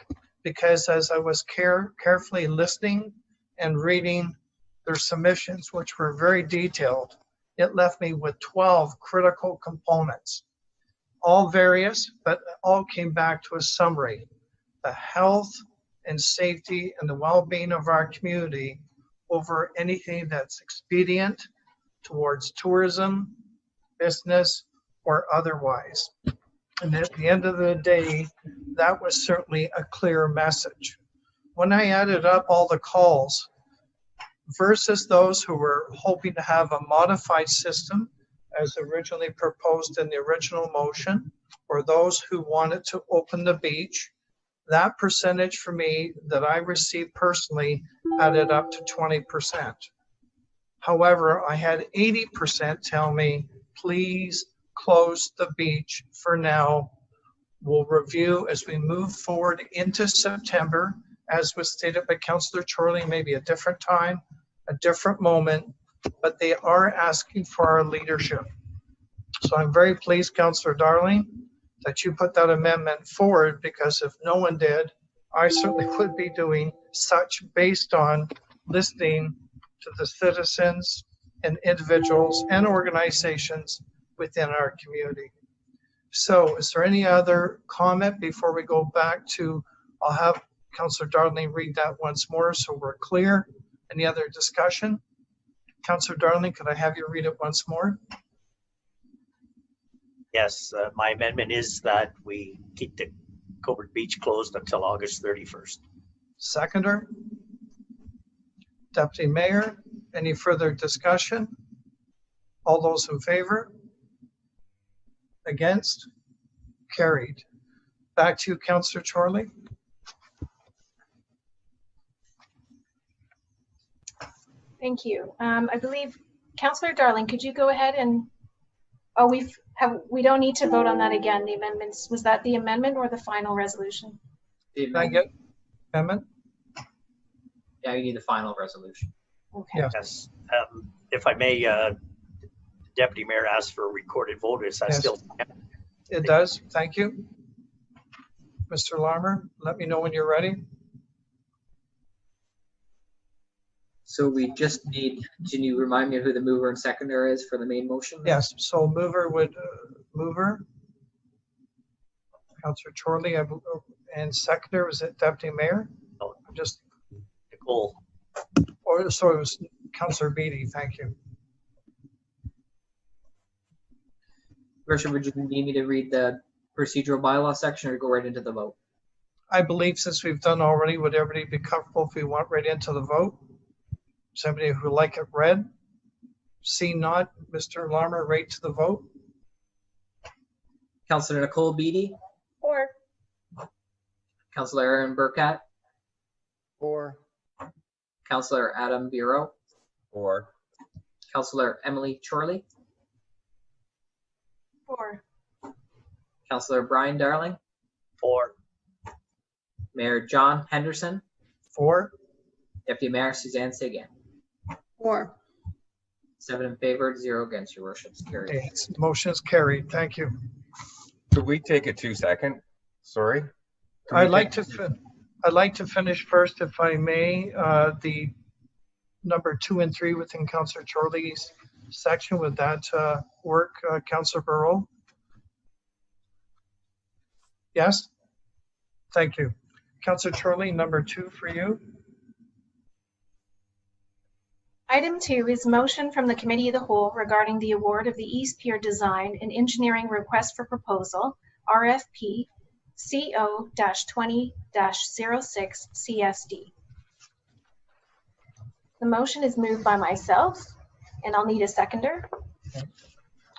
because as I was carefully listening and reading their submissions, which were very detailed, it left me with 12 critical components, all various, but all came back to a summary: the health and safety and the well-being of our community over anything that's expedient towards tourism, business, or otherwise. And at the end of the day, that was certainly a clear message. When I added up all the calls versus those who were hoping to have a modified system as originally proposed in the original motion, or those who wanted to open the beach, that percentage for me that I received personally added up to 20%. However, I had 80% tell me, please close the beach for now. We'll review as we move forward into September, as was stated by Councillor Chorley, maybe a different time, a different moment, but they are asking for our leadership. So I'm very pleased, Councillor Darling, that you put that amendment forward, because if no one did, I certainly would be doing such based on listening to the citizens and individuals and organizations within our community. So is there any other comment before we go back to, I'll have Councillor Darling read that once more so we're clear. Any other discussion? Councillor Darling, could I have you read it once more? Yes, my amendment is that we keep the Cobourg Beach closed until August 31st. Seconder? Deputy Mayor, any further discussion? All those in favor? Against? Carried. Back to you, Councillor Chorley. Thank you. I believe, Councillor Darling, could you go ahead and, oh, we don't need to vote on that again, the amendments. Was that the amendment or the final resolution? The Can I get amendment? Yeah, you need the final resolution. Okay. Yes. If I may, Deputy Mayor asked for a recorded vote. Is that Yes. still? It does. Thank you. Mr. Lambert, let me know when you're ready. So we just need, can you remind me of who the mover and seconder is for the main motion? Yes, so mover would, mover, Councillor Chorley, and seconder, was it Deputy Mayor? No, Just, Nicole. or so it was Councillor Beatty, thank you. Worship, would you need me to read the procedural bylaw section or go right into the vote? I believe since we've done already, would everybody be comfortable if we went right into the vote? Somebody who would like it read? See not, Mr. Larmer, right to the vote? Councillor Nicole Beatty, For. Councillor Aaron Burkett, For. Councillor Adam Bureau, Or Councillor Emily Chorley, For. Councillor Brian Darling, For. Mayor John Henderson, For. Deputy Mayor Suzanne Seguin. 4. 7 in favor, 0 against, your worship. Carried. Okay, motion is carried. Thank you. could we take a 2-second? Sorry. Could we I'd like take- to finish first, if I may, the number 2 and 3 within Councillor Chorley's section. Would that work, Councillor Burrow? Yes? Thank you. Councillor Chorley, number 2 for you. Item 2 is motion from the Committee of the Whole regarding the award of the East Pier Design and Engineering Request for Proposal, RFP CO-20-06 CSD. The motion is moved by myself, and I'll need a seconder.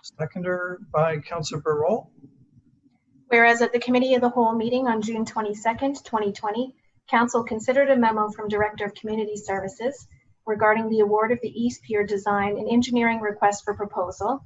Seconder by Councillor Burrow. Whereas at the Committee of the Whole meeting on June 22nd, 2020, Council considered a memo from Director of Community Services regarding the award of the East Pier Design and Engineering Request for Proposal,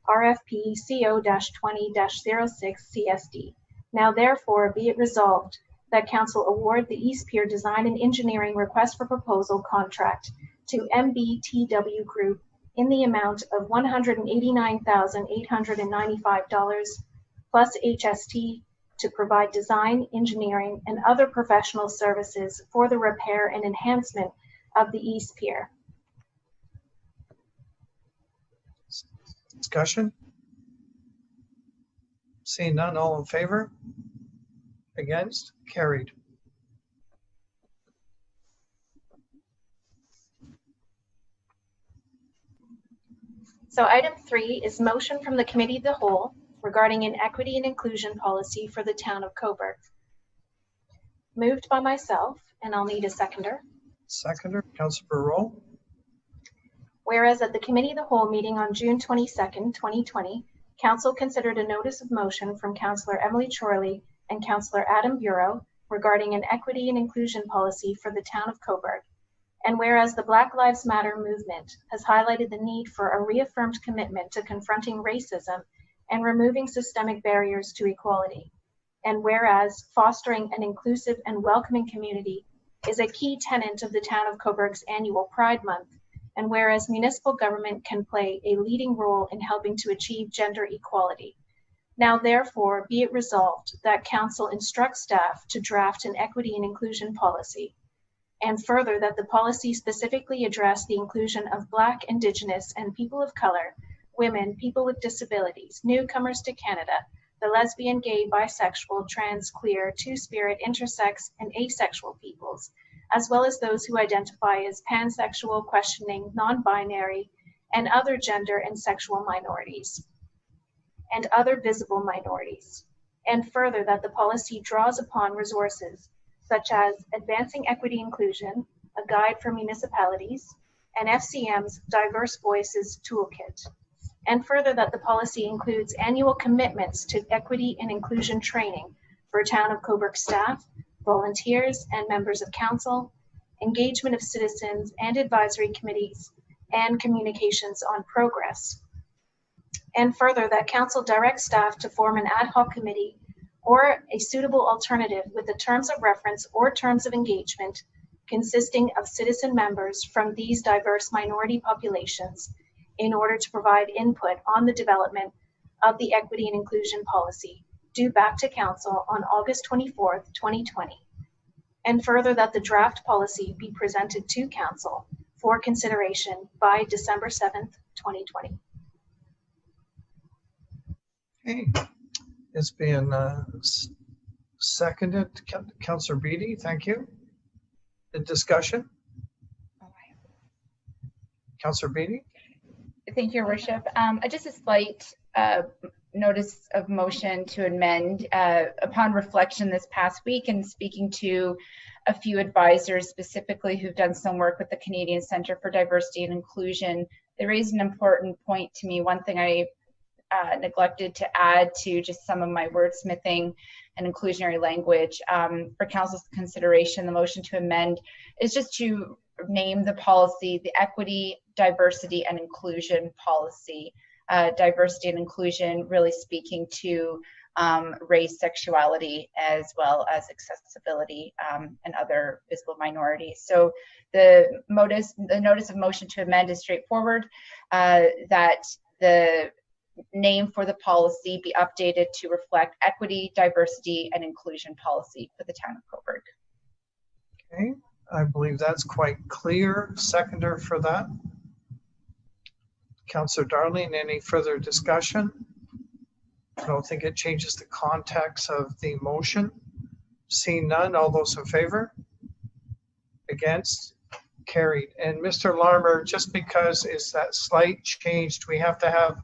RFP CO-20-06 CSD. Now therefore be it resolved that Council award the East Pier Design and Engineering Request for Proposal contract to MBTW Group in the amount of $189,895 plus HST to provide design, engineering, and other professional services for the repair and enhancement of the East Pier. Discussion? Seeing none, all in favor? Against? Carried. So item 3 is motion from the Committee of the Whole regarding an equity and inclusion policy for the town of Cobourg. Moved by myself, and I'll need a seconder. Seconder, Councillor Burrow. Whereas at the Committee of the Whole meeting on June 22nd, 2020, Council considered a notice of motion from Councillor Emily Chorley and Councillor Adam Bureau regarding an equity and inclusion policy for the town of Cobourg. And whereas the Black Lives Matter movement has highlighted the need for a reaffirmed commitment to confronting racism and removing systemic barriers to equality. And whereas fostering an inclusive and welcoming community is a key tenet of the town of Cobourg's annual Pride Month, and whereas municipal government can play a leading role in helping to achieve gender equality. Now therefore be it resolved that Council instructs staff to draft an equity and inclusion policy, and further that the policy specifically address the inclusion of Black, Indigenous, and people of color, women, people with disabilities, newcomers to Canada, the lesbian, gay, bisexual, trans, queer, two-spirit, intersex, and asexual peoples, as well as those who identify as pansexual, questioning, non-binary, and other gender and sexual minorities, and other visible minorities. And further, that the policy draws upon resources such as Advancing Equity Inclusion, a guide for municipalities, and FCM's Diverse Voices Toolkit. And further, that the policy includes annual commitments to equity and inclusion training for Town of Cobourg staff, volunteers, and members of council, engagement of citizens and advisory committees, and communications on progress. And further, that council directs staff to form an ad hoc committee or a suitable alternative with the terms of reference or terms of engagement consisting of citizen members from these diverse minority populations in order to provide input on the development of the equity and inclusion policy due back to council on August 24th, 2020. And further, that the draft policy be presented to council for consideration by December 7th, 2020. Okay, it's been seconded. Councillor Beatty, thank you. The discussion? Councillor Beatty? Thank you, Your Worship. Just a slight notice of motion to amend. Upon reflection this past week and speaking to a few advisors specifically who've done some work with the Canadian Centre for Diversity and Inclusion, they raised an important point to me. One thing I neglected to add to just some of my wordsmithing and inclusionary language for council's consideration, the motion to amend is just to name the policy the Equity, Diversity and Inclusion Policy. Diversity and inclusion really speaking to race, sexuality, as well as accessibility and other visible minorities. So the notice of motion to amend is straightforward, that the name for the policy be updated to reflect equity, diversity, and inclusion policy for the town of Cobourg. Okay, I believe that's quite clear. Seconder for that. Councillor Darling, any further discussion? I don't think it changes the context of the motion. Seeing none, all those in favor? Against? Carried. And Mr. Larmer, just because it's that slight change, do we have to have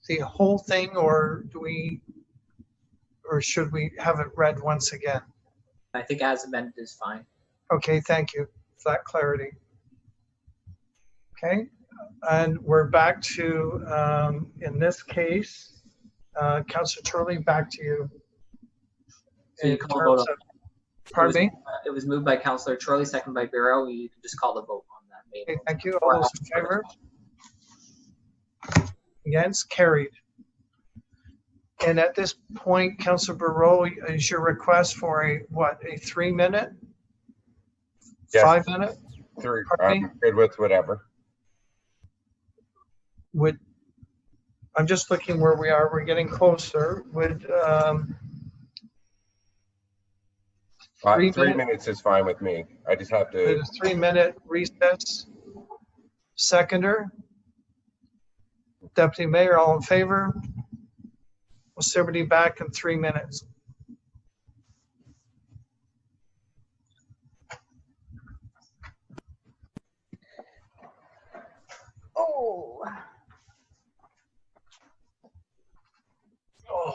the whole thing, or should we have it read once again? I think as amended is fine. Okay, thank you for that clarity. Okay, and we're back to, in this case, Councillor Turley, back to you. So you In call terms vote. Pardon me? It was moved by Councillor Chorley, second by Bureau. You can just call the vote on that. Okay, thank you. All those in favor? Against? Carried. And at this point, Councillor Barreau, is your request for a 3-minute? Yes. 5-minute? 3. I'm good with whatever. I'm just looking where we are. We're getting closer. 3 minutes is fine with me. I just have to. A 3-minute recess. Seconder? Deputy Mayor, all in favor? We'll see everybody back in 3 minutes. Oh. Oh.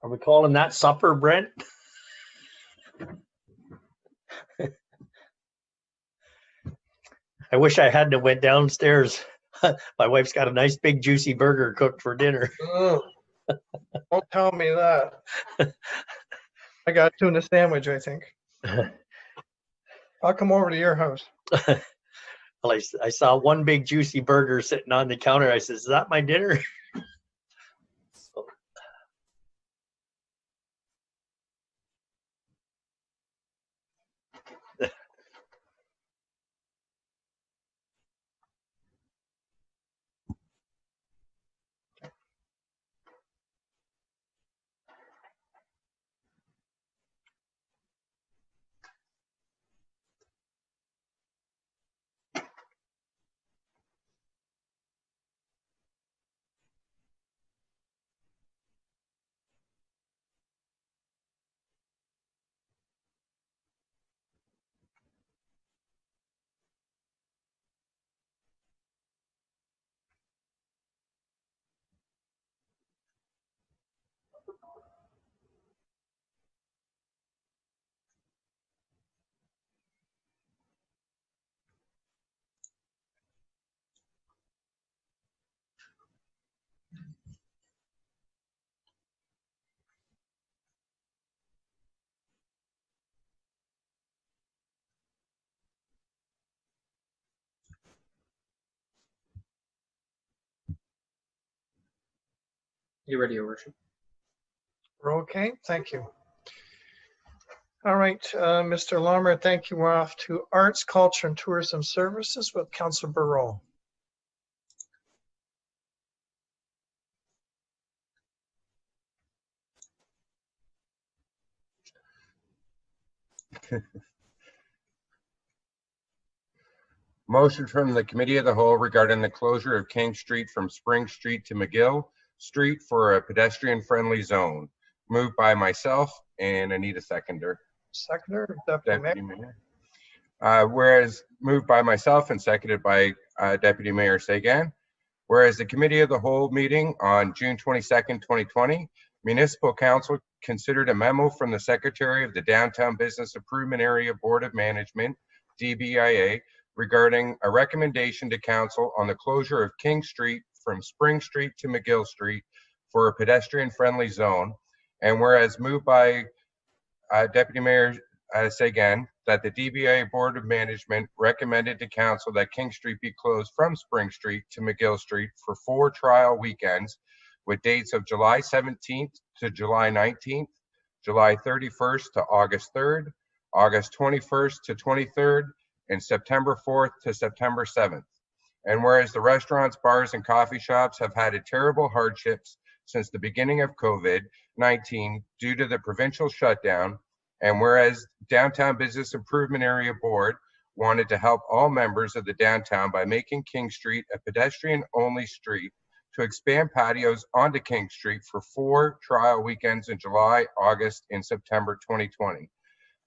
Are we calling that supper, Brent? I wish I hadn't went downstairs. My wife's got a nice big juicy burger cooked for dinner. Ugh. Don't tell me that. I got a tuna sandwich, I think. I'll come over to your house. Well, I saw one big juicy burger sitting on the counter. I said, is that my dinner? So, You ready, Your Worship? We're okay, thank you. All right, Mr. Lambert, thank you. We're off to Arts, Culture, and Tourism Services with Councillor Barreau. Motion from the Committee of the Whole regarding the closure of King Street from Spring Street to McGill Street for a pedestrian-friendly zone. Moved by myself, and I need a seconder. Seconder, Deputy Mayor. Whereas moved by myself and seconded by Deputy Mayor Sagan. Whereas the Committee of the Whole meeting on June 22nd, 2020, Municipal Council considered a memo from the Secretary of the Downtown Business Improvement Area Board of Management, DBIA, regarding a recommendation to Council on the closure of King Street from Spring Street to McGill Street for a pedestrian-friendly zone. And whereas moved by Deputy Mayor Sagan, that the DBIA Board of Management recommended to Council that King Street be closed from Spring Street to McGill Street for 4 trial weekends with dates of July 17th to July 19th, July 31st to August 3rd, August 21st to 23rd, and September 4th to September 7th. And whereas the restaurants, bars, and coffee shops have had terrible hardships since the beginning of COVID-19 due to the provincial shutdown, and whereas Downtown Business Improvement Area Board wanted to help all members of the downtown by making King Street a pedestrian-only street, to expand patios onto King Street for 4 trial weekends in July, August, and September 2020.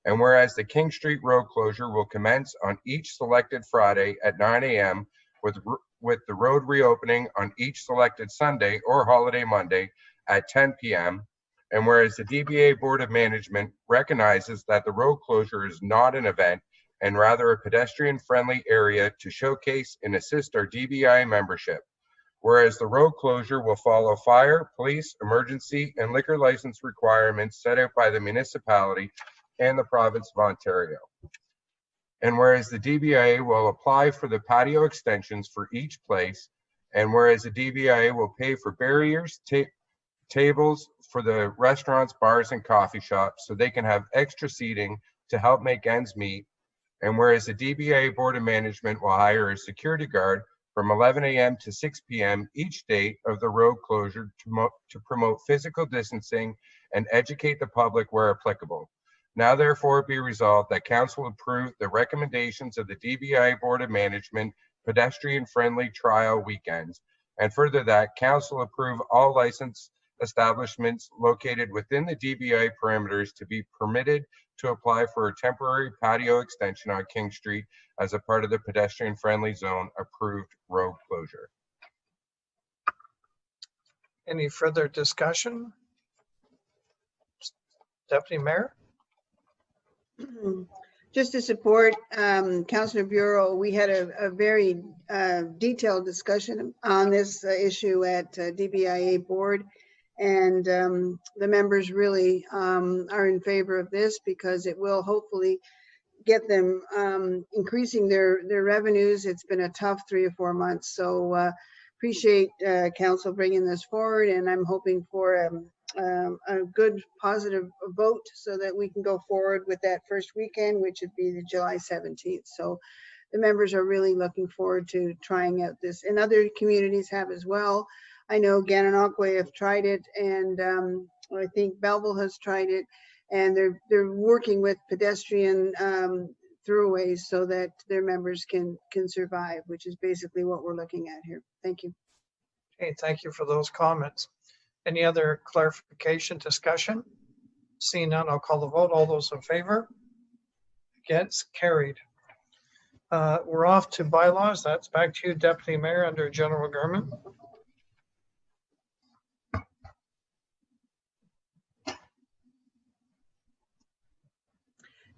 And whereas the King Street road closure will commence on each selected Friday at 9 a.m. with the road reopening on each selected Sunday or holiday Monday at 10 p.m. And whereas the DBA Board of Management recognizes that the road closure is not an event and rather a pedestrian-friendly area to showcase and assist our DBI membership. Whereas the road closure will follow fire, police, emergency, and liquor license requirements set out by the municipality and the province of Ontario. And whereas the DBIA will apply for the patio extensions for each place, and whereas the DBIA will pay for barriers, tables for the restaurants, bars, and coffee shops so they can have extra seating to help make ends meet, and whereas the DBIA Board of Management will hire a security guard from 11 a.m. to 6 p.m. each date of the road closure to promote physical distancing and educate the public where applicable. Now therefore be resolved that Council approve the recommendations of the DBI Board of Management pedestrian-friendly trial weekends, and further that Council approve all licensed establishments located within the DBI perimeters to be permitted to apply for a temporary patio extension on King Street as a part of the pedestrian-friendly zone approved road closure. Any further discussion? Deputy Mayor? Just to support Councillor Bureau, we had a very detailed discussion on this issue at DBIA board. And the members really are in favor of this because it will hopefully get them increasing their revenues. It's been a tough 3 or 4 months. So appreciate council bringing this forward, and I'm hoping for a good positive vote so that we can go forward with that first weekend, which would be the July 17th. So the members are really looking forward to trying out this, and other communities have as well. I know Gananoque have tried it, and I think Belleville has tried it, and they're working with pedestrian throughways so that their members can survive, which is basically what we're looking at here. Thank you. Okay, thank you for those comments. Any other clarification, discussion? Seeing none, I'll call the vote. All those in favor? Against? Carried. We're off to bylaws. That's back to you, Deputy Mayor, under General Government.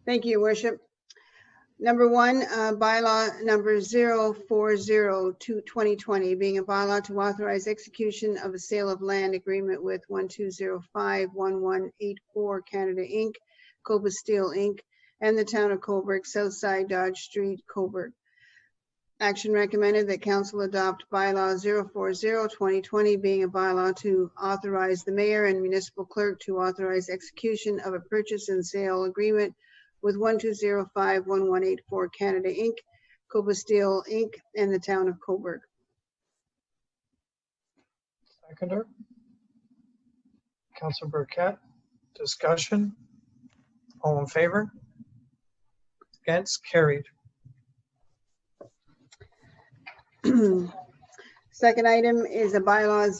Thank you, Worship. Number 1, bylaw number 040/2020, being a bylaw to authorize execution of a sale of land agreement with 1205-1184 Canada Inc., Cobourg Steel Inc., and the town of Cobourg, Southside Dodge Street, Cobourg. Action recommended that council adopt bylaw 040/2020, being a bylaw to authorize the mayor and municipal clerk to authorize execution of a purchase and sale agreement with 1205-1184 Canada Inc., Cobourg Steel Inc., and the town of Cobourg. Seconder. Councilor Burkett, discussion? All in favor? Against? Carried. Second item is a bylaw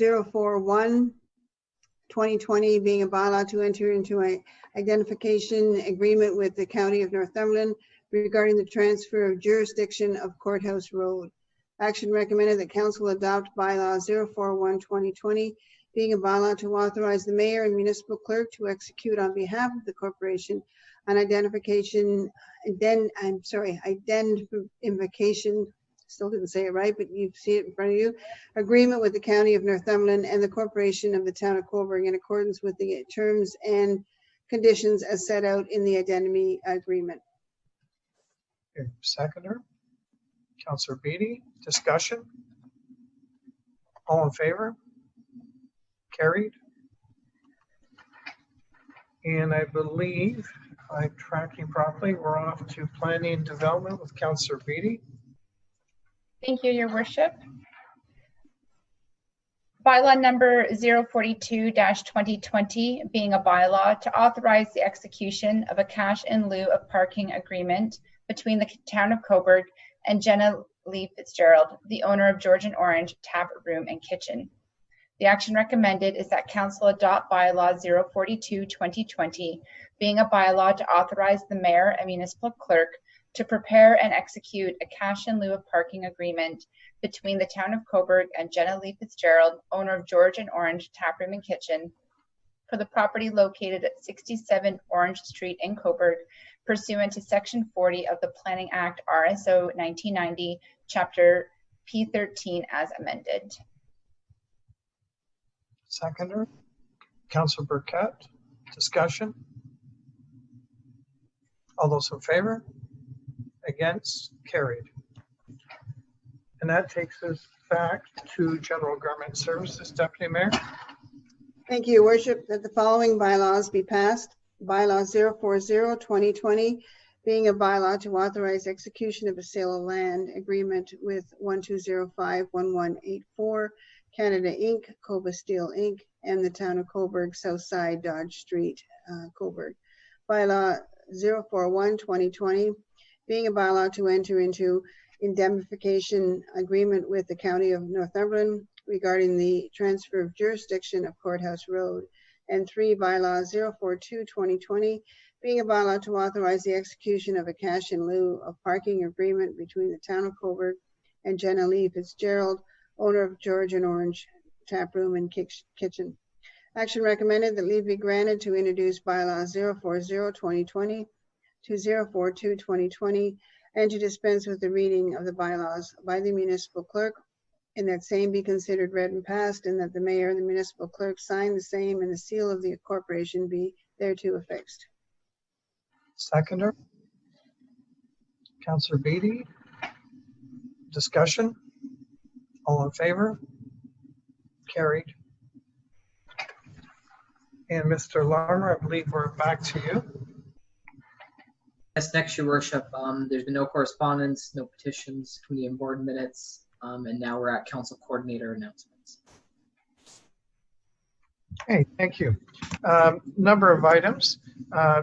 041/2020, being a bylaw to enter into an identification agreement with the County of Northumberland regarding the transfer of jurisdiction of Courthouse Road. Action recommended that council adopt bylaw 041/2020, being a bylaw to authorize the mayor and municipal clerk to execute on behalf of the corporation an identification, still didn't say it right, but you see it in front of you, agreement with the County of Northumberland and the corporation of the town of Cobourg in accordance with the terms and conditions as set out in the identity agreement. Okay, seconder. Councilor Beatty, discussion? All in favor? Carried. And I believe, if I'm tracking properly, we're off to planning and development with Councilor Beatty. Thank you, Your Worship. Bylaw number 042/2020, being a bylaw to authorize the execution of a cash in lieu of parking agreement between the town of Cobourg and Jenna Lee Fitzgerald, the owner of George and Orange Tap Room and Kitchen. The action recommended is that council adopt bylaw 042/2020, being a bylaw to authorize the mayor and municipal clerk to prepare and execute a cash in lieu of parking agreement between the town of Cobourg and Jenna Lee Fitzgerald, owner of George and Orange Tap Room and Kitchen, for the property located at 67 Orange Street in Cobourg, pursuant to Section 40 of the Planning Act, RSO 1990, Chapter P13 as amended. Seconder. Councilor Burkett, discussion? All those in favor? Against? Carried. And that takes us back to General Government Services. Deputy Mayor. Thank you, Your Worship, that the following bylaws be passed. Bylaw 040/2020, being a bylaw to authorize execution of a sale of land agreement with 1205-1184 Canada Inc., Cobourg Steel Inc., and the town of Cobourg, Southside Dodge Street, Cobourg. Bylaw 041/2020, being a bylaw to enter into indemnification agreement with the County of Northumberland regarding the transfer of jurisdiction of Courthouse Road. And 3, bylaw 042/2020, being a bylaw to authorize the execution of a cash in lieu of parking agreement between the town of Cobourg and Jenna Lee Fitzgerald, owner of George and Orange Tap Room and Kitchen. Action recommended that leave be granted to introduce bylaws 040-2020 to 042-2020 and to dispense with the reading of the bylaws by the municipal clerk, and that same be considered read and passed, and that the mayor and the municipal clerk sign the same and the seal of the corporation be thereto affixed. Seconder. Councillor Beatty. Discussion. All in favor? Carried. And Mr. Larmer, I believe we're back to you. Yes, next, your worship, there's been no correspondence, no petitions, committee and board minutes, and now we're at council coordinator announcements. Okay, thank you. Number of items,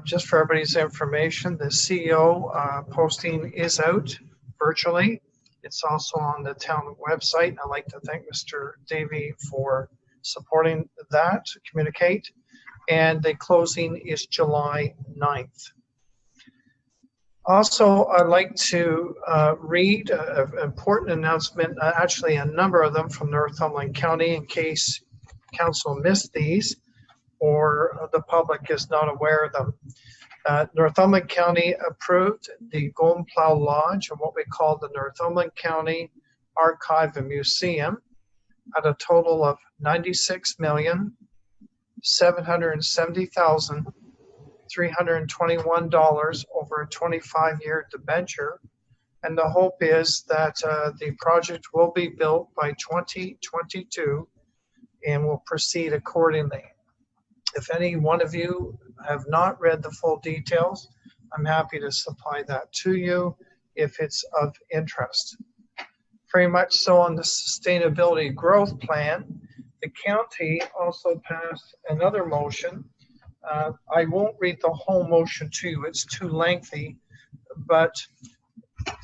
just for everybody's information, the CEO posting is out virtually. It's also on the town website. I'd like to thank Mr. Davey for supporting that to communicate. And the closing is July 9th. Also, I'd like to read an important announcement, actually a number of them from Northumberland County in case council missed these or the public is not aware of them. Northumberland County approved the Golden Plow Lodge and what we call the Northumberland County Archive and Museum at a total of $96,770,321 over a 25-year debenture. And the hope is that the project will be built by 2022 and will proceed accordingly. If any one of you have not read the full details, I'm happy to supply that to you if it's of interest. Very much so on the sustainability growth plan, the county also passed another motion. I won't read the whole motion to you, it's too lengthy, but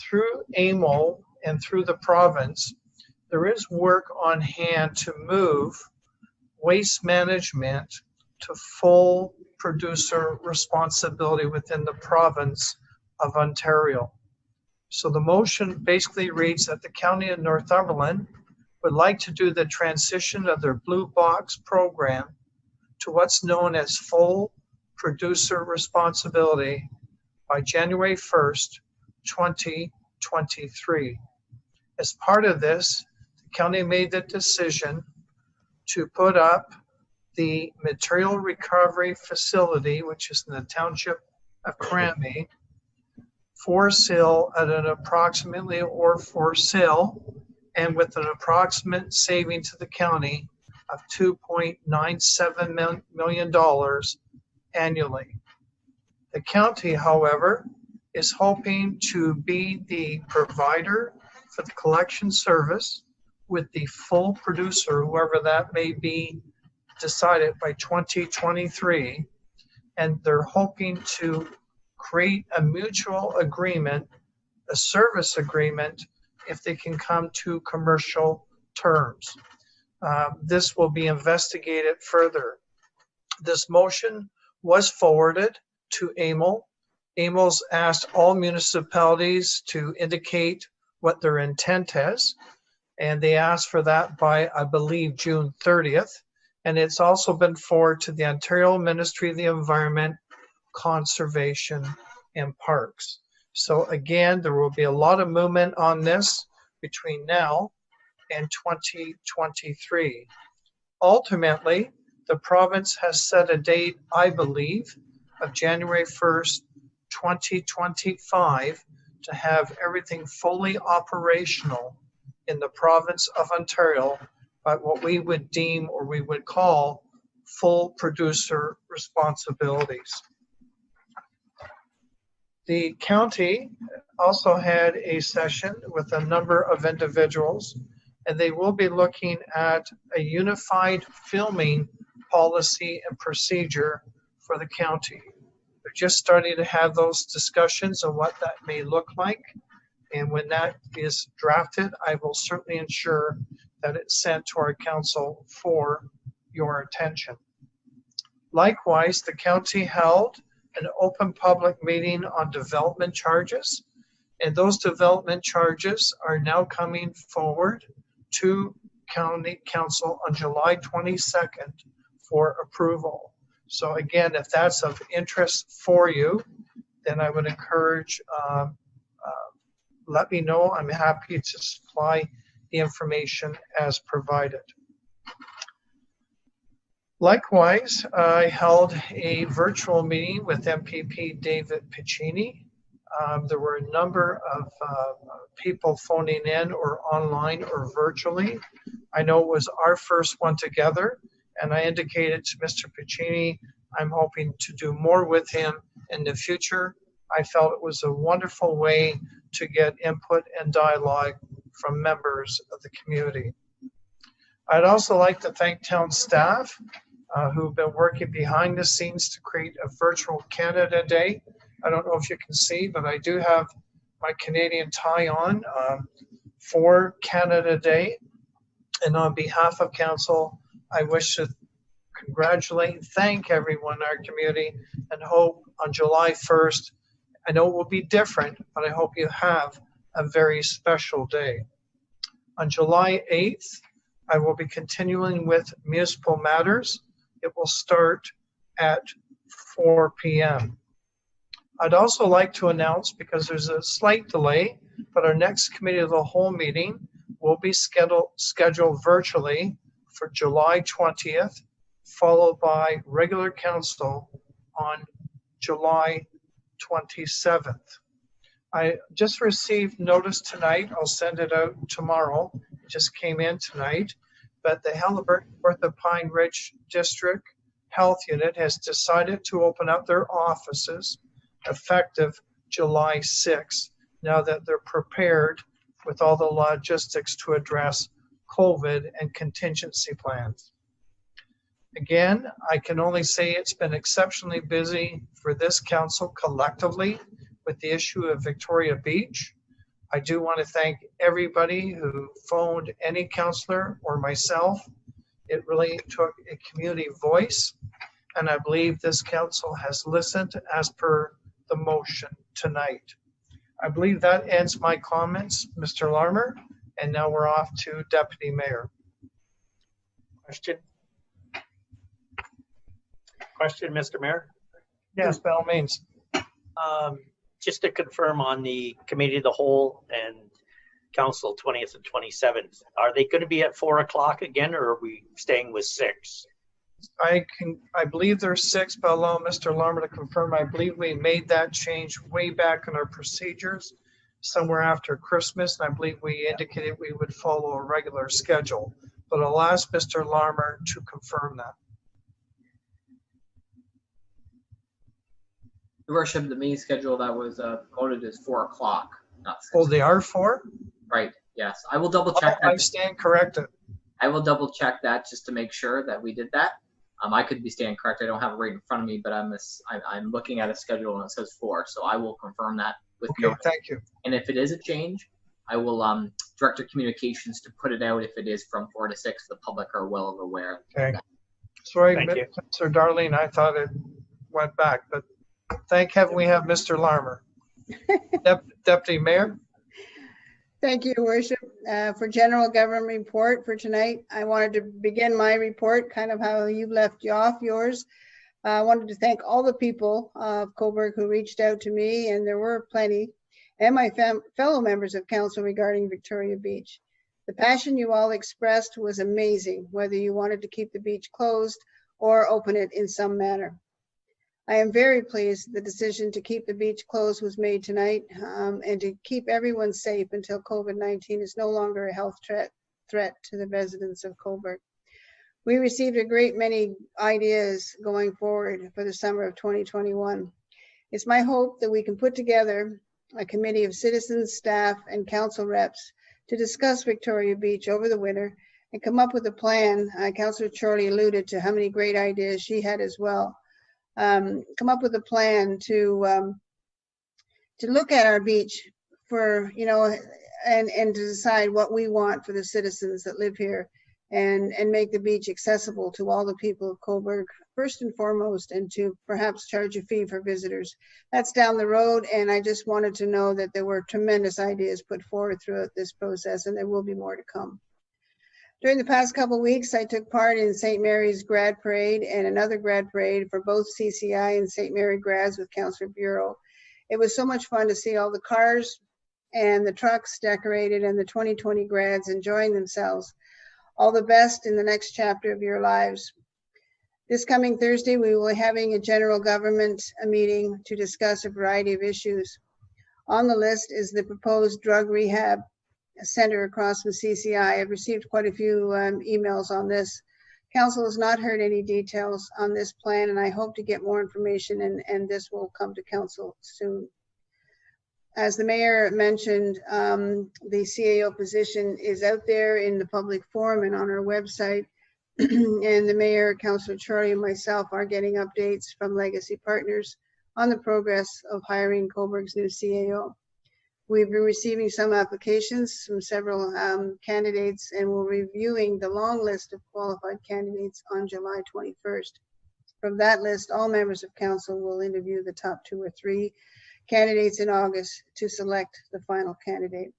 through AMO and through the province, there is work on hand to move waste management to full producer responsibility within the province of Ontario. So the motion basically reads that the County of Northumberland would like to do the transition of their Blue Box program to what's known as full producer responsibility by January 1st, 2023. As part of this, the county made the decision to put up the material recovery facility, which is in the township of Cranby, for sale at an approximately, or for sale, and with an approximate saving to the county of $2.97 million annually. The county, however, is hoping to be the provider for the collection service with the full producer, whoever that may be, decided by 2023, and they're hoping to create a mutual agreement, a service agreement, if they can come to commercial terms. This will be investigated further. This motion was forwarded to AMO. AMO's asked all municipalities to indicate what their intent is, and they asked for that by, I believe, June 30th. And it's also been forwarded to the Ontario Ministry of the Environment, Conservation and Parks. So again, there will be a lot of movement on this between now and 2023. Ultimately, the province has set a date, I believe, of January 1st, 2025 to have everything fully operational in the province of Ontario, but what we would deem or we would call full producer responsibilities. The county also had a session with a number of individuals, and they will be looking at a unified filming policy and procedure for the county. They're just starting to have those discussions on what that may look like. And when that is drafted, I will certainly ensure that it's sent to our council for your attention. Likewise, the county held an open public meeting on development charges, and those development charges are now coming forward to county council on July 22nd for approval. So again, if that's of interest for you, then I would encourage, let me know. I'm happy to supply the information as provided. Likewise, I held a virtual meeting with MPP David Piccini. There were a number of people phoning in or online or virtually. I know it was our first one together, and I indicated to Mr. Piccini, I'm hoping to do more with him in the future. I felt it was a wonderful way to get input and dialogue from members of the community. I'd also like to thank town staff who've been working behind the scenes to create a virtual Canada Day. I don't know if you can see, but I do have my Canadian tie on for Canada Day. And on behalf of council, I wish to congratulate and thank everyone in our community and hope on July 1st, I know it will be different, but I hope you have a very special day. On July 8th, I will be continuing with municipal matters. It will start at 4 p.m. I'd also like to announce, because there's a slight delay, but our next committee of the whole meeting will be scheduled virtually for July 20th, followed by regular council on July 27th. I just received notice tonight. I'll send it out tomorrow. It just came in tonight. But the Lambert Pine Ridge District Health Unit has decided to open up their offices effective July 6th, now that they're prepared with all the logistics to address COVID and contingency plans. Again, I can only say it's been exceptionally busy for this council collectively with the issue of Victoria Beach. I do want to thank everybody who phoned any councillor or myself. It really took a community voice, and I believe this council has listened as per the motion tonight. I believe that ends my comments, Mr. Larmer, and now we're off to Deputy Mayor. Question, Mr. Mayor? Yes, by all means. Just to confirm on the committee of the whole and council 20th and 27th, are they going to be at 4 o'clock again, or are we staying with 6? I believe there's 6, but I'll allow Mr. Larmer to confirm. I believe we made that change way back in our procedures somewhere after Christmas, and I believe we indicated we would follow a regular schedule. But I'll ask Mr. Larmer to confirm that. Your Worship, the meeting schedule that was voted is 4 o'clock, not 6. Oh, they are 4? Right, yes. I will double check that. I stand corrected. I will double check that just to make sure that we did that. I could be staying correct. I don't have it right in front of me, but I'm looking at a schedule and it says 4. So I will confirm that with you. Okay, thank you. And if it is a change, I will direct our communications to put it out if it is from 4 to 6. The public are well aware. Okay. Sorry, Mr. Darlene, I thought it went back, but thank heaven we have Mr. Larmer. Deputy Mayor. Thank you, Your Worship. For general government report for tonight, I wanted to begin my report kind of how you left off yours. I wanted to thank all the people of Cobourg who reached out to me, and there were plenty, and my fellow members of council regarding Victoria Beach. The passion you all expressed was amazing, whether you wanted to keep the beach closed or open it in some manner. I am very pleased the decision to keep the beach closed was made tonight and to keep everyone safe until COVID-19 is no longer a health threat to the residents of Cobourg. We received a great many ideas going forward for the summer of 2021. It's my hope that we can put together a committee of citizens, staff, and council reps to discuss Victoria Beach over the winter and come up with a plan. Councillor Chorley alluded to how many great ideas she had as well. Come up with a plan to look at our beach for, and to decide what we want for the citizens that live here and make the beach accessible to all the people of Cobourg, first and foremost, and to perhaps charge a fee for visitors. That's down the road, and I just wanted to know that there were tremendous ideas put forward throughout this process, and there will be more to come. During the past couple weeks, I took part in St. Mary's grad parade and another grad parade for both CCI and St. Mary grads with Councillor Bureau. It was so much fun to see all the cars and the trucks decorated and the 2020 grads enjoying themselves. All the best in the next chapter of your lives. This coming Thursday, we will be having a general government meeting to discuss a variety of issues. On the list is the proposed drug rehab center across from CCI. I've received quite a few emails on this. Council has not heard any details on this plan, and I hope to get more information, and this will come to council soon. As the mayor mentioned, the CAO position is out there in the public forum and on our website. And the mayor, Councillor Charlie, and myself are getting updates from Legacy Partners on the progress of hiring Cobourg's new CAO. We've been receiving some applications from several candidates, and we're reviewing the long list of qualified candidates on July 21st. From that list, all members of council will interview the top 2 or 3 candidates in August to select the final candidate.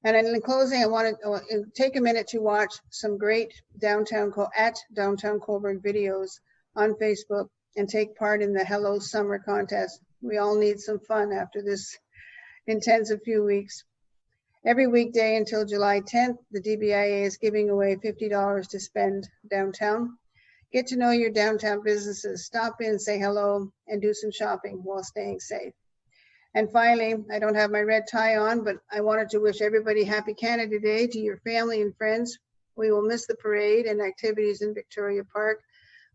And in closing, I want to take a minute to watch some great Downtown Cobourg videos on Facebook and take part in the Hello Summer contest. We all need some fun after this intensive few weeks. Every weekday until July 10th, the DBIA is giving away $50 to spend downtown. Get to know your downtown businesses, stop in, say hello, and do some shopping while staying safe. And finally, I don't have my red tie on, but I wanted to wish everybody happy Canada Day to your family and friends. We will miss the parade and activities in Victoria Park,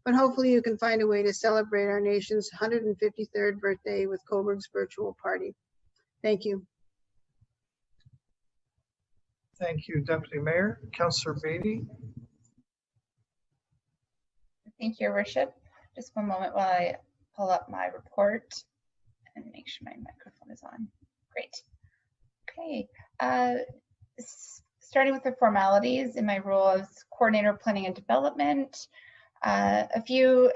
but hopefully you can find a way to celebrate our nation's 153rd birthday with Cobourg's virtual party. Thank you. Thank you, Deputy Mayor. Councillor Beatty. Thank you, Your Worship. Just one moment while I pull up my report and make sure my microphone is on. Great. Okay. Starting with the formalities in my role as Coordinator of Planning and Development, a few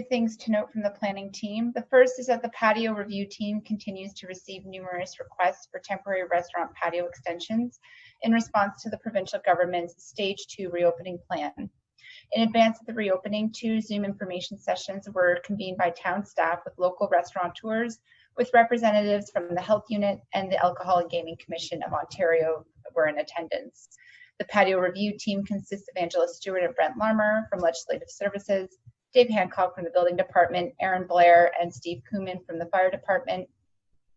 things to note from the planning team. The first is that the patio review team continues to receive numerous requests for temporary restaurant patio extensions in response to the provincial government's Stage 2 reopening plan. In advance of the reopening, 2 Zoom information sessions were convened by town staff with local restaurateurs, with representatives from the Health Unit and the Alcohol and Gaming Commission of Ontario were in attendance. The patio review team consists of Angela Stewart and Brent Larmer from Legislative Services, Dave Hancock from the Building Department, Aaron Blair and Steve Kuhlman from the Fire Department,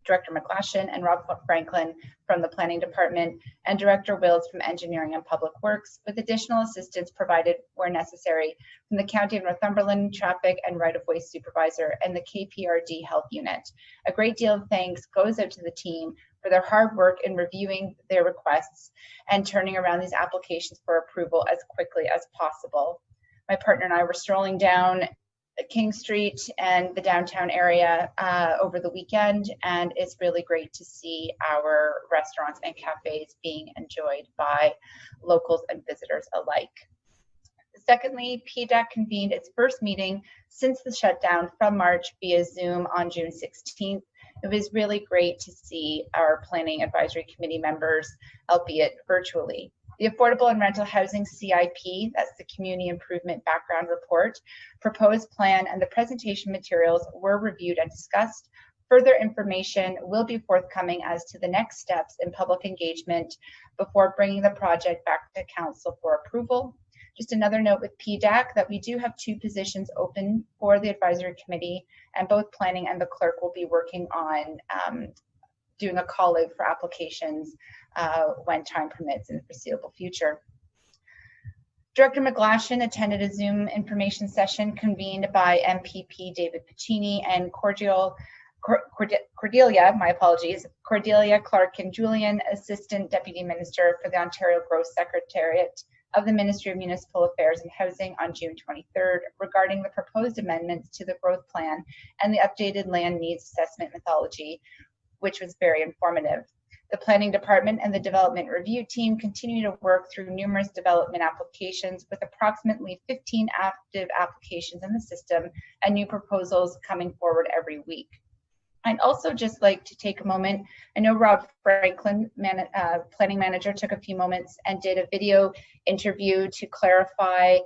Director McGlashan and Rob Franklin from the Planning Department, and Director Wills from Engineering and Public Works, with additional assistance provided where necessary from the County of Northumberland Traffic and Right-of-Way Supervisor and the KPRD Health Unit. A great deal of thanks goes out to the team for their hard work in reviewing their requests and turning around these applications for approval as quickly as possible. My partner and I were strolling down King Street and the downtown area over the weekend, and it's really great to see our restaurants and cafes being enjoyed by locals and visitors alike. Secondly, PDAC convened its first meeting since the shutdown from March via Zoom on June 16th. It was really great to see our Planning Advisory Committee members, albeit virtually. The Affordable and Rental Housing CIP, that's the Community Improvement Background Report, proposed plan, and the presentation materials were reviewed and discussed. Further information will be forthcoming as to the next steps in public engagement before bringing the project back to Council for approval. Just another note with PDAC that we do have 2 positions open for the Advisory Committee, and both Planning and the Clerk will be working on doing a call out for applications when time permits in the foreseeable future. Director McGlashan attended a Zoom information session convened by MPP David Piccini and Cordelia, Cordelia Clark and Julian, Assistant Deputy Minister for the Ontario Growth Secretariat of the Ministry of Municipal Affairs and Housing on June 23rd regarding the proposed amendments to the growth plan and the updated land needs assessment methodology, which was very informative. The Planning Department and the Development Review Team continue to work through numerous development applications with approximately 15 active applications in the system and new proposals coming forward every week. I'd also just like to take a moment. I know Rob Franklin, planning manager, took a few moments and did a video interview to clarify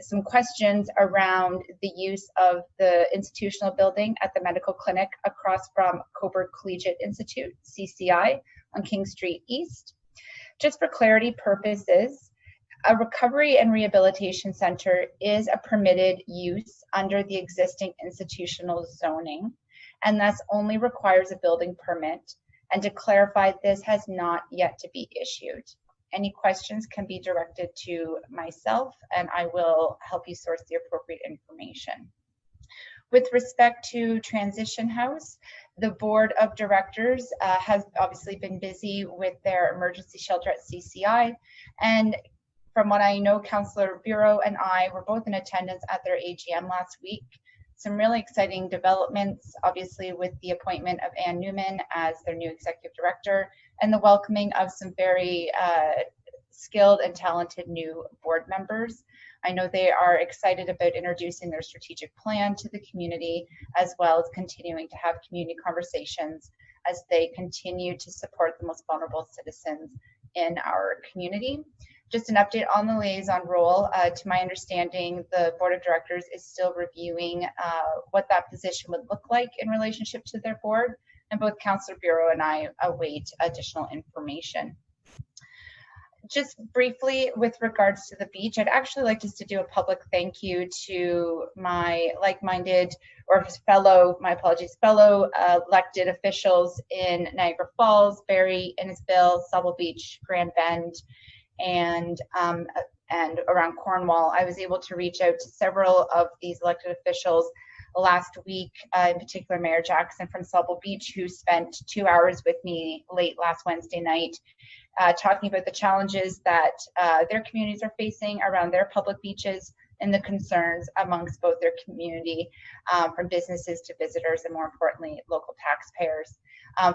some questions around the use of the institutional building at the medical clinic across from Cobourg Collegiate Institute, CCI, on King Street East. Just for clarity purposes, a recovery and rehabilitation center is a permitted use under the existing institutional zoning, and thus only requires a building permit. And to clarify, this has not yet to be issued. Any questions can be directed to myself, and I will help you source the appropriate information. With respect to Transition House, the board of directors has obviously been busy with their emergency shelter at CCI, and from what I know, Councillor Bureau and I were both in attendance at their AGM last week. Some really exciting developments, obviously, with the appointment of Ann Newman as their new executive director and the welcoming of some very skilled and talented new board members. I know they are excited about introducing their strategic plan to the community, as well as continuing to have community conversations as they continue to support the most vulnerable citizens in our community. Just an update on the liaison role. To my understanding, the board of directors is still reviewing what that position would look like in relationship to their board, and both Councillor Bureau and I await additional information. Just briefly, with regards to the beach, I'd actually like just to do a public thank you to my like-minded or fellow elected officials in Niagara Falls, Barrie, Innisfil, Sauble Beach, Grand Bend, and around Cornwall. I was able to reach out to several of these elected officials last week, in particular Mayor Jackson from Sauble Beach, who spent 2 hours with me late last Wednesday night, talking about the challenges that their communities are facing around their public beaches and the concerns amongst both their community, from businesses to visitors, and more importantly, local taxpayers.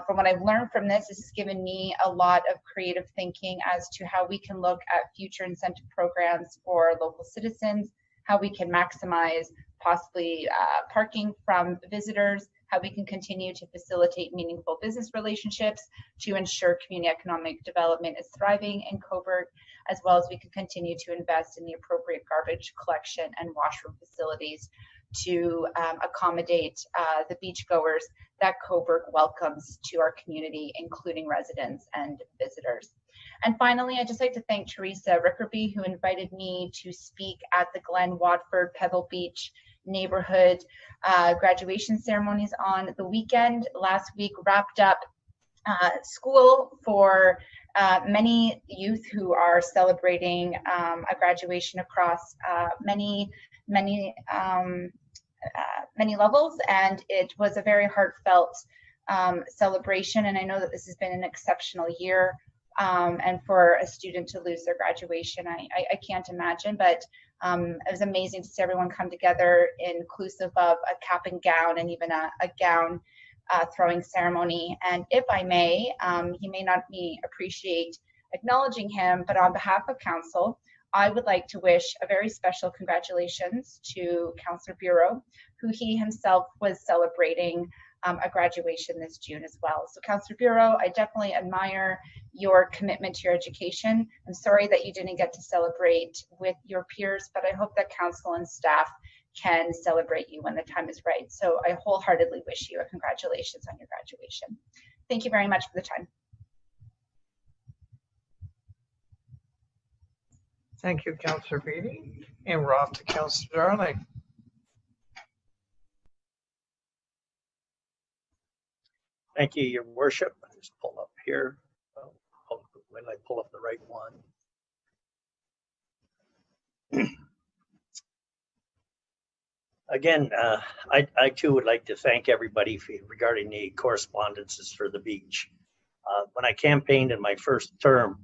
From what I've learned from this has given me a lot of creative thinking as to how we can look at future incentive programs for local citizens, how we can maximize possibly parking from visitors, how we can continue to facilitate meaningful business relationships to ensure community economic development is thriving in Cobourg, as well as we can continue to invest in the appropriate garbage collection and washroom facilities to accommodate the beachgoers that Cobourg welcomes to our community, including residents and visitors. And finally, I'd just like to thank Teresa Rickerby, who invited me to speak at the Glen Watford Pebble Beach neighborhood graduation ceremonies on the weekend. Last week wrapped up school for many youth who are celebrating a graduation across many levels, and it was a very heartfelt celebration. And I know that this has been an exceptional year, and for a student to lose their graduation, I can't imagine, but it was amazing to see everyone come together, inclusive of a cap and gown and even a gown throwing ceremony. And if I may, he may not appreciate acknowledging him, but on behalf of council, I would like to wish a very special congratulations to Councillor Bureau, who he himself was celebrating a graduation this June as well. So Councillor Bureau, I definitely admire your commitment to your education. I'm sorry that you didn't get to celebrate with your peers, but I hope that council and staff can celebrate you when the time is right. So I wholeheartedly wish you a congratulations on your graduation. Thank you very much for the time. Thank you, Councillor Beatty. And we're off to Councillor Darling. Thank you, Your Worship. I'll just pull up here. When I pull up the right one. Again, I too would like to thank everybody regarding the correspondences for the beach. When I campaigned in my first term,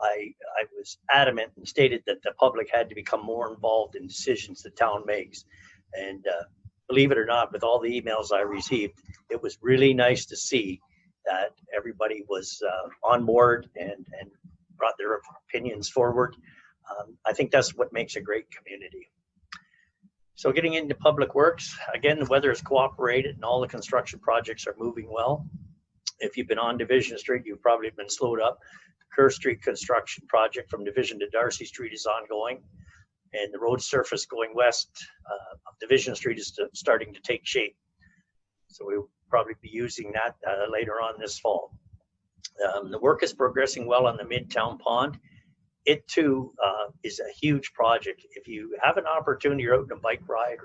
I was adamant and stated that the public had to become more involved in decisions the town makes. And believe it or not, with all the emails I received, it was really nice to see that everybody was on board and brought their opinions forward. I think that's what makes a great community. So getting into public works, again, the weather has cooperated and all the construction projects are moving well. If you've been on Division Street, you've probably been slowed up. Kerr Street construction project from Division to Darcy Street is ongoing. And the road surface going west of Division Street is starting to take shape. So we'll probably be using that later on this fall. The work is progressing well on the Midtown Pond. It too is a huge project. If you have an opportunity, you're out on a bike ride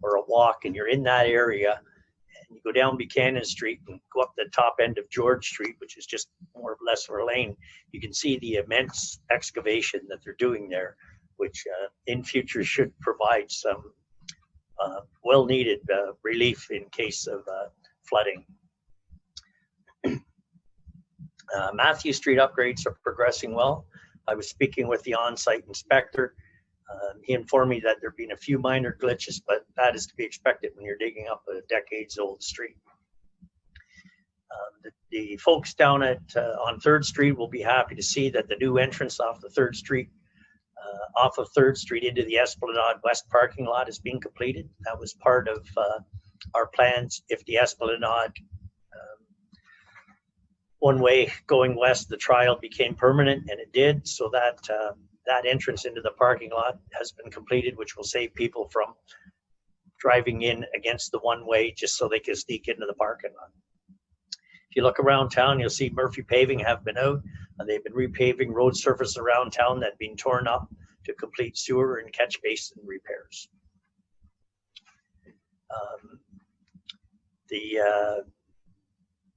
or a walk and you're in that area, and you go down Buchanan Street and go up the top end of George Street, which is just more or less of a lane, you can see the immense excavation that they're doing there, which in future should provide some well-needed relief in case of flooding. Matthew Street upgrades are progressing well. I was speaking with the on-site inspector. He informed me that there have been a few minor glitches, but that is to be expected when you're digging up a decades-old street. The folks down at on 3rd Street will be happy to see that the new entrance off the 3rd Street, off of 3rd Street into the Esplanade West parking lot is being completed. That was part of our plans. If the Esplanade one way going west, the trial became permanent, and it did. So that that entrance into the parking lot has been completed, which will save people from driving in against the one way just so they can sneak into the parking lot. If you look around town, you'll see Murphy Paving have been out, and they've been repaving road surface around town that had been torn up to complete sewer and catch basin repairs. The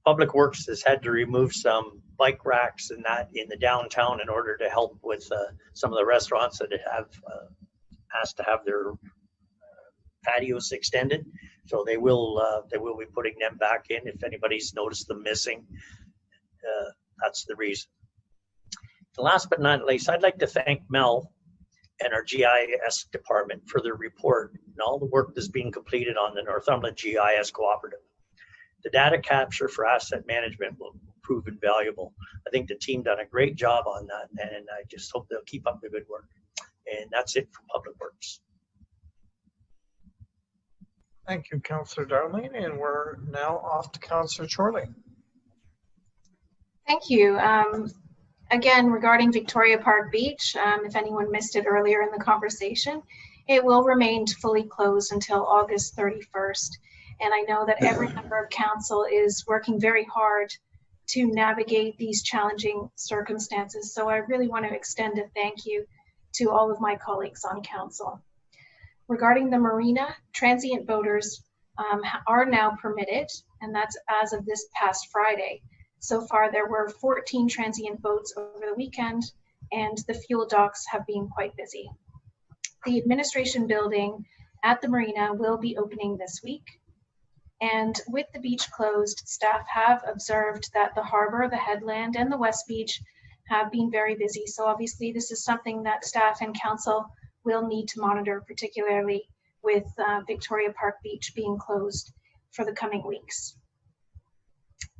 Public Works has had to remove some bike racks and that in the downtown in order to help with some of the restaurants that have asked to have their patios extended. So they will be putting them back in. If anybody's noticed them missing, that's the reason. And last but not least, I'd like to thank Mel and our GIS department for their report and all the work that's being completed on the Northumberland GIS Cooperative. The data capture for asset management will prove invaluable. I think the team done a great job on that, and I just hope they'll keep up the good work. And that's it for Public Works. Thank you, Councillor Darling, and we're now off to Councillor Chorley. Thank you. Again, regarding Victoria Park Beach, if anyone missed it earlier in the conversation, it will remain fully closed until August 31st. And I know that every member of council is working very hard to navigate these challenging circumstances. So I really want to extend a thank you to all of my colleagues on council. Regarding the marina, transient boaters are now permitted, and that's as of this past Friday. So far, there were 14 transient boats over the weekend, and the fuel docks have been quite busy. The administration building at the marina will be opening this week. And with the beach closed, staff have observed that the harbor, the headland, and the West Beach have been very busy. So obviously this is something that staff and council will need to monitor, particularly with Victoria Park Beach being closed for the coming weeks.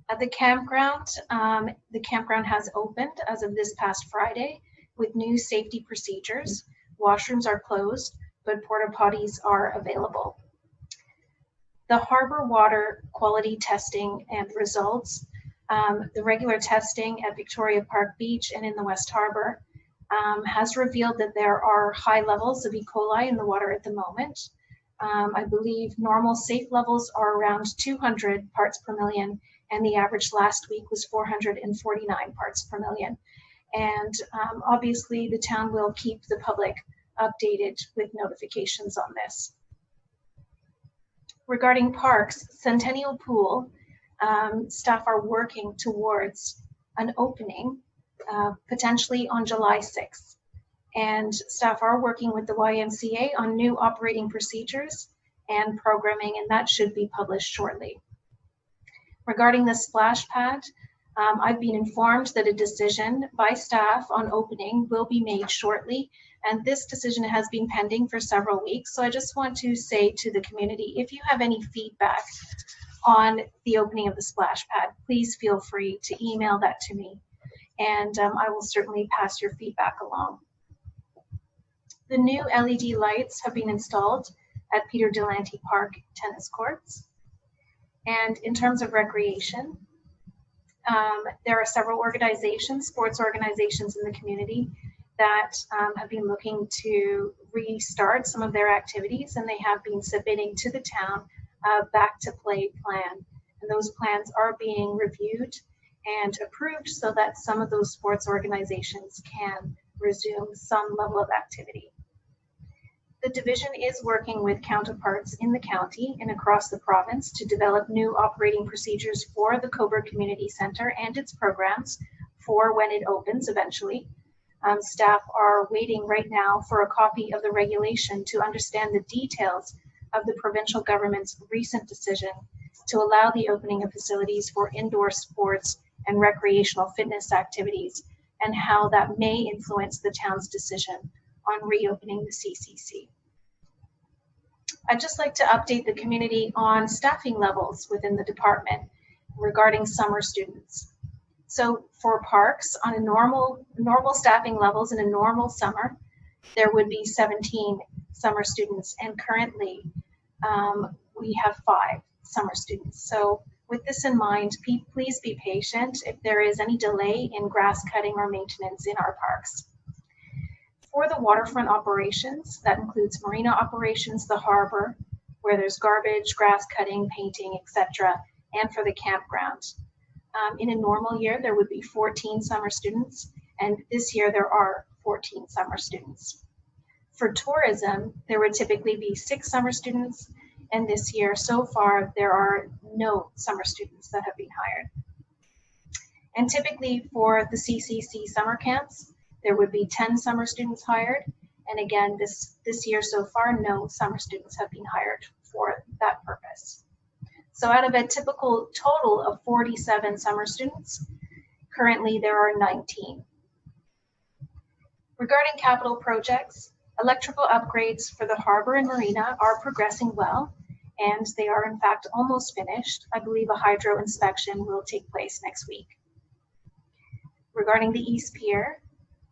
At the campground has opened as of this past Friday with new safety procedures. Washrooms are closed, but porta potties are available. The harbor water quality testing and results, the regular testing at Victoria Park Beach and in the West Harbor has revealed that there are high levels of E. coli in the water at the moment. I believe normal safe levels are around 200 parts per million, and the average last week was 449 parts per million. And obviously the town will keep the public updated with notifications on this. Regarding parks, Centennial Pool, staff are working towards an opening potentially on July 6th. And staff are working with the YMCA on new operating procedures and programming, and that should be published shortly. Regarding the splash pad, I've been informed that a decision by staff on opening will be made shortly, and this decision has been pending for several weeks. So I just want to say to the community, if you have any feedback on the opening of the splash pad, please feel free to email that to me, and I will certainly pass your feedback along. The new LED lights have been installed at Peter Delanty Park tennis courts. And in terms of recreation, there are several organizations, sports organizations in the community that have been looking to restart some of their activities, and they have been submitting to the town a back to play plan. And those plans are being reviewed and approved so that some of those sports organizations can resume some level of activity. The division is working with counterparts in the county and across the province to develop new operating procedures for the Cobourg Community Centre and its programs for when it opens eventually. Staff are waiting right now for a copy of the regulation to understand the details of the provincial government's recent decision to allow the opening of facilities for indoor sports and recreational fitness activities, and how that may influence the town's decision on reopening the CCC. I'd just like to update the community on staffing levels within the department regarding summer students. So for parks, on a normal staffing levels in a normal summer, there would be 17 summer students, and currently we have 5 summer students. So with this in mind, please be patient if there is any delay in grass cutting or maintenance in our parks. For the waterfront operations, that includes marina operations, the harbor, where there's garbage, grass cutting, painting, etc., and for the campground. In a normal year, there would be 14 summer students, and this year there are 14 summer students. For tourism, there would typically be 6 summer students, and this year, so far, there are no summer students that have been hired. And typically for the CCC summer camps, there would be 10 summer students hired. And again, this year so far, no summer students have been hired for that purpose. So out of a typical total of 47 summer students, currently there are 19. Regarding capital projects, electrical upgrades for the harbor and marina are progressing well, and they are in fact almost finished. I believe a hydro inspection will take place next week. Regarding the East Pier,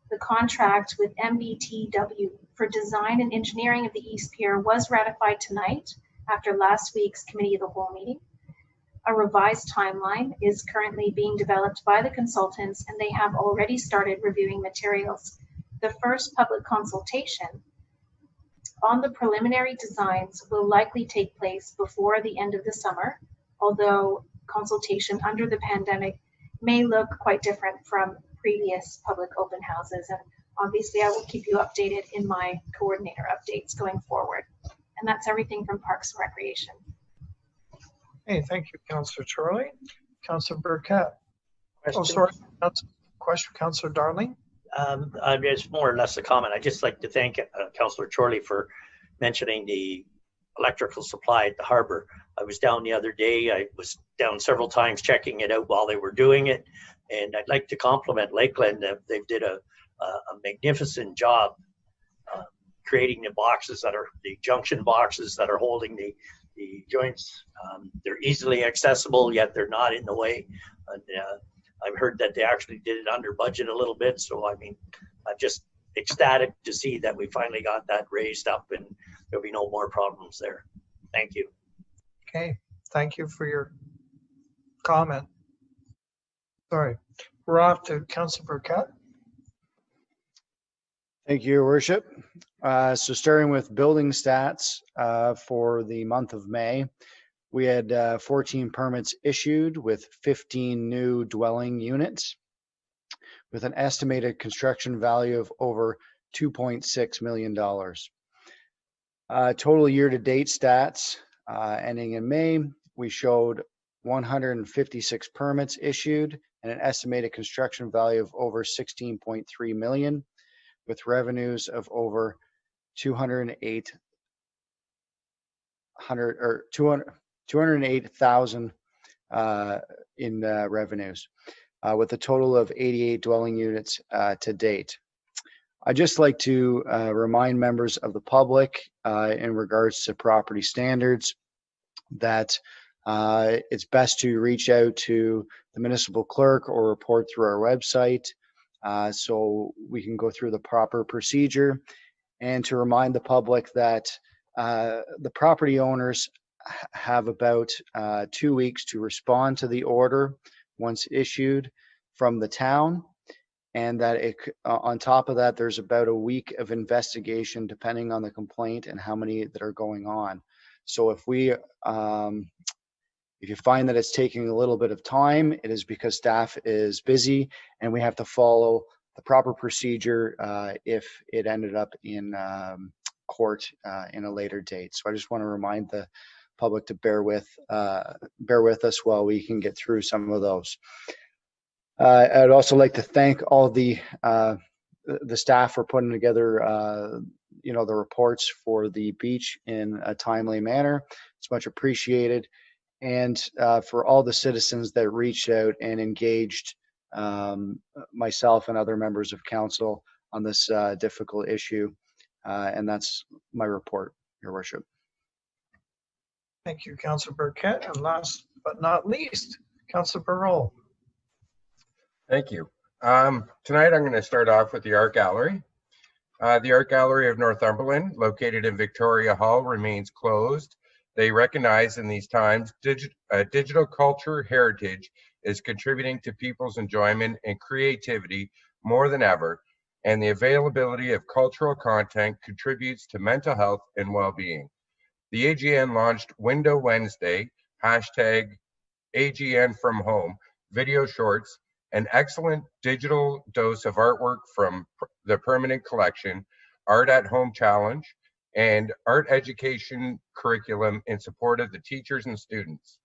the contract with MBTW for design and engineering of the East Pier was ratified tonight after last week's Committee of the Whole meeting. A revised timeline is currently being developed by the consultants, and they have already started reviewing materials. The first public consultation on the preliminary designs will likely take place before the end of the summer, although consultation under the pandemic may look quite different from previous public open houses. And obviously I will keep you updated in my coordinator updates going forward. And that's everything from Parks and Recreation. Hey, thank you, Councillor Chorley. Councillor Burkett. Question? Oh, sorry, question, Councillor Darling. It's more or less a comment. I'd just like to thank Councillor Chorley for mentioning the electrical supply at the harbor. I was down the other day. I was down several times checking it out while they were doing it. And I'd like to compliment Lakeland. They did a magnificent job creating the boxes that are the junction boxes that are holding the joints. They're easily accessible, yet they're not in the way. And I've heard that they actually did it under budget a little bit. So, I mean, I'm just ecstatic to see that we finally got that raised up and there'll be no more problems there. Thank you. Okay, thank you for your comment. Sorry, we're off to Councillor Burkett. Thank you, Your Worship. So starting with building stats for the month of May, we had 14 permits issued with 15 new dwelling units with an estimated construction value of over $2.6 million. Total year-to-date stats ending in May, we showed 156 permits issued and an estimated construction value of over 16.3 million, with revenues of over 208,000 in revenues, with a total of 88 dwelling units to date. I'd just like to remind members of the public in regards to property standards that it's best to reach out to the municipal clerk or report through our website so we can go through the proper procedure, and to remind the public that The property owners have about 2 weeks to respond to the order once issued from the town. And that on top of that, there's about a week of investigation depending on the complaint and how many that are going on. So if you find that it's taking a little bit of time, it is because staff is busy and we have to follow the proper procedure if it ended up in court in a later date. So I just want to remind the public to bear with us while we can get through some of those. I'd also like to thank all the staff for putting together, the reports for the beach in a timely manner. It's much appreciated. And for all the citizens that reached out and engaged myself and other members of council on this difficult issue. And that's my report, Your Worship. Thank you, Councillor Burkett. And last but not least, Councillor Barrol. Thank you. Tonight I'm going to start off with the Art Gallery. The Art Gallery of Northumberland, located in Victoria Hall, remains closed. They recognize in these times digital culture heritage is contributing to people's enjoyment and creativity more than ever, and the availability of cultural content contributes to mental health and well-being. The AGN launched Window Wednesday, #AGN from Home, video shorts, an excellent digital dose of artwork from the permanent collection, Art at Home Challenge, and art education curriculum in support of the teachers and students.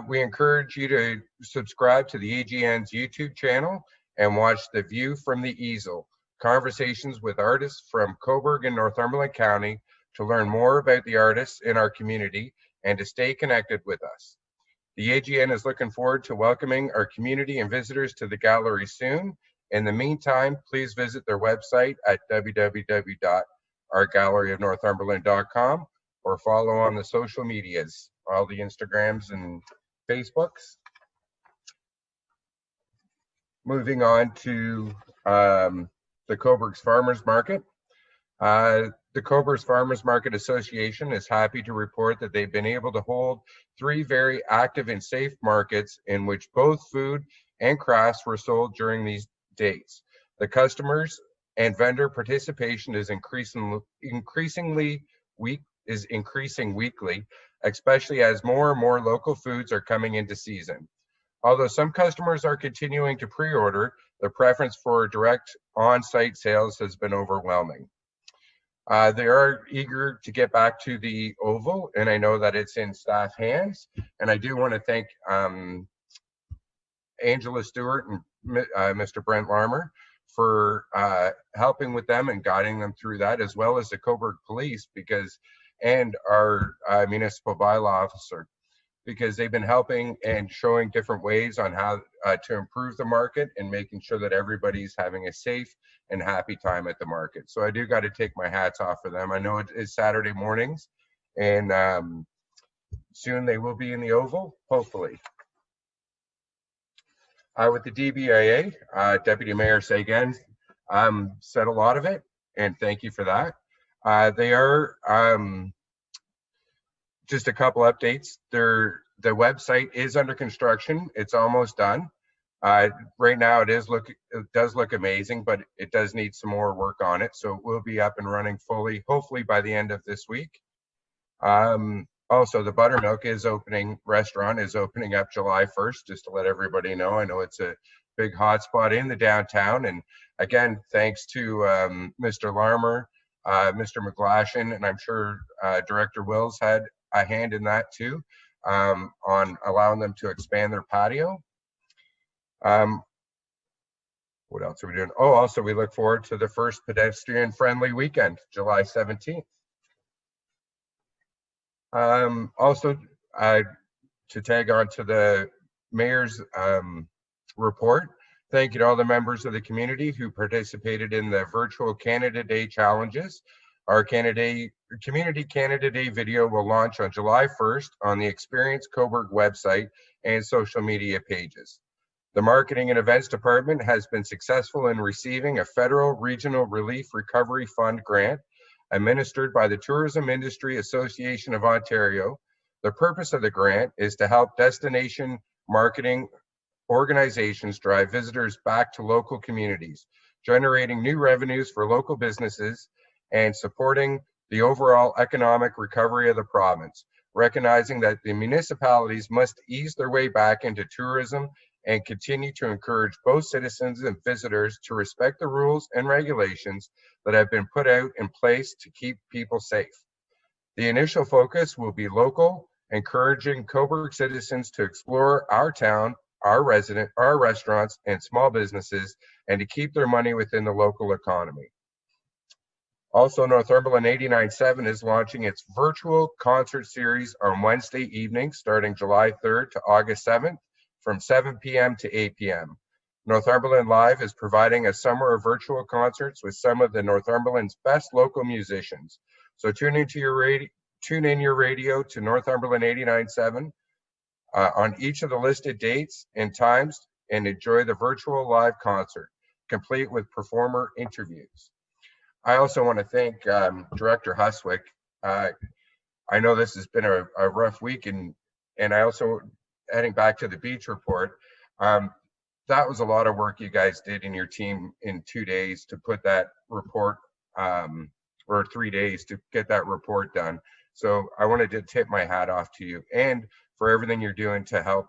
We encourage you to subscribe to the AGN's YouTube channel and watch The View from the Easel, conversations with artists from Cobourg and Northumberland County to learn more about the artists in our community and to stay connected with us. The AGN is looking forward to welcoming our community and visitors to the gallery soon. In the meantime, please visit their website at www.artgalleryofnorthumberland.com or follow on the social medias, all the Instagrams and Facebooks. Moving on to the Cobourg's Farmers Market. The Cobourg's Farmers Market Association is happy to report that they've been able to hold 3 very active and safe markets in which both food and crafts were sold during these days. The customers and vendor participation is increasing weekly, especially as more and more local foods are coming into season. Although some customers are continuing to pre-order, the preference for direct on-site sales has been overwhelming. They are eager to get back to the Oval, and I know that it's in staff hands. And I do want to thank Angela Stewart and Mr. Brent Larmer for helping with them and guiding them through that, as well as the Cobourg Police and our municipal bylaw officer, because they've been helping and showing different ways on how to improve the market and making sure that everybody's having a safe and happy time at the market. So I do got to take my hats off for them. I know it is Saturday mornings, and soon they will be in the Oval, hopefully. With the DBIA, Deputy Mayor Sagan said a lot of it, and thank you for that. They are just a couple updates. The website is under construction. It's almost done. Right now it does look amazing, but it does need some more work on it. So it will be up and running fully, hopefully by the end of this week. Also, the Buttermilk restaurant is opening up July 1st, just to let everybody know. I know it's a big hotspot in the downtown. And again, thanks to Mr. Larmer, Mr. McGlashan, and I'm sure Director Wills had a hand in that too, on allowing them to expand their patio. What else are we doing? Oh, also we look forward to the first pedestrian-friendly weekend, July 17th. Also, to tag on to the mayor's report, thank you to all the members of the community who participated in the virtual Canada Day challenges. Our Community Canada Day video will launch on July 1st on the Experience Cobourg website and social media pages. The Marketing and Events Department has been successful in receiving a Federal Regional Relief Recovery Fund grant administered by the Tourism Industry Association of Ontario. The purpose of the grant is to help destination marketing organizations drive visitors back to local communities, generating new revenues for local businesses and supporting the overall economic recovery of the province, recognizing that the municipalities must ease their way back into tourism and continue to encourage both citizens and visitors to respect the rules and regulations that have been put out in place to keep people safe. The initial focus will be local, encouraging Cobourg citizens to explore our town, our restaurants and small businesses, and to keep their money within the local economy. Also, Northumberland 89.7 is launching its virtual concert series on Wednesday evening, starting July 3rd to August 7th, from 7 p.m. to 8 p.m. Northumberland Live is providing a summer of virtual concerts with some of the Northumberland's best local musicians. So tune in your radio to Northumberland 89.7 on each of the listed dates and times, and enjoy the virtual live concert, complete with performer interviews. I also want to thank Director Huswick. I know this has been a rough week, and I also, heading back to the beach report, that was a lot of work you guys did in your team in 2 days to put that report, or 3 days to get that report done. So I wanted to tip my hat off to you and for everything you're doing to help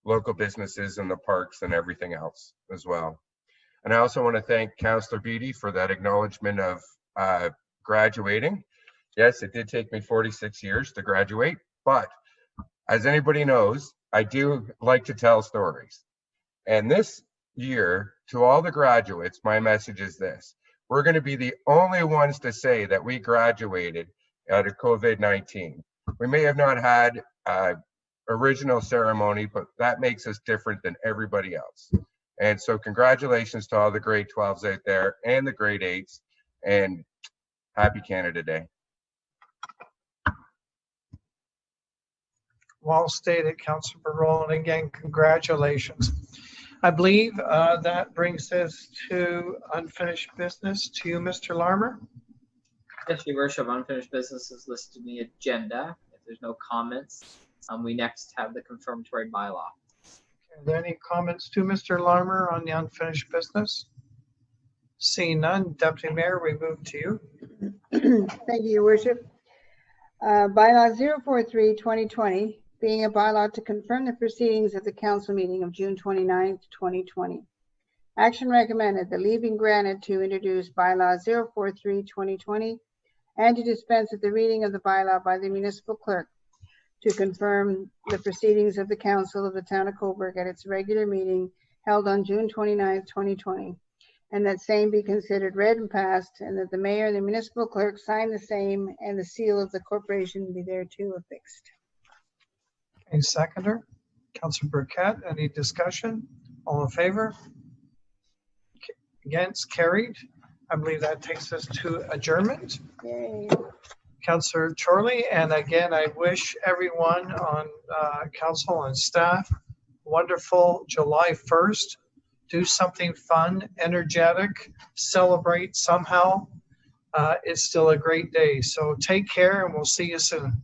local businesses in the parks and everything else as well. And I also want to thank Councillor Beattie for that acknowledgement of graduating. Yes, it did take me 46 years to graduate, but as anybody knows, I do like to tell stories. And this year, to all the graduates, my message is this: we're going to be the only ones to say that we graduated out of COVID-19. We may have not had original ceremony, but that makes us different than everybody else. And so congratulations to all the grade 12s out there and the grade 8s, and happy Canada Day. Well stated, Councillor Barol, and again, congratulations. I believe that brings us to unfinished business. To you, Mr. Larmer. Yes, Your Worship, unfinished business is listed in the agenda. If there's no comments, we next have the confirmatory bylaw. Are there any comments to Mr. Larmer on the unfinished business? Seeing none, Deputy Mayor, we move to you. Thank you, Your Worship. Bylaw 043-2020, being a bylaw to confirm the proceedings of the council meeting of June 29th, 2020. Action recommended that leave be granted to introduce bylaw 043-2020 and to dispense with the reading of the bylaw by the municipal clerk to confirm the proceedings of the council of the town of Cobourg at its regular meeting held on June 29th, 2020, and that same be considered read and passed, and that the mayor and the municipal clerk sign the same, and the seal of the corporation be thereto affixed. A seconder, Councillor Burkett, any discussion? All in favor? Against, carried. I believe that takes us to adjournment. Yay. Councillor Chorley, and again, I wish everyone on council and staff wonderful July 1st. Do something fun, energetic, celebrate somehow. It's still a great day. So take care, and we'll see you soon.